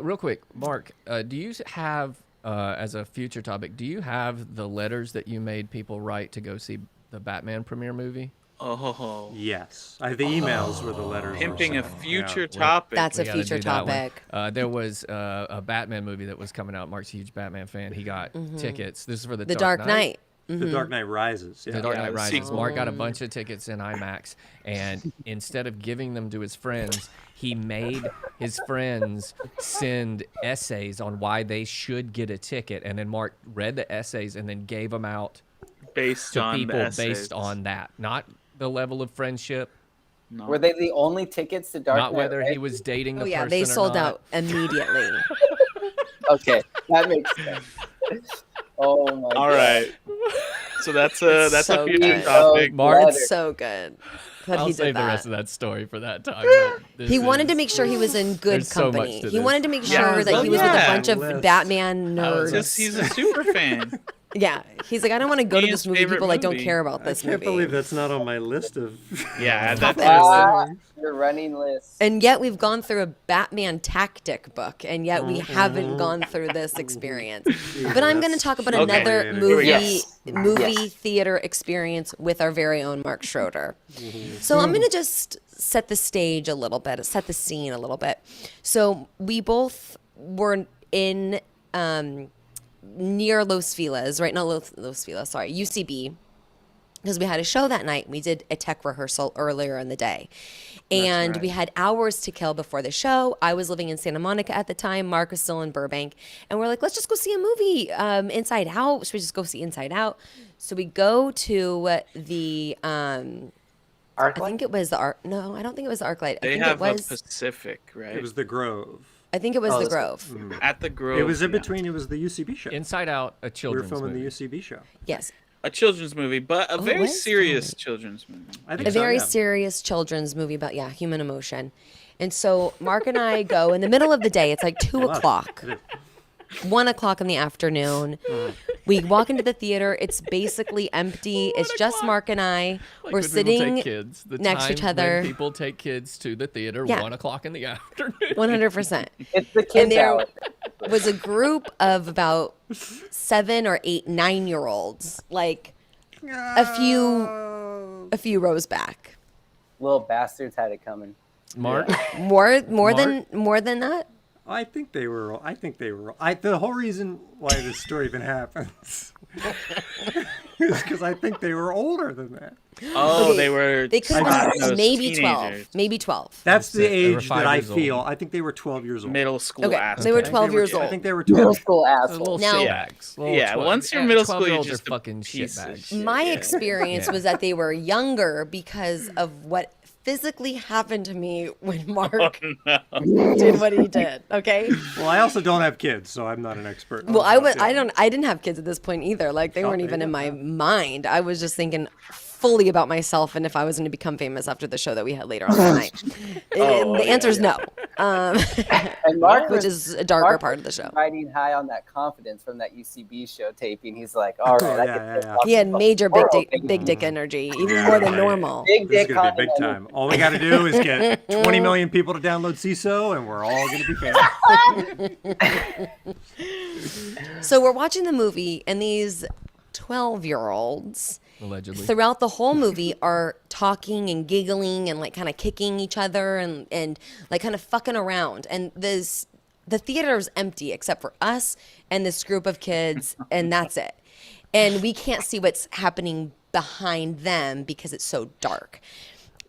Real quick, Mark, do you have, as a future topic, do you have the letters that you made people write to go see the Batman premiere movie? Oh. Yes. The emails were the letters. Pimping a were sent. future Yeah. topic. That's a We gotta future do that one. topic. There was a Batman movie that was coming out. Mark's a huge Batman fan. He got tickets. This is for the Dark Knight. The Dark Knight Rises. Yeah. The Dark Knight the Rises. sequel. Mark got a bunch of tickets in IMAX, and instead of giving them to his friends, he made his friends send essays on why they should get a ticket, and then Mark read the essays and then gave them out based to on the people essays. based on that, not the level of friendship, No. Were they the only tickets to Dark not Knight? whether Rises? he was dating the Oh yeah, person they or sold not. out immediately. Okay, that makes sense. Oh my god. All right. So that's a So future good. topic. Mark, it's so good that I'll he save did the that. rest of that story for that time. but He this wanted to is- make sure he was in good There's so much company. to He this. wanted to make sure Yeah, that he was with a yeah. bunch of List. Batman nerds. Just he's a super fan. Yeah, he's like, I don't want to go to Ian's this movie. favorite People like don't movie. care about I this can't movie. believe that's not on my list of. Yeah, that's Your running list. And yet we've gone through a Batman tactic book, and yet we haven't gone through this experience. But I'm going to talk about Okay. another Here we movie go. movie theater experience with our very own Mark Schroeder. So I'm going to just set the stage a little bit, set the scene a little bit. So we both were in near Los Feliz, right? Not Los Feliz, sorry, UCB. Because we had a show that night. We did a tech rehearsal earlier in the day. And we had hours to kill before the show. I was living in Santa Monica at the time. Mark was still in Burbank. And we're like, let's just go see a movie, Inside Out. Should we just go see Inside Out? So we go to the, I think it was the Arc. No, I don't think it was the ArcLight. I They think have it was, a Pacific, right? It was the Grove. I think it was Oh, the that's- Grove. At the Grove. It was in yeah. between. It was the UCB show. Inside Out, a We were children's filming movie. the UCB show. Yes. A children's movie, but a it very was serious children's movie. I think A so, very yeah. serious children's movie about, human emotion. And so Mark and I go in the middle of the day. It's like 2 o'clock. 1 o'clock in the afternoon. We walk into the theater. It's basically empty. It's just Mark and I. Like We're when people take sitting kids, the next to each time when other. people take kids to the theater, Yeah. 1 o'clock in the afternoon. 100%. It's the And kids there hour. was a group of about 7 or 8 9-year-olds, like a few rows back. Little bastards had it coming. Mark, More Mark? than that. I think they were. The whole reason why this story even happens is because I think they were older than that. Oh, Okay, they could have snot-nosed been maybe teenagers. 12. Maybe 12. That's the They were age 5 that I years old. feel. I think they were 12 years old. Middle school Okay, assholes. they were Okay. 12 years I old. think they were Middle 12. school little assholes. Now- shitbags. Little Yeah, twe- once you're middle school, 12-year-olds you're are just a fucking piece of shitbags. shit. My Yeah. experience Yeah. was that they were younger because of what physically happened to me when Mark did what he did. Okay. Well, I also don't have kids, so I'm not an expert. Well, I didn't have kids at this point either. Like they weren't there even you in go. my mind. I was just thinking fully about myself and if I was going to become famous after the show that we had later on that night. The answer is no. And Mark Which was- is a darker Mark part of was the show. Riding high on that confidence from that UCB show taping. He's like, all right, I Yeah, can yeah, yeah. He had major big World, dick, big dick energy, even Yeah, more than right. normal. Big This is dick going to be big confidence. time. All we got to do is get 20 million people to download CISO, and we're all going to be famous. So we're watching the movie, and these 12-year-olds Allegedly. throughout the whole movie are talking and giggling and like kind of kicking each other and like kind of fucking around. And the theater is empty except for us and this group of kids, and that's it. And we can't see what's happening behind them because it's so dark.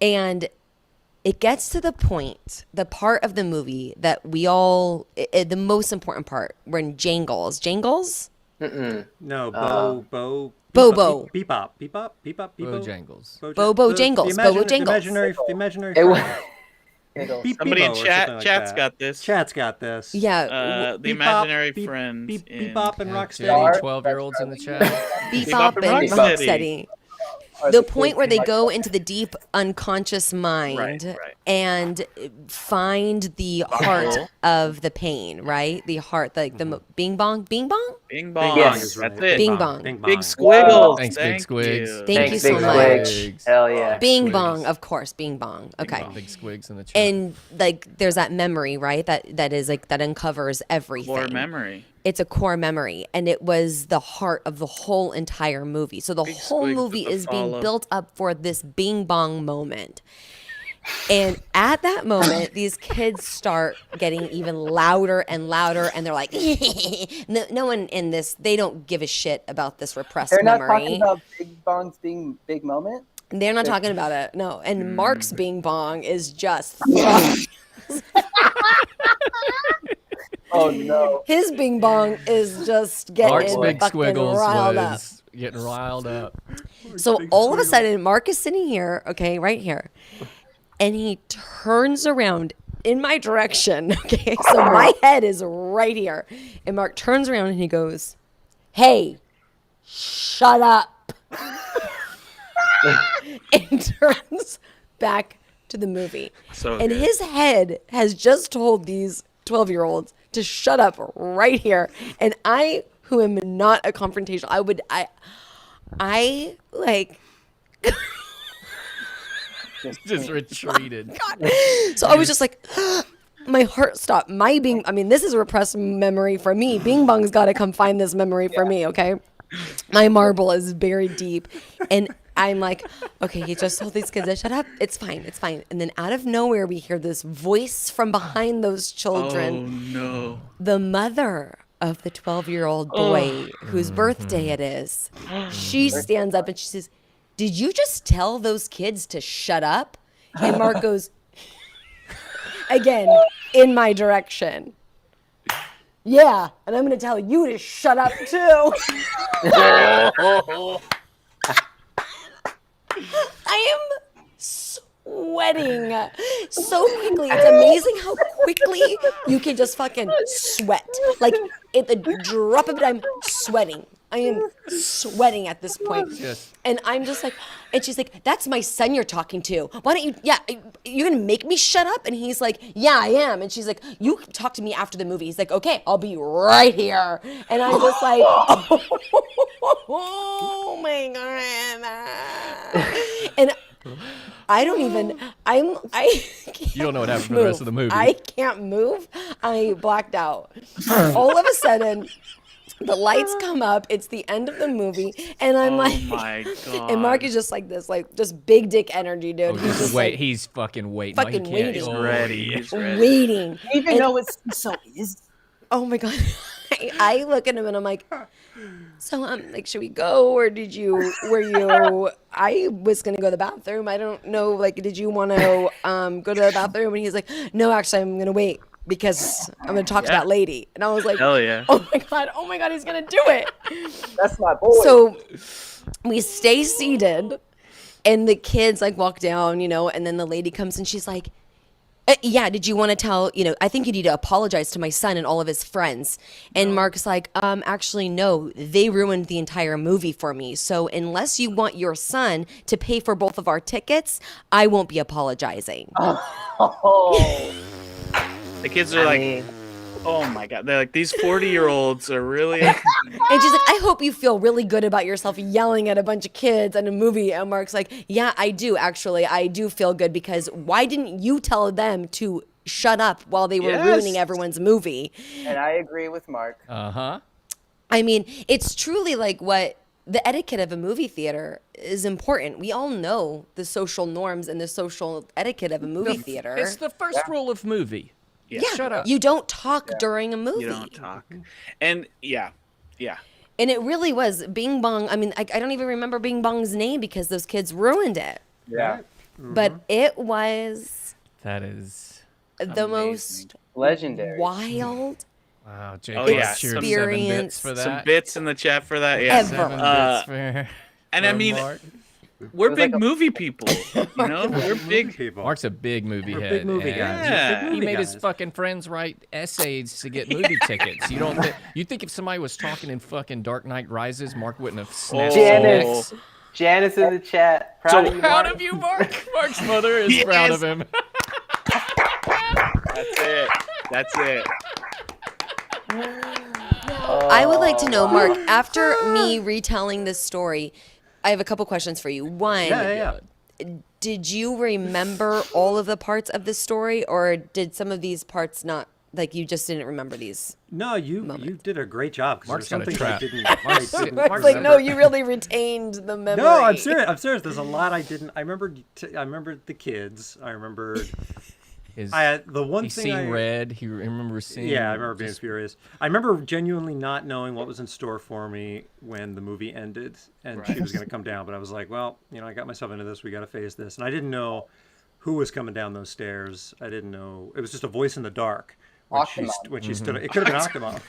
And it gets to the point, the part of the movie that we all, the most important part, when Jangles. No, Bo. Bobo. Beep bop, beep bop, beep bop, beep bop. Bojangles. Bobo Jangles. Bobo Jangles. The imaginary. It was- Beep, Somebody in beep-o or chat, something like chat's that. got this. Chat's got this. Yeah. The Beep imaginary bop, beep, friends. Beep, in- beep bop and Yeah, Rocksteady. any 12-year-olds in the chat? Bebop and and Rocksteady. Or The the point kids where they like- go into the deep unconscious mind right. and find the heart of the pain, right? The heart, like the bing bong, Bing bong. Yes. That's it. Bing bong. Big squiggles. Thanks, Thank Big Squigs. you. Thank you so Big much. Squigs. Hell yeah. Bing bong, of course, bing bong. Okay. Big Squigs in the chat. And like there's that memory, right? That is like that uncovers everything. Core memory. It's a core memory, and it was the heart of the whole entire movie. So the whole Squigs movie with the is being follow. built up for this bing bong moment. And at that moment, these kids start getting even louder and louder, and they're like, no one in this, they don't give a shit about this repressed They're not memory. talking about Big Bong's being big moment. They're not talking about it, no. And Mark's bing bong is just Oh no. his bing bong is just Mark's getting Big fucking Squiggles riled up. was getting riled up. So all of a sudden, Mark is sitting here, okay, right here, and he turns around in my direction, okay? So my head is right here. And Mark turns around and he goes, "Hey, shut up." And turns back to the movie. So and good. his head has just told these 12-year-olds to shut up right here. And I, who am not a confrontational, I like... Just retreated. So I was just like, my heart stopped. This is a repressed memory for me. Bing Bong's got to come find this memory for me, okay? My marble is buried deep. And I'm like, okay, he just told these kids to shut up. It's fine. It's fine. And then out of nowhere, we hear this voice from behind those children. Oh, no. The mother of the 12-year-old boy whose birthday it is. She stands up and she says, "Did you just tell those kids to shut up?" And Mark goes, again, in my direction. "Yeah, and I'm going to tell you to shut up too." I am sweating so quickly. It's amazing how quickly you can just fucking sweat. Like at the drop of it, I'm sweating. I am sweating at this point. Yes. And I'm just like, and she's like, "That's my son you're talking to. Why don't you, you're going to make me shut up?" And he's like, "Yeah, I am." And she's like, "You talk to me after the movie." He's like, "Okay, I'll be right here." And I'm just like, oh my God. And I don't even, I You don't know what happened for the rest of the movie. I can't move. I blacked out. All of a sudden, the lights come up. It's the end of the movie, and I'm like, my God. and Mark is just like this, like just big dick energy, dude. Oh, He's just wait, like, he's fucking waiting. fucking No, he can't. waiting. He's ready. He's ready. waiting. Do you even know what so is? Oh my God. I look at him and I'm like, "So like, should we go, or I was gonna go to the bathroom. I don't know, like, did you want to go to the bathroom?" And he's like, "No, actually, I'm gonna wait because I'm gonna talk to that lady." And I was like, Hell yeah. oh my God, he's gonna do it. That's my boy. So we stay seated, and the kids like walk down, and then the lady comes and she's like, "Yeah, did you want to tell, I think you need to apologize to my son and all of his friends." And Mark's like, "Actually, no, they ruined the entire movie for me. So unless you want your son to pay for both of our tickets, I won't be apologizing." Oh. The kids are like, oh my God. They're like, these 40-year-olds are really. And she's like, "I hope you feel really good about yourself yelling at a bunch of kids in a movie." And Mark's like, "Yeah, I do, actually. I do feel good because why didn't you tell them to shut up while they were ruining everyone's movie?" And I agree with Mark. Uh-huh. I mean, it's truly like what the etiquette of a movie theater is important. We all know the social norms and the social etiquette of a movie theater. It's the first rule of movie. Yeah. Shut up. You don't talk during a movie. You don't talk. And yeah. And it really was Bing Bong. I mean, I don't even remember Bing Bong's name because those kids ruined it. Yeah. But it was That is the most legendary, wild. Wow, Jake. Oh, yeah. Cheered Experience. 7 bits for that. Some bits in the chat for that. Yeah. Ever. 7 bits for And I mean, Mark. we're big movie people. We're big people. Mark's a big movie head. big movie and guys. Yeah. He made his fucking friends write essays to get movie tickets. You don't you think if somebody was talking in fucking Dark Knight Rises, Mark wouldn't have snapped Janice. Janice in the chat. Proud of you, Proud Mark. of you, Mark. Mark's mother is proud of him. That's it. I would like to know, Mark, after me retelling this story, I have a couple questions for you. One, did you remember all of the parts of the story, or did some of these parts not, like you just didn't remember these? No, you did a great job. Mark's Mark's got a something trap. I didn't. Mark's like, no, you really retained the memory. No, I'm serious. I'm serious. There's a lot I didn't. I remember the kids. I remembered. The one He's thing seen red. He remembers seeing. Yeah, I remember being furious. I remember genuinely not knowing what was in store for me when the movie ended and she was going to come down. But I was like, well, I got myself into this. We got to face this. And I didn't know who was coming down those stairs. I didn't know. It was just a voice in the dark when she stood. It could have been Octomom.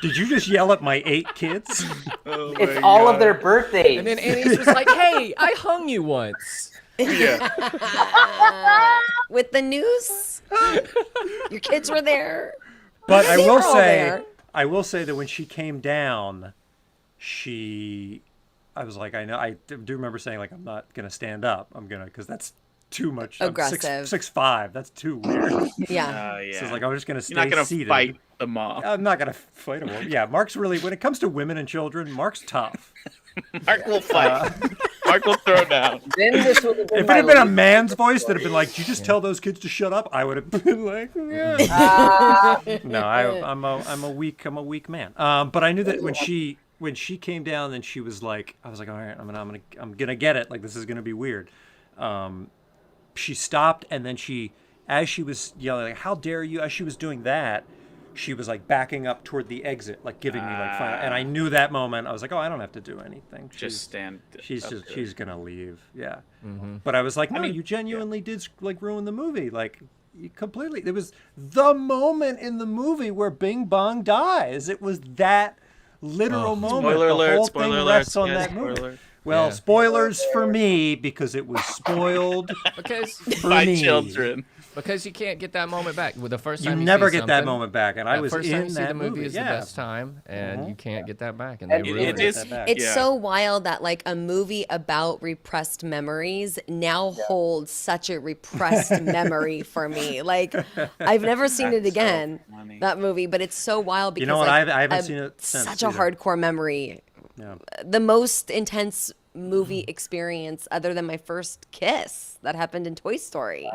Did you just yell at my 8 kids? It's all of their birthdays. And then Annie's was like, "Hey, I hung you once." Yeah. With the news, your kids were there. But They were all there. I will say that when she came down, I was like, I do remember saying like, I'm not gonna stand up. Because that's too much. Aggressive. I'm 6'5". That's too weird. Yeah. Yeah. So it's like I'm just gonna stay You're not gonna seated. fight the mom. I'm not gonna fight a woman. Yeah, Mark's really, when it comes to women and children, Mark's tough. Mark will fight. Mark will throw down. Then this would have been If it my had been a least- man's voice that had been like, "Did you just tell those kids to shut up?" I would have been like, "Yeah." No, I'm a weak man. But I knew that when she came down, then she was like, I was like, all right, I'm gonna get it. Like this is gonna be weird. She stopped, and then as she was yelling, like, "How dare you!" As she was doing that, she was like backing up toward the exit, like giving me like final. And I knew that moment. I was like, oh, I don't have to do anything. Just stand. She's gonna leave. Yeah. But I was like, no, you genuinely did like ruin the movie. Like you completely. It was the moment in the movie where Bing Bong dies. It was that literal moment. Spoiler the alert! whole Spoiler thing alert! rests on that Spoiler movie. alert. Well, Yeah. spoilers for me because it was spoiled Because for By me. children. Because you can't get that moment back. Well, the first You time never see get that something, moment back, and I the was first in time you see that the movie movie, is yeah. the best time, and you can't get that back. And And they it ruined is- it. It's Yeah. so wild that like a movie about repressed memories now holds such a repressed memory for me. Like I've never seen it That's so again, funny. that movie, but it's so wild because You know what? like, I haven't seen it since such a either. hardcore memory. Yeah. The most intense movie experience other than my first kiss that happened in Toy Story.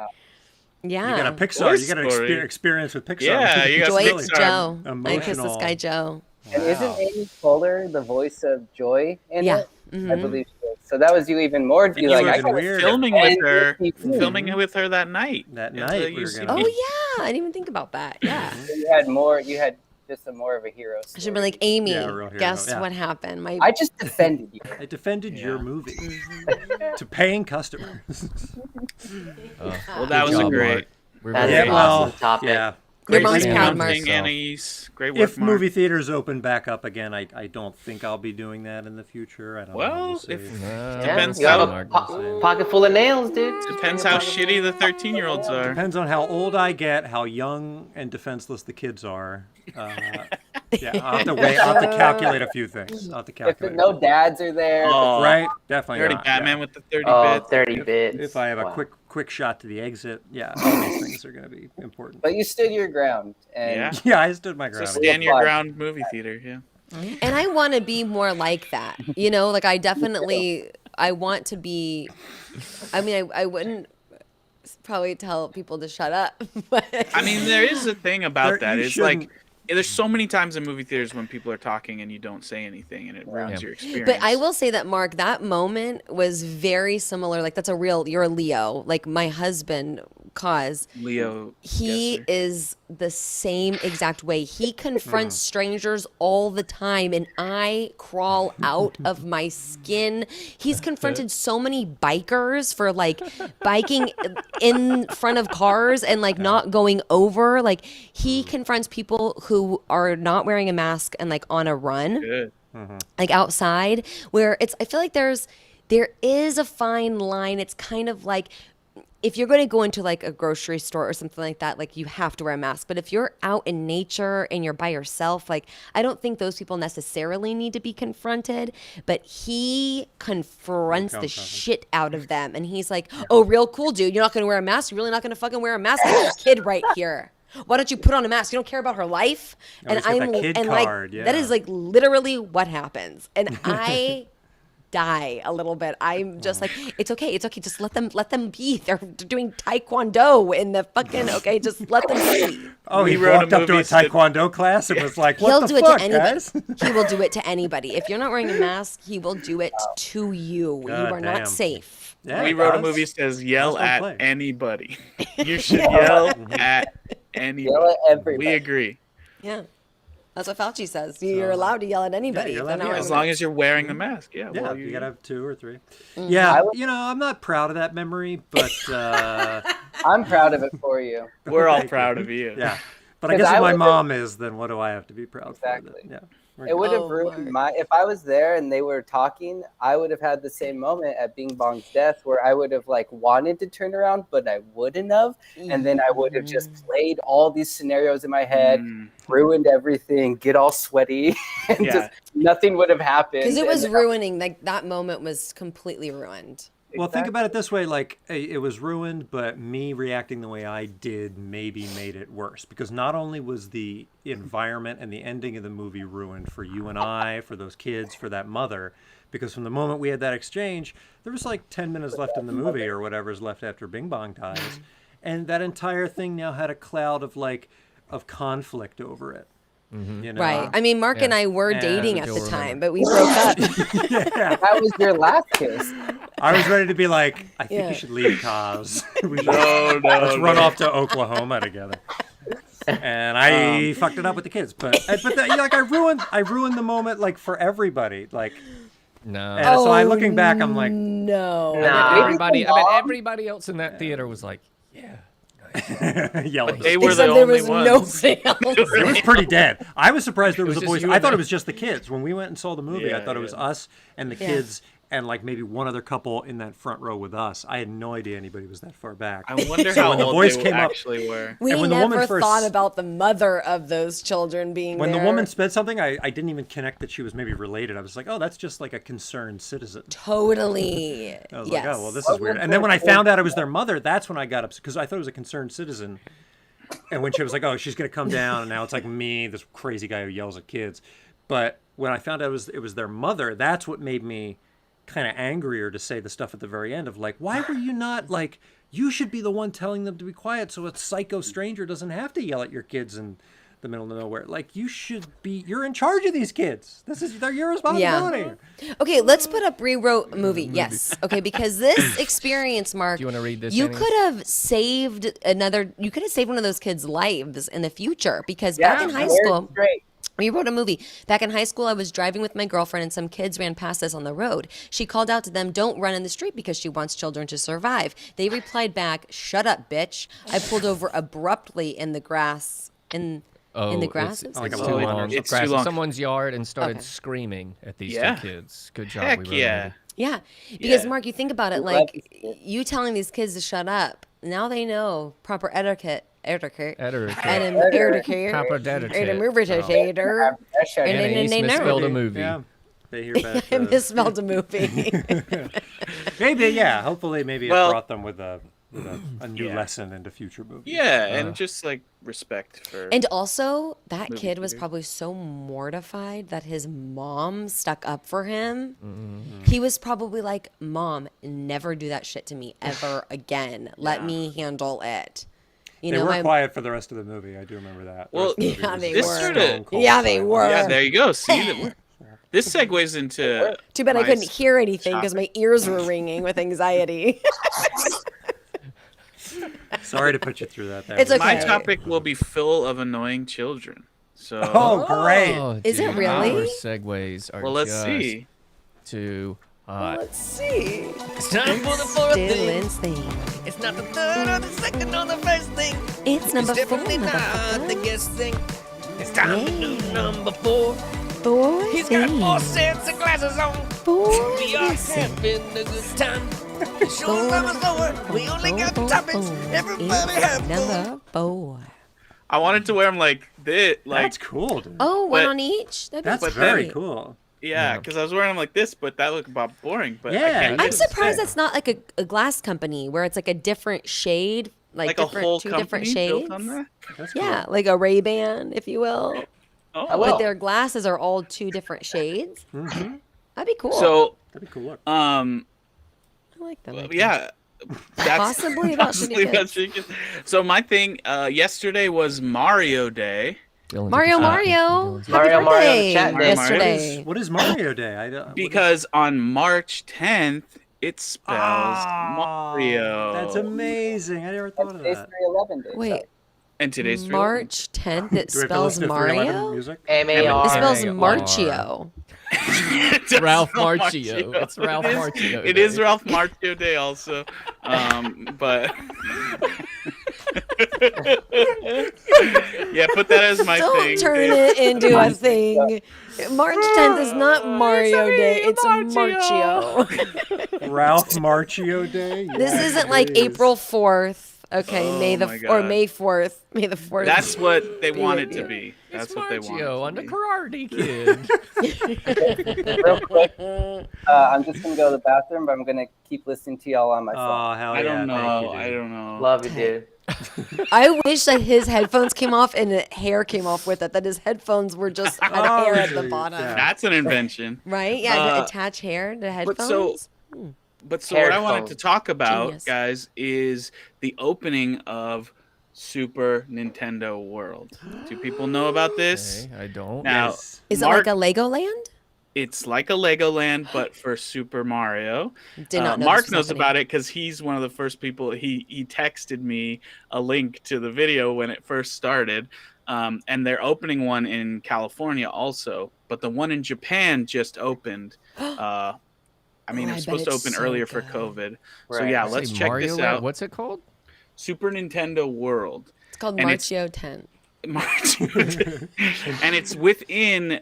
Yeah. You got a Toy Pixar. You got an Story. experience with Pixar. Yeah, you got Joy Pixar. Joe. I kissed this Emotional. guy Joe. And isn't Amy Poehler the voice of Joy in Yeah. it? I Mhm. believe so. So that was you even more. You Like were I gotta weird. filming see with that. her, Mhm. filming with her that night. That Until night you we were see- gonna- Oh yeah, I didn't even think about that. Yeah. You had more. You had just a more of a hero. I should have been like, Amy, Yeah, a real hero, guess yeah. what happened? My I just defended you. I defended your Yeah. movie to paying customers. Well, that Good was job, a great. Mark. We're That's very an proud. awesome topic. yeah. Your Great mom's stand proud, up Mark. for recounting, yourself. Anais. Great work, If Mark. movie theaters open back up again, I don't think I'll be doing that in the future. I don't know. Well, We'll see. if No, Depends you have how- a Mark, pocket full of nails, dude. Depends how shitty the 13-year-olds are. Depends on how old I get, how young and defenseless the kids are. Yeah, I'll have to wait. I'll have to calculate a few things. I'll have to If calculate. no dads are there. Oh, Right? Definitely Dirty not. Batman with the 30 Oh, bits. 30 bits. If I have a Wow. quick shot to the exit, yeah, all these things are going to be important. But you stood your ground. And Yeah. Yeah, I stood my So ground. stand your ground movie theater, yeah. And I want to be more like that. You know, like I want to be, I mean, I wouldn't probably tell people to shut up. But I mean, there is a thing about There- that. you It's like shouldn't- there's so many times in movie theaters when people are talking and you don't say anything and it ruins Yeah. your experience. But I will say that, Mark, that moment was very similar. Like, that's you're a Leo. Like, my husband, Cause, Leo. he Gesser. is the same exact way. He confronts strangers all the time, and I crawl out of my skin. He's confronted so many bikers for like biking in front of cars and like not going over. Like, he confronts people who are not wearing a mask and like on a run. Good. Like outside, where I feel like there is a fine line. It's kind of like if you're going to go into like a grocery store or something like that, like you have to wear a mask. But if you're out in nature and you're by yourself, like I don't think those people necessarily need to be confronted. But he confronts the shit out of them, and he's like, "Oh, real cool, dude. You're not going to wear a mask. You're really not going to fucking wear a mask. I got a kid right here." Why don't you put on a mask? You don't care about her life. Oh, he's got that kid card, that is like literally what happens. And I die a little bit. I'm just like, it's okay. Just let them be. They're doing taekwondo in the fucking, okay, just let them be. Oh, he walked up to a taekwondo class and was like, what the fuck, guys? He will do it to anybody. If you're not wearing a mask, he will do it to you. You are not safe. Yeah, we wrote a movie that says yell at anybody. You should yell at anybody. Yell at everybody. We agree. Yeah. That's what Fauci says. You're allowed to yell at anybody. As long as you're wearing the mask. Yeah. Yeah, Well, you gotta have 2 or 3. Mm-hmm. Yeah, I'm not proud of that memory, but I'm proud of it for you. We're all proud of you. Yeah, but I guess if my mom is, then what do I have to be proud for? Then? Yeah. It would have ruined if I was there and they were talking, I would have had the same moment at Bing Bong's death where I would have like wanted to turn around, but I wouldn't have. And then I would have just played all these scenarios in my head, ruined everything, get all sweaty, and just nothing would have happened. Because it was ruining, like that moment was completely ruined. Well, think about it this way, like it was ruined, but me reacting the way I did maybe made it worse. Because not only was the environment and the ending of the movie ruined for you and I, for those kids, for that mother, because from the moment we had that exchange, there was like 10 minutes left in the movie or whatever's left after Bing Bong dies. And that entire thing now had a cloud of conflict over it. You know? Right. I mean, Mark and I were dating at the time, but we broke up. That was your last kiss. I was ready to be like, I think you should leave, Kaz. Let's run off to Oklahoma together. And I fucked it up with the kids, but I ruined the moment like for everybody, like. No. And so I looking back, I'm like, no. I bet everybody else in that theater was like, yeah. Yelling. They were the only ones. Nobody else. It was pretty dead. I was surprised there was a just voice. you I and thought it them. was just the kids. When we went and saw the movie, I thought it was us and the kids and like maybe one other couple in that front row with us. I had no idea anybody was that far back. I wonder So how when the old voice they came up, actually were. We and when the woman never first- thought about the mother of those children being when there. the woman said something, I didn't even connect that she was maybe related. I was like, oh, that's just like a concerned citizen. Totally. I was like, oh, well, this is weird. And then when I found out it was their mother, that's when I got upset because I thought it was a concerned citizen. And when she was like, oh, she's going to come down, and now it's like me, this crazy guy who yells at kids. But when I found out it was their mother, that's what made me kind of angrier to say the stuff at the very end of like, why were you not like, you should be the one telling them to be quiet so a psycho stranger doesn't have to yell at your kids in the middle of nowhere. Like, you're in charge of these kids. They're your responsibility. Yeah. Okay, let's put up rewrote movie. Yes. Okay, because this experience, Mark, Do you want to read this? you Annie? could have saved one of those kids' lives in the future because back in high school, we wrote a movie. Back in high school, I was driving with my girlfriend and some kids ran past us on the road. She called out to them, don't run in the street because she wants children to survive. They replied back, shut up, bitch. I pulled over abruptly in the grass. In the grass? It's too long. It's Grass too in long. someone's yard and started Okay. screaming at these Yeah. two kids. Good job. Heck we wrote a yeah. movie. Yeah, because Yeah. Mark, you think about it, glad like you telling these kids to shut up. Now they know proper etiquette. Etiquette. Etiquette. Proper Etiquette. Anais they misspelled know. a movie. Yeah. They hear back. I misspelled a movie. Maybe, yeah. Hopefully, maybe it Well- brought them with a new lesson into future movies. Yeah, and just like respect for. And also, that Movie kid was theater. probably so mortified that his mom stuck up for him. Mm-hmm. He was probably like, Mom, never do that shit to me ever again. Let me handle it. You They know, were my quiet for the rest of the movie. I do remember that. The Well, rest of the movie yeah, was they just were. stone cold Yeah, they silence. were. Yeah, there you go. See that. This segues into. Too bad I my couldn't hear anything because topic. my ears were ringing with anxiety. Sorry to put you through that. It's okay. My topic will be full of annoying children. So. Oh, great. Oh, Is it dude, really? Our segues are Well, let's just see. too hot. Let's see. It's time for the fourth thing. Dylan's thing. It's not the third or the second or the first thing. It's number It's four. definitely not the guest thing. It's time to do number 4. Four He's got 4 things. sets of glasses on. Four We are things. having a good time. The show's almost over. We only got the topics. Everybody have fun. Number 4. I wanted to wear them like this. Like, That's cool, dude. Oh, one But- on each? That'd be That's but very great. cool. yeah, because I was wearing them like this, but that looked about boring. But I Yeah, can't you I'm get surprised it. that's not like a glass company where it's like a different shade. Like a whole two different company shades. built on that? That's Yeah, like a Ray-Ban, if you will. Oh, But their glasses are all two different shades. Mm-hmm. That'd be cool. So That'd be cool. Look. I like that. Yeah. That's Possibly about shitty kids. shitty kids. So my thing yesterday was Mario Day. Mario. Happy Mario birthday chat day. yesterday. What is Mario Day? I don't, Because on March 10th, it spells Mario. That's amazing. I never thought of that. 311 day. Wait, And today's March 10th, it Do we have to spells listen to 311 Mario? music? M-A-R. It spells M-A-R. Marchio. It's Ralph Marchio. It's Ralph Marchio. It is Ralph Marchio Day also. But yeah, put that as my Don't thing. turn it into a thing. March 10th is not Mario Day, it's Marchio. Ralph Marchio Day? This Yeah, isn't it like is. April 4th. Okay, Oh May my or God. May 4th. May the 4th. That's what they be want with it to you. be. That's It's what they want. Marchio on the It Karate Kid. Real quick, I'm just gonna go to the bathroom, but I'm gonna keep listening to y'all on my phone. Oh, hell I yeah. don't Thank know. you, dude. I don't know. Love you, dude. I wish that his headphones came off and the hair came off with it. That his headphones were just had hair at the bottom. That's an invention. Right? Yeah, to attach hair to headphones. But so what I wanted Headphones. to talk about, Genius. guys, is the opening of Super Nintendo World. Do people know about this? Okay, I don't. Now, Yes. Is it Mark, like a Legoland? it's like a Legoland, but for Super Mario. Did not know Mark this was knows happening. about it because he's one of the first people. He texted me a link to the video when it first started. And they're opening one in California also, but the one in Japan just opened. I mean, Oh, it I was bet supposed to it's open so earlier for good. COVID. So Right. yeah, Say let's check Mario this Land? out. What's it called? Super Nintendo World. It's called And it's- Marchio 10. And it's within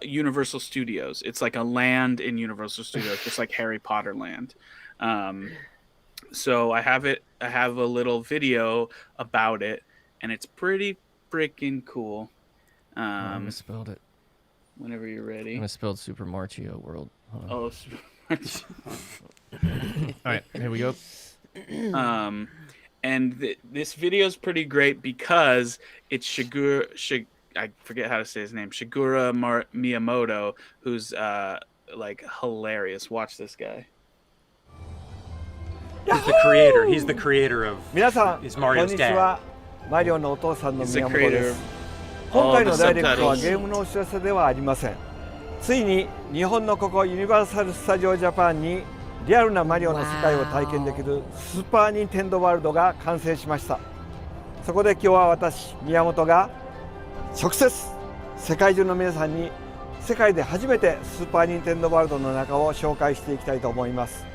Universal Studios. It's like a land in Universal Studios, just like Harry Potter Land. So I have a little video about it, and it's pretty freaking cool. I misspelled it. Whenever you're ready. I misspelled Super Marchio World. Hold on. Oh, All right, here we go. And this video is pretty great because it's I forget how to say his name, Shigeru Miyamoto, who's like hilarious. Watch this guy. He's the creator. He's the creator of. 皆さん、 He's こん Mario's にちは dad.。マリオのお父さんの He's the 宮本 creator で of す。今 all 回 the のダイレクトは subtitles. ゲームのお知らせではありません。ついに日本のここユニバーサル・スタジオ・ジャパンにリアルなマリオの世界を体験できるスーパー・ニンテンドー・ワールドが完成しました。そこで今日は私、宮本が直接世界中の皆さんに世界で初めてスーパー・ニンテンドー・ワールドの中を紹介していきたいと思います。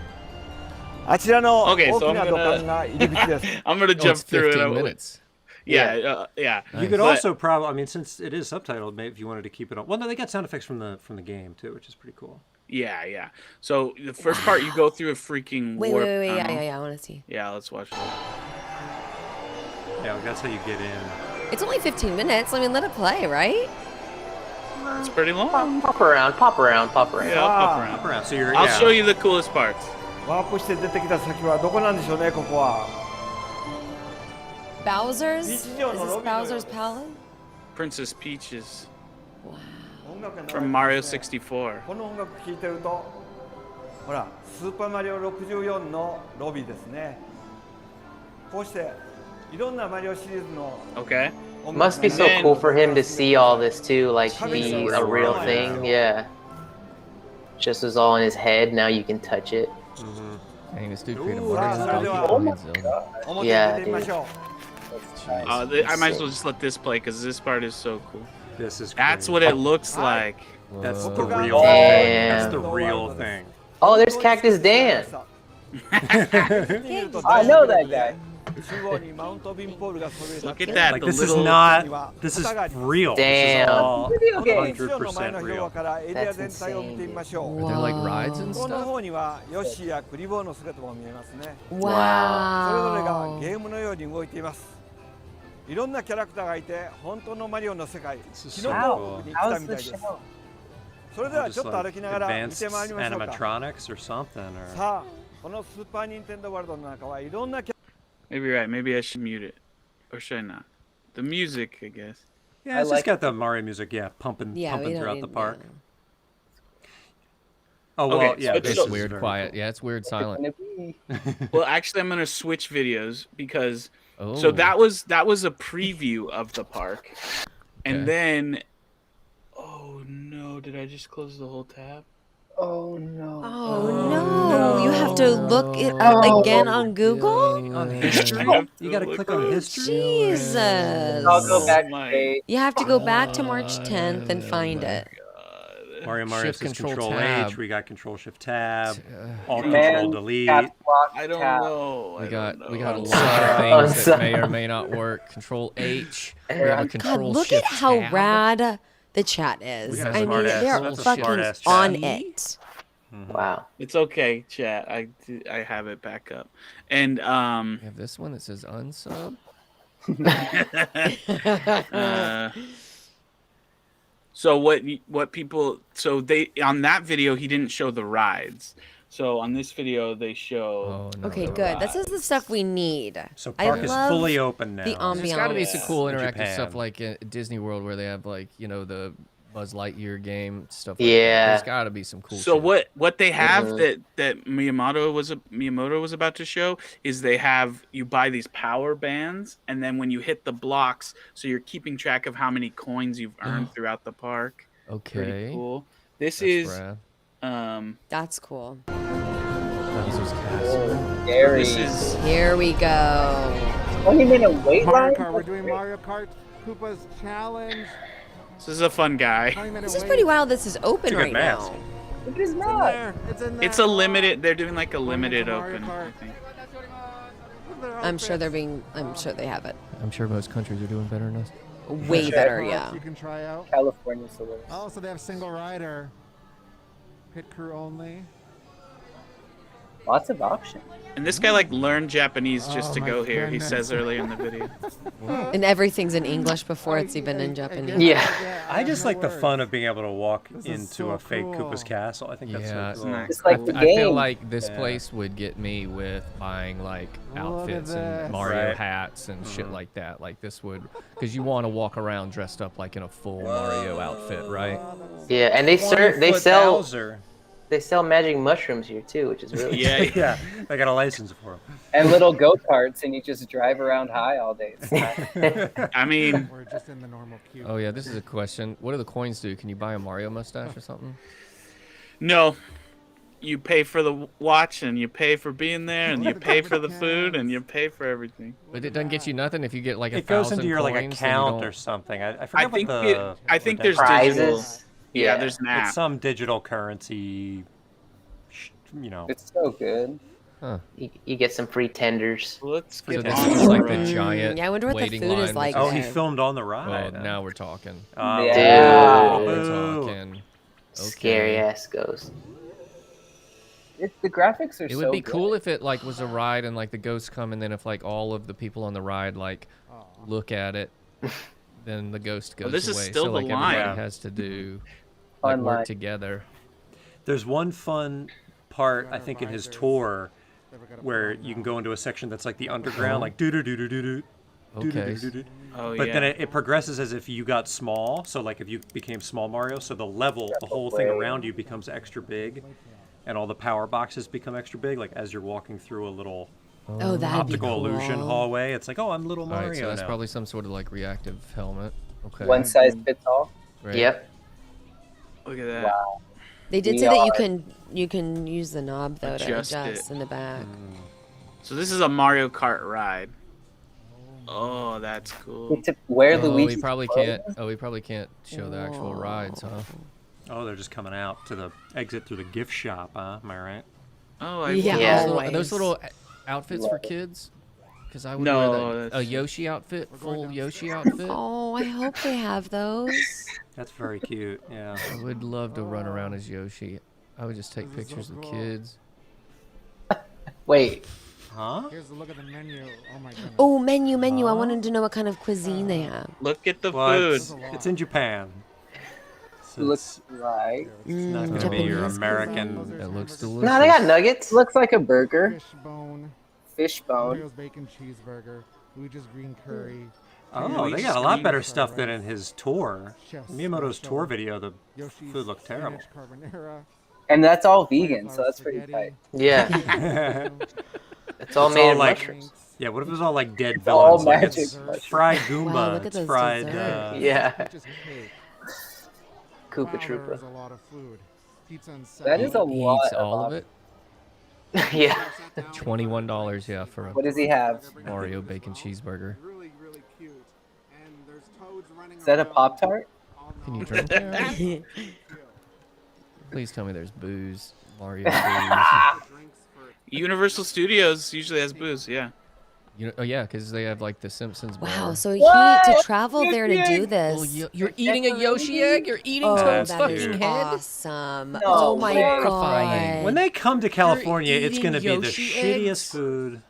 あちらの大 Okay, き so な土管が入り口です。 I'm gonna Oh, jump it's through 15 it. minutes. Yeah, yeah. You could But- also probably, I mean, since it is subtitled, maybe if you wanted to keep it on. Well, no, they got sound effects from the game too, which is pretty cool. Yeah, yeah. So the first part, you go through a freaking Wait, warp wait, tunnel. yeah, I want to see. Yeah, let's watch that. Yeah, that's how you get in. It's only 15 minutes. I mean, let it play, right? It's pretty long. Pop around, pop around, pop around. Yeah, I'll pop Ah. around. Up around. So you're. I'll yeah. show you the coolest parts. ワープして出てきた先はどこなんでしょうね、ここは。 Bowser's? Is 日常の this ロビーのようです Bowser's Palace? Princess Peaches 音楽が流れて from ます Mario ね 64. この音楽聴いてると、ほら、スーパーマリオ64のロビーですね。こうしていろんなマリオシリーズの Okay. 音楽 Must be が so ね cool for him to see all this too, like be a real Yeah. thing. Yeah. Just was all in his head. Now you can touch it. Dang, this dude created Ooh, Mario that's and really Donkey awesome. Kong and Zelda. 表に Yeah, 出てみましょう。 I might as well just let this play because this part is so cool. This is. That's great. what it looks like. That's the Damn. real thing. That's the real thing. Oh, there's Cactus Dan. I know that guy. 中央にマウントビンポールがそびえ Look 立 at って that. Like The this is little. not. This is real. This is Damn. all video game. 後ろの前 100% の real. 広場からエリア全体を見てみましょう。 Are there like rides and この stuff? 方にはヨッシーやクリボーの姿も見えますね。 Wow. それぞれがゲームのように動いています。いろんなキャラクターがいて、本当のマリオの世界、 This is キノ so コ cool. 王国に来た How's みたい the です。 show? それでは Just ちょっと歩 like きながら見 advanced てまいりましょうか。 animatronics or something, or さあ、このスーパーニンテンドーワールドの中はいろんなキャ Maybe you're right. Maybe I should mute it. Or should I not? The music, I guess. Yeah, it's just got the Mario music, pumping Yeah, we don't throughout need- the park. yeah. Oh, well, Okay, yeah, so this It's is weird very quiet. cool. Yeah, it's weird silent. Well, actually, I'm gonna switch videos because Oh. so that was a preview of the park, and Okay. then oh no, did I just close the whole tab? Oh no. Oh no! You have to look it up again on Google. On history, you got to click on history. Jesus! I'll go back Oh my page. You have to go back to March 10th and find it. Mario Shift, says Control, Control Tab. H. We got Control Shift Tab. Alt Command, Control Delete. caps lock, I don't tab. know. We I got don't we know. got a I'm lot sorry. of things that may or may not work. Control H. We have a God, Control look Shift at how Tab. rad the chat is. We got a I mean, smart ass- they're that's a fucking smart ass on chat. it. Wow. It's okay, chat. I have it back up, and We have this one that says unsub. So what people they on that video he didn't show the rides. So on this video they show. Oh, no, Okay, the good. ride. This is the stuff we need. So I park is love fully open now. the There's got to be ambiance. some cool in interactive Japan. stuff like Disney World where they have like the Buzz Lightyear game stuff. Like Yeah. that. There's got to be some cool. So shit. what they have that Miyamoto was about to show is they have you buy these power bands, and then when you hit the blocks, so you're keeping track of how many coins you've earned throughout the park. Okay. Pretty cool. This That's is rad. That's cool. Bowser's Castle. Scary. This is Here we go. 20-minute wait line. Mario Kart. We're doing Mario Kart. Koopa's Challenge. this is a fun guy. 20-minute This is wait. pretty wild. This is open It's a good right mask. now. Look at his It's in mouth. there. It's in there. It's a limited. They're doing like a limited Mario open. Kart. I think. I'm sure they're being. I'm sure they have it. I'm sure most countries are doing better than us. Way better, yeah. You can try out. California Saloon. Oh, so they have single rider. Pit crew only. Lots of options. And this guy like learned Japanese just Oh to my go here. He goodness. says earlier in the video. And everything's in English before it's even in Japanese. Yeah. I just like the fun of being able to walk This is into so a fake cool. Koopa's castle. I think that's Yeah, so cool. nice. Just like the I feel game. like this Yeah. place would get me with buying like Look at outfits this. and Mario Right. hats and shit like that. Like this would, because you want to walk around dressed up like in a full Mario outfit, right? Yeah, and they 20-foot sell Bowser. they sell magic mushrooms here too, which is really Yeah. Yeah, they got a license for them. And little go-karts, and you just drive around high all day. It's nice. I mean, We're just in the normal queue. Oh yeah, this is a question. What do the coins do? Can you buy a Mario mustache or something? no. You pay for the watch, and you pay for being there, and you pay for the food, and you pay for everything. But it doesn't get you nothing if you get like It goes into your like coins, then you account don't- or something. I I forget think what the. I think there's prizes. digital. Yeah, Yeah. there's an It's app. some digital currency. You know. It's so good. You get some free tenders. Let's So get this on is the like ride. the giant. Yeah, I wonder what the waiting food is line like Oh, with- he there. filmed on the Oh, ride. now we're talking. Yeah. We're boo. talking. Scary Okay. ass ghost. The graphics are It so would be good. cool if it like was a ride and like the ghosts come and then if like all of the people on the ride like look at it, then the ghost goes Well, this is away. still so the like line. everybody has to do like Fun work line. together. There's one fun part I think in his tour where you can go into a section that's like the underground, like doo doo doo doo doo doo. Okay. Oh, But yeah. then it progresses as if you got small. So like if you became small Mario, so the level, the whole thing around you becomes extra big, and all the power boxes become extra big. Like as you're walking through a little Oh, that'd be optical cool. illusion hallway, it's like, oh, I'm little All Mario right, so that's now. probably some sort of like reactive helmet. Okay. One size fits all. Right. Yep. Look at that. Wow. They did say that VR. you can use the knob though to Adjust adjust it. in the back. So this is a Mario Kart ride. Oh, that's cool. To wear Oh, Luigi's we probably clothes. can't. Oh, we probably can't show the actual rides, huh? Oh, they're just coming out to the exit through the gift shop, huh? Am I right? Oh, I Yeah. Yeah. Are those little outfits for kids? Because I would No, wear a that's- Yoshi outfit, full Yoshi outfit. Oh, I hope they have those. That's very cute. Yeah. I would love to run around as Yoshi. I would just take pictures of kids. Wait. Huh? Here's a look at the menu. Oh my goodness. Oh, menu. I wanted to know what kind of cuisine they have. Look at the Well, food. it's in Japan. So Looks like. it's not going to be your Japanese American. That looks delicious. No, they got nuggets. Looks like a burger. Fish bone. fishbone. Mario's bacon cheeseburger. Luigi's green curry. Oh, they got a lot better stuff than in his tour. Miyamoto's tour video, the food looked terrible. And that's all vegan, so that's pretty tight. Yeah. It's all It's made all of like, mushrooms. yeah, what if it was all like dead It's all villains? Like magic it's mushrooms. fried Goomba, Wow, look at it's those fried. desserts. Yeah. Koopa Wow, Troopa. there's a lot of food. Pizza and That is a He lot. eats all of it. Yeah. $21, yeah, for a What does he have? Mario bacon cheeseburger. Really, really cute. And there's toads running Is that a around Pop Tart? Can you drink that? Please tell me there's booze. Mario booze. Universal Studios usually has booze. Yeah. Oh yeah, because they have like the Simpsons bar. Wow, so What? to travel there to do this. Well, you're eating a Yoshi egg. You're eating Oh, Toad's that fucking is head. awesome. No Oh my way. god. When they come to California, it's eating going to be the Yoshi shittiest eggs? food.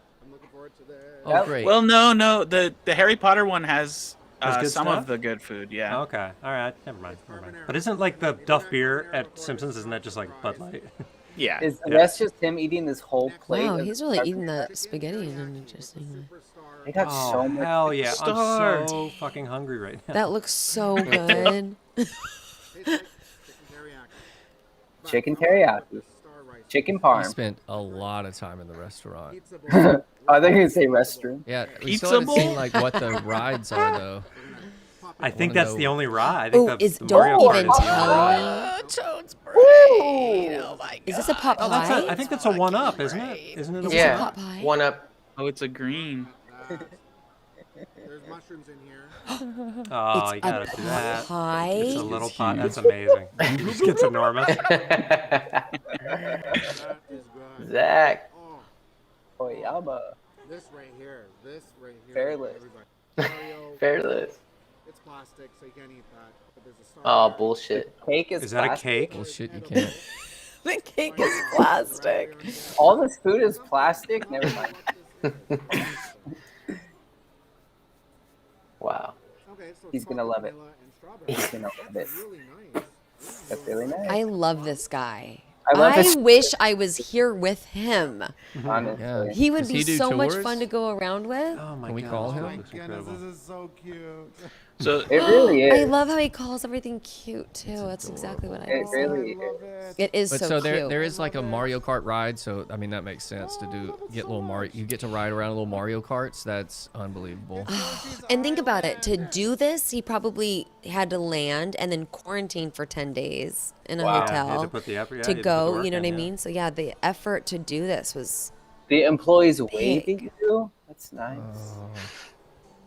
Oh great. Well, no. The Harry Potter one has Has good some stuff? of the good food. Yeah. Okay, all right, never mind. But isn't like the Duff beer at Simpsons? Isn't that just like Bud Light? Yeah. Is the rest just him eating this whole plate? Wow, of he's really eating garbage? that spaghetti in an interesting way. They got Oh so much. hell yeah! I'm Starved. so fucking hungry right now. That looks so good. Chicken teriyaki. Chicken We parm. spent a lot of time in the restaurant. Oh, I think you say restroom. Yeah, we Pizza still haven't seen bowl? like what the rides are though. I think wanna that's know- the only ride. I think Oh, the don't Mario Kart even is the only ride. tell me. Toad's brain. Oh my god. Is this a pot Oh, that's pie? I think that's a one-up, isn't it? Isn't it a Is this a Yeah. pot pie? One up. Oh, it's a green. There's mushrooms in here. Oh, It's you a gotta do that. pie? It's a little pot. That's amazing. It just gets enormous. That is good. Zach. Oh, Oyama. this right here. This right here. Fairless. Everybody. Mario, Fairless. it's plastic, so you can't eat that. But there's a star Oh, there. bullshit. Cake is Is that a plastic. cake? Bullshit, you can't. The cake is plastic. All this food is plastic? Never mind. Wow. Okay, so He's gonna love it. vanilla and strawberry. He's gonna love it. Really nice. That's really nice. I love this guy. I love I this- wish I was here with him. Honestly. Yeah. He would Does be he do so much tours? fun to go around with. Oh my Can we god. call this him? looks Goodness, incredible. this is so cute. So It really I is. love how he calls everything cute too. That's exactly what I It want. really I love is. it. It is But so, so cute. there is like a Mario Kart ride, so I mean that makes sense to get little Mario. You get to ride around little Mario Karts. That's unbelievable. And think about it. To do this, he probably had to land and then quarantine for 10 days in a Wow. Yeah, you had hotel to put the effort, yeah, to you had to put the go. work You know in, what I yeah. mean? So yeah, the effort to do this was. The employees Big. waving you? That's nice.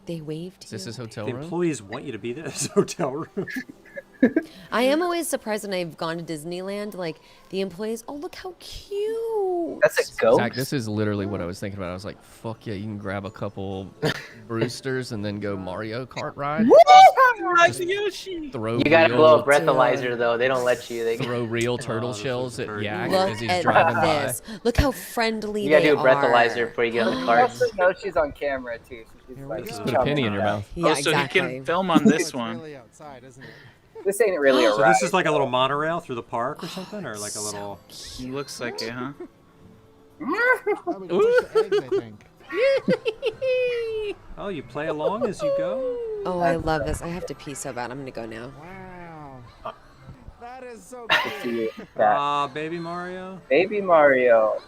They waved. Is this you. his hotel The room? employees want you to be in this hotel room. I am always surprised when I've gone to Disneyland. Like the employees. Oh, look how cute. That's a ghost? Zach, this is literally what I was thinking about. I was like, fuck yeah, you can grab a couple Brewsters and then go Mario Kart ride. Yoshi. Throw You gotta real, blow a breathalyzer though. They don't let you. They throw real turtle this shells is at very Yak Look as he's at driving this. Look how friendly You gotta they do a breathalyzer are. before you get on the You cart. also know she's on camera too. So she's like, by. Put a penny in your mouth. Yeah, Oh, so exactly. he can film on this It's one. really outside, isn't it? This ain't really a So ride. this is like a little monorail through the park or something, or like a little. Looks like it, huh? Oh, we got a bunch of eggs, I think. Oh, you play along as you go. Oh, I love this. I have to pee so bad. I'm gonna go now. Wow. That is so See cute. you. That. Ah, baby Mario. Baby Mario.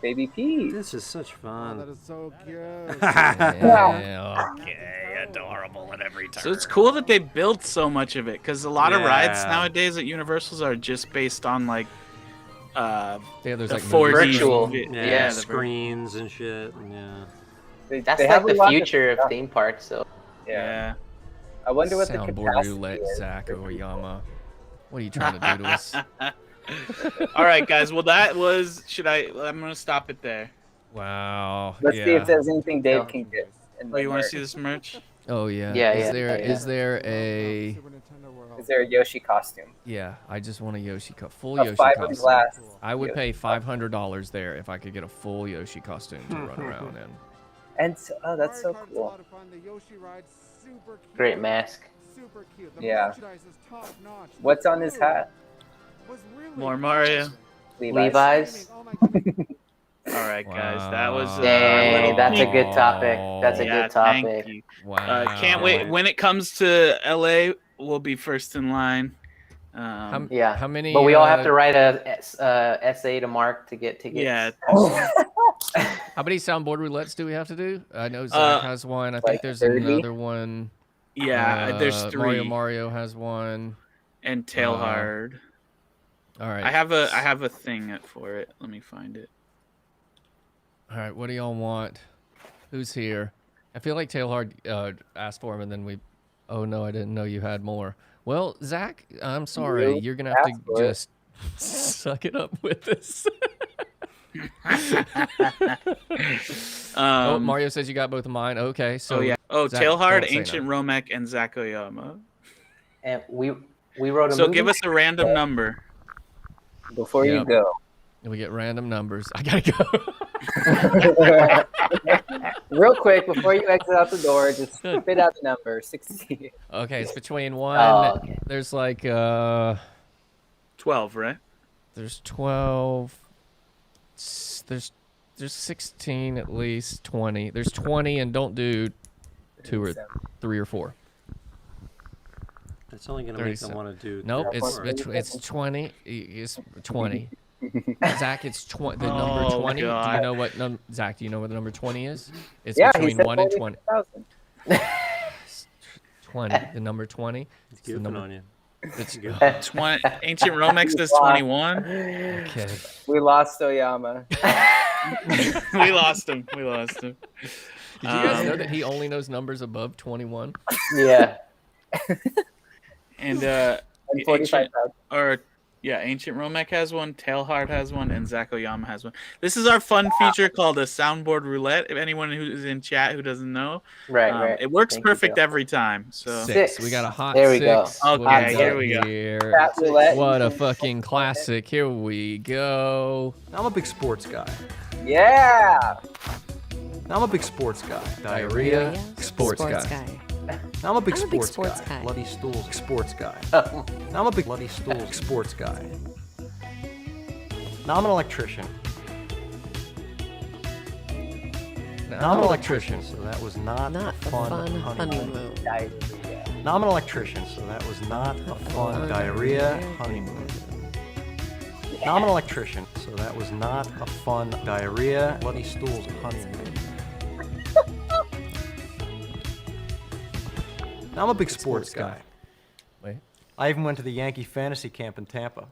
Baby P. This is such Oh, that fun. is so cute. Yeah, okay, adorable at every turn. So it's cool that they built so much of it, because a lot of rides Yeah. nowadays at Universals are just based on like Yeah, there's the like 4D Virtual. Yeah, the screens and shit. And yeah. That's They like have a the lot future of stuff. theme parks. So Yeah. Yeah. I wonder what the Soundboard capacity roulette, is. Zach Oyama. What are you trying to do to us? All right, guys. Well, that was. I'm gonna stop it there. Wow. Let's yeah. see if there's anything Dave can get. in Oh, the you want to merch. see this merch? Oh yeah. Yeah, Is yeah, there yeah. is there a? Super Nintendo World. Is there a Yoshi costume? Yeah, I just want a Yoshi full A Yoshi costume. fiberglass. I would Yoshi pay $500 there if I could get a full Yoshi costume to run around in. And so, oh, that's so Mario Kart's a cool. lot of fun. The Yoshi ride's super cute. great mask. Super cute. The Yeah. merchandise is top notch. The What's on his food hat? was really More Mario. Levi's. Oh my goodness. All right, guys, that was Dang, that's a good topic. That's a Yeah, good topic. thank you. Wow. Can't wait. When it comes to LA, we'll be first in line. Yeah. How many? But we all have to write a essay to Mark to get tickets. Yeah. How many soundboard roulettes do we have to do? I know Zach has one. I think there's 30? another one. Yeah, there's 3. Mario has one. And Tail Hard. All right. I have a thing for it. Let me find it. All right. What do y'all want? Who's here? I feel like Tail Hard asked for him, and then we. Oh no, I didn't know you had more. Well, Zach, I'm sorry. Really? You're gonna have to just suck it up with this. Oh, Mario says you got both of mine. Okay, so Zach, Tailhard, don't say Ancient no. Romek, and Zach Oyama. And we wrote a So movie? give us a random number. Before you go. We get random numbers. I gotta go. Real quick, before you exit out the door, just spit out the number 16. Okay, it's between one. okay. There's like 12, right? There's 12. There's 16 at least. 20. There's 20, and don't do 2 or 3 or 4. It's only gonna make them want to do. Nope, 3 or 4. it's 20. It's 20. Zach, it's the number Oh, 20. God. Do you know what Zach? Do you know what the number 20 is? It's Yeah, between he said 1 and 20. 40,000. 20. The number 20. He's goofing on you. It's 20. Ancient Romex says 21. Okay. We lost Oyama. We lost him. We lost him. Did you guys know that he only knows numbers above 21? Yeah. And And 45,000. Ancient Romek has one, Tailhard has one, and Zach Oyama has one. This is our fun feature called a soundboard roulette. If anyone who's in chat who doesn't know, Right. It works Thank you, perfect Bill. every time. So 6. We got a hot There we 6. go. What Okay, we here got we go. here? Fat roulette. What a fucking classic. Here we go. I'm a big sports guy. Yeah. I'm a big sports guy. Diarrhea. Diarrhea? Sports guy. I'm a big I'm a big sports, sports guy. guy. Bloody stools, sports guy. I'm a big bloody stools, sports guy. Now I'm an electrician. Now I'm an electrician, so that was not a fun honeymoon. Now I'm an electrician, so that was not a fun diarrhea honeymoon. Now I'm an electrician, so that was not a fun diarrhea bloody stools honeymoon. Now I'm a big sports guy. Wait. I even went to the Yankee fantasy camp in Tampa.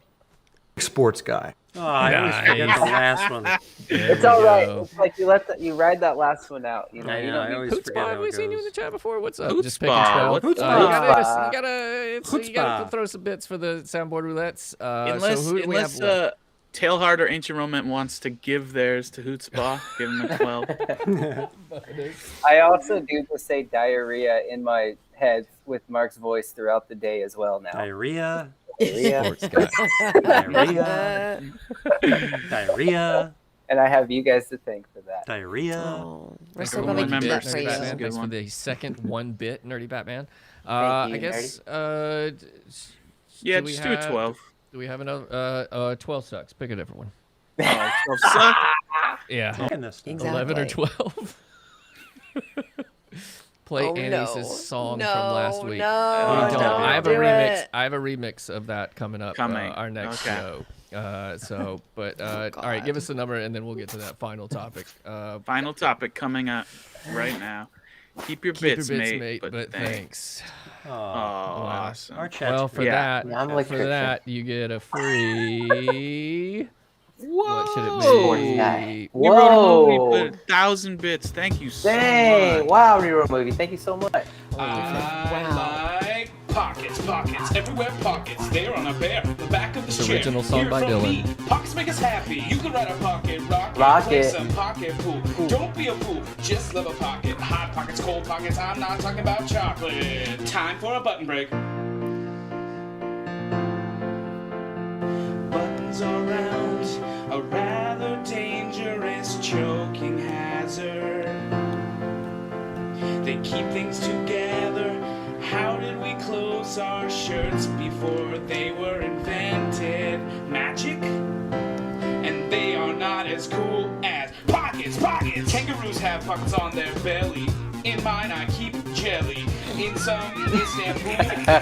Sports guy. Oh, I always forget the last one. It's all right. It's like you ride that last one out. You know, I you know, don't I need always to- forget how Have we it seen you in goes. the chat before? What's up? Chutzpah. Just picking 12. What's You Chutzpah? gotta throw some bits for the soundboard roulettes. Unless so who do we have left? Tailhard or Ancient Romek wants to give theirs to Chutzpah, give him a 12. I also do just say diarrhea in my head with Mark's voice throughout the day as well now. Diarrhea. Diarrhea. Sports guy. Diarrhea. Diarrhea. And I have you guys to thank for that. Diarrhea. Oh, we're so Everyone glad we remember did that for Nerdy you. That's a Batman. good Thanks for one. the second 1-bit Nerdy Batman. Thank I you, guess. Yeah, do we just do a have- 12. Do we have another? 12 sucks. Pick a different one. Oh, 12 suck. Yeah. Taking this stuff. Exactly. 11 or 12. Play Oh, Anais' no. song No, from last week. no, We don't. don't I have a do remix. it. I have a remix of that coming up. Coming. Our next Okay. show. All right, give us the number and then we'll get to that final topic. Final topic coming up right now. Keep your bits, mate, but thanks. Oh, Awesome. our chat's Well, for great. that, Yeah, I'm for electrician. that, you get a free. What should it Sports be? guy. We wrote a movie, Whoa. but 1,000 bits. Thank you so Dang. much. Wow, rewrote movie. Thank you so much. I like pockets, everywhere pockets. They're on a bear, the back of the It's chair. original song Hear by from Dylan. me. Pockets make us happy. You can write a pocket rocket. Rocket. Play some pocket pool. Don't be a fool. Just love a pocket. Hot pockets, cold pockets. I'm not talking about chocolate. Time for a button break. Buttons around a rather dangerous choking hazard. They keep things together. How did we close our shirts before they were invented? Magic? And they are not as cool as Kangaroos have pockets on their belly. In mine, I keep jelly. In some Istanbul,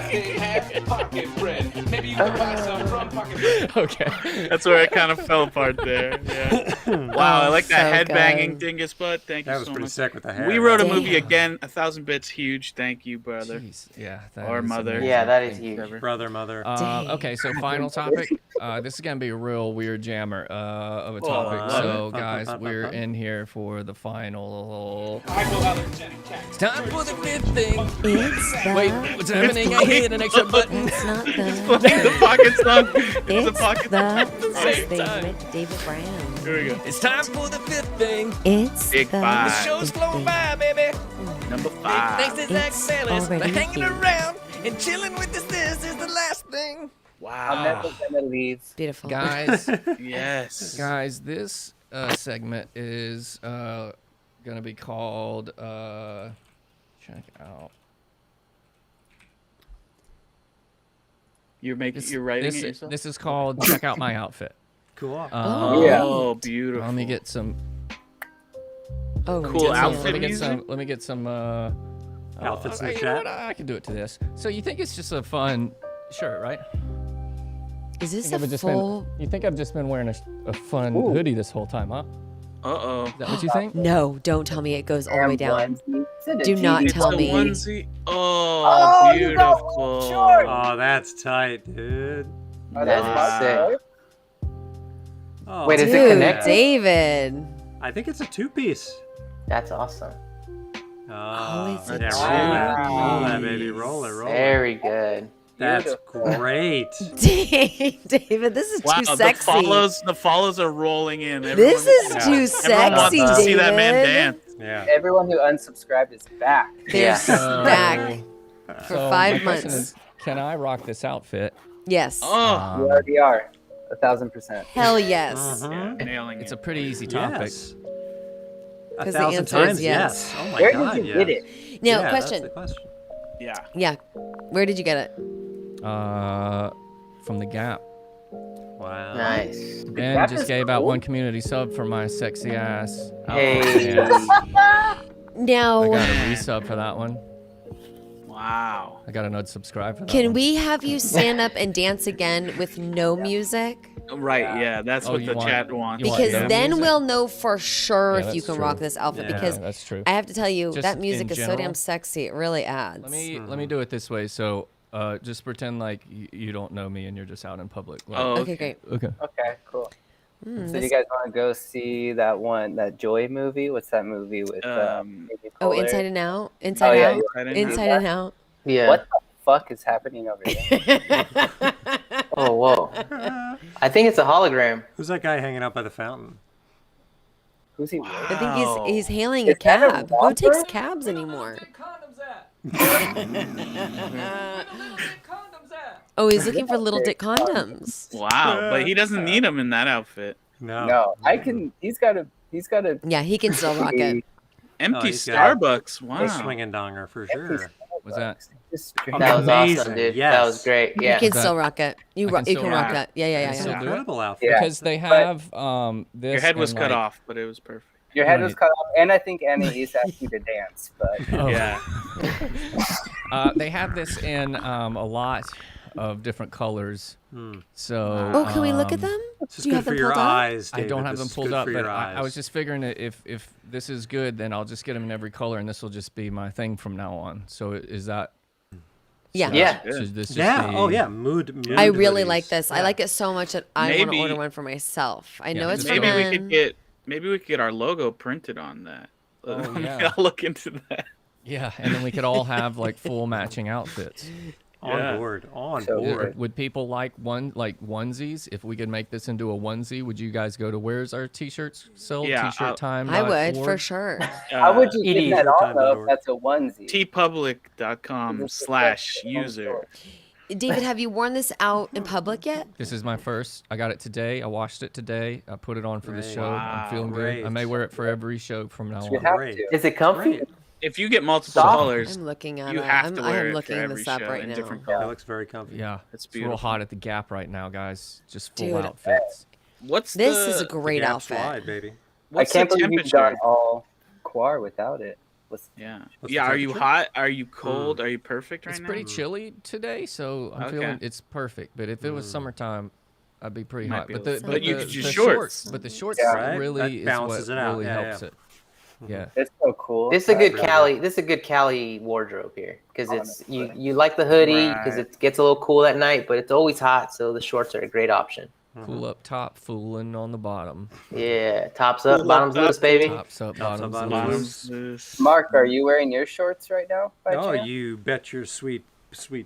they have pocket bread. Maybe you can buy some from Pocket Bread. Okay. That's where it kind of fell apart there. Yeah. Wow, I like that so headbanging good. dingus butt. Thank you That was so pretty much. sick with the hair. We wrote a Damn. movie again. 1,000 bits, huge. Thank you, brother. Jeez. Yeah. that Or is mother. amazing. Yeah, that is Thank huge. you. Brother, mother. Dang. Okay, so final topic. This is gonna be a real weird jammer of a topic. love So, it. guys, Fun. we're in here for the final. Hypoallergenic cat. It's time for the fifth thing. It's the. Wait, what's happening? I hit an extra button. It's not the. The pocket song. It's the pocket the. same His time. favorite David Brown. Here we go. It's time for the fifth thing. It's Big the. five. The show's fifth flowing thing. by, baby. Number Big 5. thanks to Zach It's Fairless for already hanging here. around and chilling with us. This is the last thing. I'm never gonna leave. Beautiful. Guys, Yes. guys, this segment is gonna be called check out. You're writing this, it yourself? This is called check out my outfit. Cool. Oh, beautiful. Let me get some Oh, Cool damn. outfit Let me get music? some. Let me get some Outfits in the you know chat? what? I can do it to this. So you think it's just a fun shirt, right? Is this Think a I've just full? been, you think I've just been wearing a fun hoodie this whole time, huh? Uh-oh. Is that what you think? No, don't tell me it goes all the way down. Onesie. Do not It's tell a me. onesie. Oh, beautiful. Oh, that's tight, dude. That is sick. Oh, Wait, is Dude, it connected? David. I think it's a two-piece. That's awesome. Oh, it's a yeah, roll that, baby. Roll it. Very good. That's great. Dang, David, this is Wow, too sexy. the follows are rolling in. This is too Everyone sexy, wants to see that man David. dance. Yeah. Everyone who unsubscribed is back. They're back for So 5 my question months. is, can I rock this outfit? Yes. Oh, You already are. 1,000%. Hell yes. yeah, nailing It's it. a pretty easy topic. Yes. 'Cause the 1,000 answer is times, yes. yes. Oh my Where God, did you yes. get it? Now, Yeah, question. That's the question. Yeah. Yeah. Where did you get it? From the Gap. Wow. Nice. Ben Gap just is gave out cool. 1 community sub for my sexy ass. Hey. Yes. I Now, got a resub for that one. Wow. I got an unsubscribe for that can one. we have you stand up and dance again with no music? Right, yeah, that's Oh, what you the want- chat wants. you want Because no then music? we'll know for sure Yeah, if you that's can true. rock this outfit. Yeah. Because that's true. I have to tell you, Just that music in is so general? damn sexy. It really adds. Let me do it this way. So just pretend like you don't know me and you're just out in public. Like, Oh, Okay, great. okay. Okay, cool. So this- you guys want to go see that Joy movie? What's that movie with Amy Oh, Poehler? Inside and Out. Oh, Inside yeah, Out. you Inside and Inside and Out. Yeah. What the fuck is happening over there? Oh, whoa. I think it's a hologram. Who's that guy hanging out by the fountain? Who's he with? I think he's hailing a Is that a cab. Who romper? takes cabs anymore? Oh, he's looking for little dick condoms. Wow, but he doesn't need them in that outfit. No. No, I can. He's got a. Yeah, he can still rock it. Empty he's got Starbucks. A Wow. swinging donger for sure. What's that? That was Amazing, awesome, dude. yes. That was great. You Yeah. can still rock it. You I can can still rock rock it. Yeah. It's an Yeah. incredible outfit. Yeah. Because they have this. Your head was and, cut like- off, but it was perfect. Your head Right. was cut off, and I think Anais asked you to dance, but Oh. Yeah. They have this in a lot of different colors. So. Oh, can we look at them? This is Do you good have for them your pulled up? eyes, I David. don't have This them is pulled good up, for but your I was eyes. just figuring that if this is good, then I'll just get them in every color, and this will just be my thing from now on. So is that? Yeah. Yeah. Should this just Yeah. be- Oh, yeah. Mood I really hoodies. like this. I Yeah. like it so much that I want to Maybe- order one for myself. I know Yeah, it's for Maybe we men. could get our logo printed on that. Oh, yeah. I'll look into that. Yeah, and then we could all have like full matching outfits. On Yeah. board. On So board. Would people like onesies? If we could make this into a onesie, would you guys go to where's our t-shirts sold? Yeah, T-shirt time. I would for sure. how would you ED get that on though if shirttime.org. that's a onesie? tpublic.com/user. David, have you worn this out in public yet? This is my first. I got it today. I washed it today. I put it on for the Great. show. I'm feeling good. I may wear it for every show from now You on. have Great. to. Is it comfy? Great. If you get multiple Stop. colors, I'm looking at you it. have to I wear am it for looking every this up show right in now. different That colors. looks very comfy. Yeah, It's real beautiful. hot at the Gap right now, guys. Just full Dude, outfits. What's This the is a great Gap outfit. slide, baby. What's can't the believe you've temperature? gone all quar without it. Yeah. What's Yeah. the Are you temperature? hot? Are you cold? Are you perfect right It's now? pretty chilly today, so I'm feeling it's perfect. But if it was summertime, I'd be pretty Might hot. be But a the little- but but you the, could use the shorts. But the shorts Right? really That is balances what it out. really Yeah, helps yeah. it. Yeah. It's so cool. This is a good really Cali. This is a good Cali wardrobe here because it's you like the hoodie because Right. it gets a little cool at night, but it's always hot, so the shorts are a great option. Cool up top, fooling on the bottom. Yeah, tops up, Cool up bottoms top, loose, baby. Tops up, Tops up, bottoms bottoms loose. Bottoms loose. Mark, are you wearing your shorts right now? By Oh, chance? you bet your sweet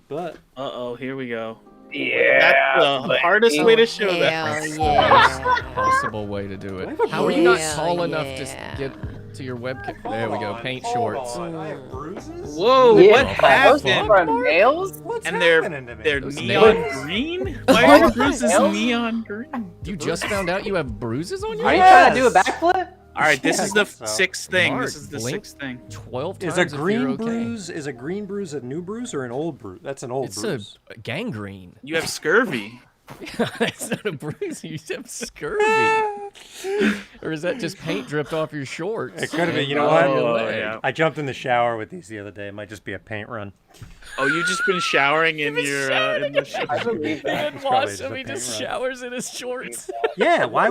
butt. Uh-oh, here we go. Yeah, That's the hardest way to show that. Hell yeah. Possible way to do it. have a How are you not bruise. tall enough to Yeah. get to your webcam? There we go. Paint shorts. I have bruises? Whoa, Yeah. what Those happened? from nails? What's And they're happening to me? they're Those neon nails. green? Why are your bruises neon green? You just found out you have bruises on your Are you head? trying to do a backflip? All right, this Yeah, is I the guess so. sixth thing. Mark, This is the blink. sixth thing. 12 times Is a if green you're okay. bruise a new bruise or an old bruise? That's an old It's bruise. a gangrene. You have scurvy. It's not a bruise. You have scurvy. Or is that just paint dripped off your shorts? It could have been. You and know on what? your leg? yeah. I jumped in the shower with these the other day. It might just be a paint run. Oh, you just been showering in your in the shower. I believe He that. didn't probably wash just him. a He just paint run. showers in his shorts. Yeah, why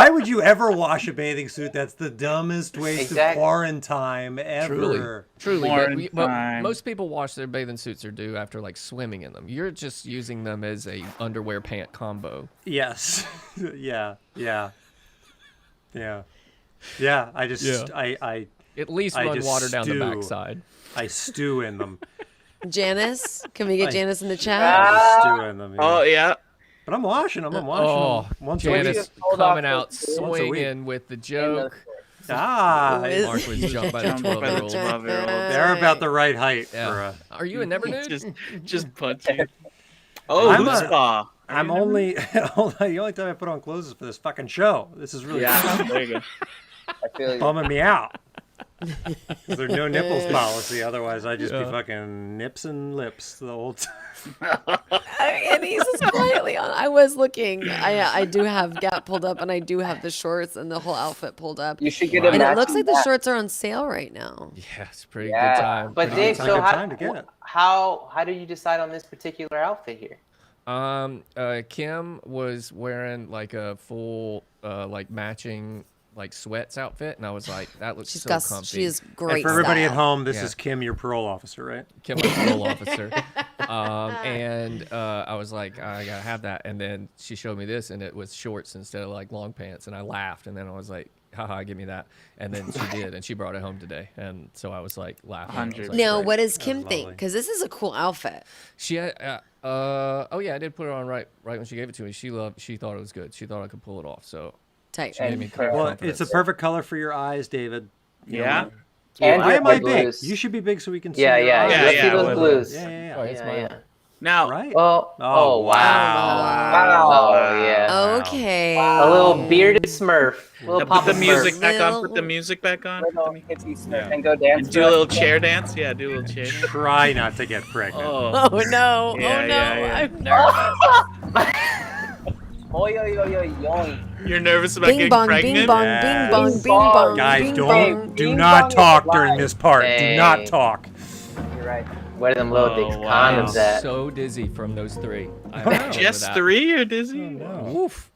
would you ever wash a bathing suit? That's the dumbest waste Exactly. of quarantine ever. Truly. But Quarantine. most people wash their bathing suits or do after like swimming in them. You're just using them as a underwear pant combo. Yes. Yeah. I just Yeah. I At least I run just water down the stew. backside. I stew in them. Janice, can we get I- Janice in the I chat? just stew in them. Oh yeah. But I'm washing them. I'm washing Oh, them once a week. Janice hold coming off out those once a week. swinging with the joke. Ah, Who is- Mark was jumped by the Jumped by the 12-year-old. 12-year-old. they're about the right height for Yeah. Are you a never nude? Just punching. Oh, I'm who's a- spa? I'm only the only time I put on clothes is for this fucking show. This is really Yeah, there you go. I feel you. bumming me out. 'Cause there's no nipples policy. Otherwise, I'd just be Yeah. fucking nips and lips the whole time. And he's just quietly on. I was looking. I do have Gap pulled up, and I do have the shorts and the whole outfit pulled up. You should get a And it looks matching like the back. shorts are on sale right now. Yeah, it's a pretty Yeah. good time. But Pretty Dave, good It's a so good how time to get it. how did you decide on this particular outfit here? Kim was wearing like a full like matching like sweats outfit, and I was like, that looks She's so got. comfy. She is And great. for everybody at style. home, this Yeah. is Kim, your parole officer, right? Kim was a parole officer. And I was like, I gotta have that. And then she showed me this, and it was shorts instead of like long pants. And I laughed, and then I was like, haha, give me that. And then she did, and she brought it home today. And so I was like laughing. I was 100. like, Now, great. what does Kim was think? lovely. Because this is a cool outfit. She had, oh yeah, I did put it on right when she gave it to me. She thought it was good. She thought I could pull it off. So Tight. she gave me Well, Well, confidence. it's a perfect color for your eyes, David. You Yeah. know, And why your am I blues. big? You should be big so we can see. Yeah, your yeah, eyes. Yeah, let's see yeah, those well, blues. Yeah, yeah, Oh, yeah. it's Yeah, mine. yeah. Now, Right? Oh, oh, wow. Oh, yeah. Okay. A little bearded Smurf. A little put Papa the music Smurf. back on. Put the music back on. Little Put the hippie Smurf and go dance. and do a little chair dance. Yeah, do a little chair dance. Try not to get pregnant. Oh, Oh no! Yeah, oh no! yeah, yeah. I'm nervous. Oi, oi, oi, oi, oi. you're nervous about Bing getting bong, pregnant? bing bong, Yes. bing bong, Bing bing bong. bong. Guys, bing do bong. Bing not bong is talk live. during this part. Do not Hey. talk. You're right. Where are them little big Oh, wow. condoms at? So dizzy from those three. I Oh, have Just that. 3? You're dizzy? Oof.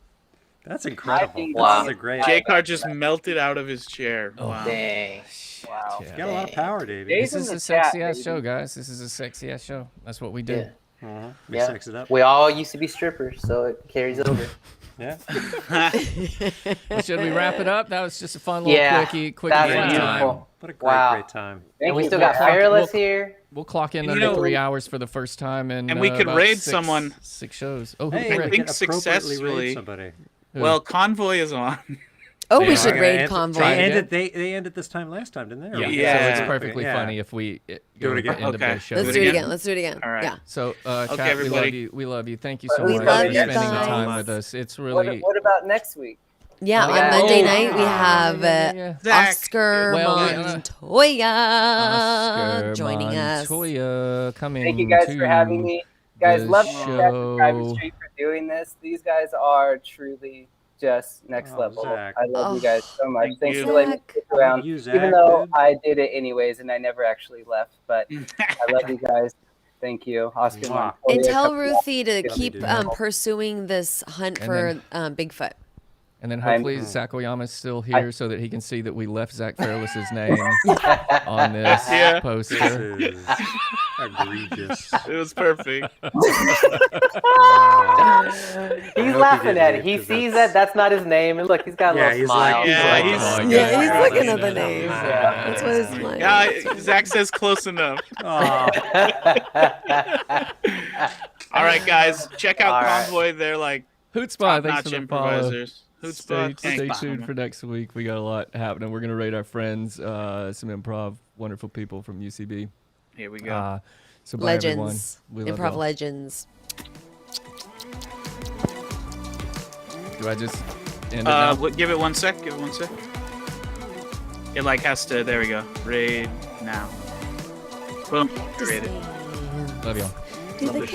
That's incredible. think- Wow. This is a great. J-Car just melted out of his chair. Oh, Wow. Dang. Wow. Yeah. You got a lot of power, Davey. Dave- This is in a the chat, sexy ass baby. show, guys. This is a sexy ass show. That's what we do. Yeah. We Yeah. sex it up. We all used to be strippers, so it carries over. Yeah. Well, should we wrap it up? That was just a fun little Yeah, quickie that was fun beautiful. time. What a great, Wow. great time. And Thank we you still for got having- Fairless here. We'll clock in You under know- 3 hours for the first time in And we could about raid 6 someone. 6 shows. Oh, who Hey, could we raid? think can appropriately successfully- raid somebody. Well, Convoy is on. Oh, They we are should gonna raid They Convoy. ended. They ended this time last time, didn't they? Or Yeah. we- Yeah. So it's perfectly Yeah. funny if we Do go it to again. the end of Okay. the show. Let's Do do it it again? again. Let's do it again. All right. Yeah. So, Okay, chat, we love everybody. you. We love you. Thank you so We much love for you spending the guys. time with us. It's What, really what about next week? Yeah, Oh, on yeah. Monday Oh, night we have yeah. Zach. Oscar Well, Montoya Oscar joining us. Montoya coming Thank you guys to for having me. Guys, the love Trash Backflip show. for doing this. These guys are truly Jess. Next level. Zach. I love you guys so much. Thank Thanks you. for letting me stick around. You, Zach, Even though dude. I did it anyways and I never actually left. But I love you guys. Thank you. Oscar Mwah. Montoya. And tell coming up. Ruthie to Yeah. keep pursuing this hunt And for then- Bigfoot. And then hopefully Zach Oyama's still here so that he can see that we left Zach Fairless's name on this Yeah. poster. This is egregious. It was perfect. He's laughing at it. He sees that that's not his name, and look, he's got a Yeah, little he's smile. like- Yeah, he's he's like, Yeah, he's "Oh, looking at yeah, the names. yeah, That's what his mind. Yeah, Zach says close enough. Aw. All right, guys, check out All right. Convoy. They're like Hootspot, thanks top-notch for the follow. improvisers. Hootspot, Stay thanks. tuned for next week. We got a lot happening. We're gonna rate our friends, some improv, wonderful people from UCB. Here we go. So bye, everyone. Legends. We love Improv y'all. legends. Do I just end it now? Give it 1 sec. Give it 1 sec. It like has to. There we go. Raid now. Boom. Rated. Love y'all. Do the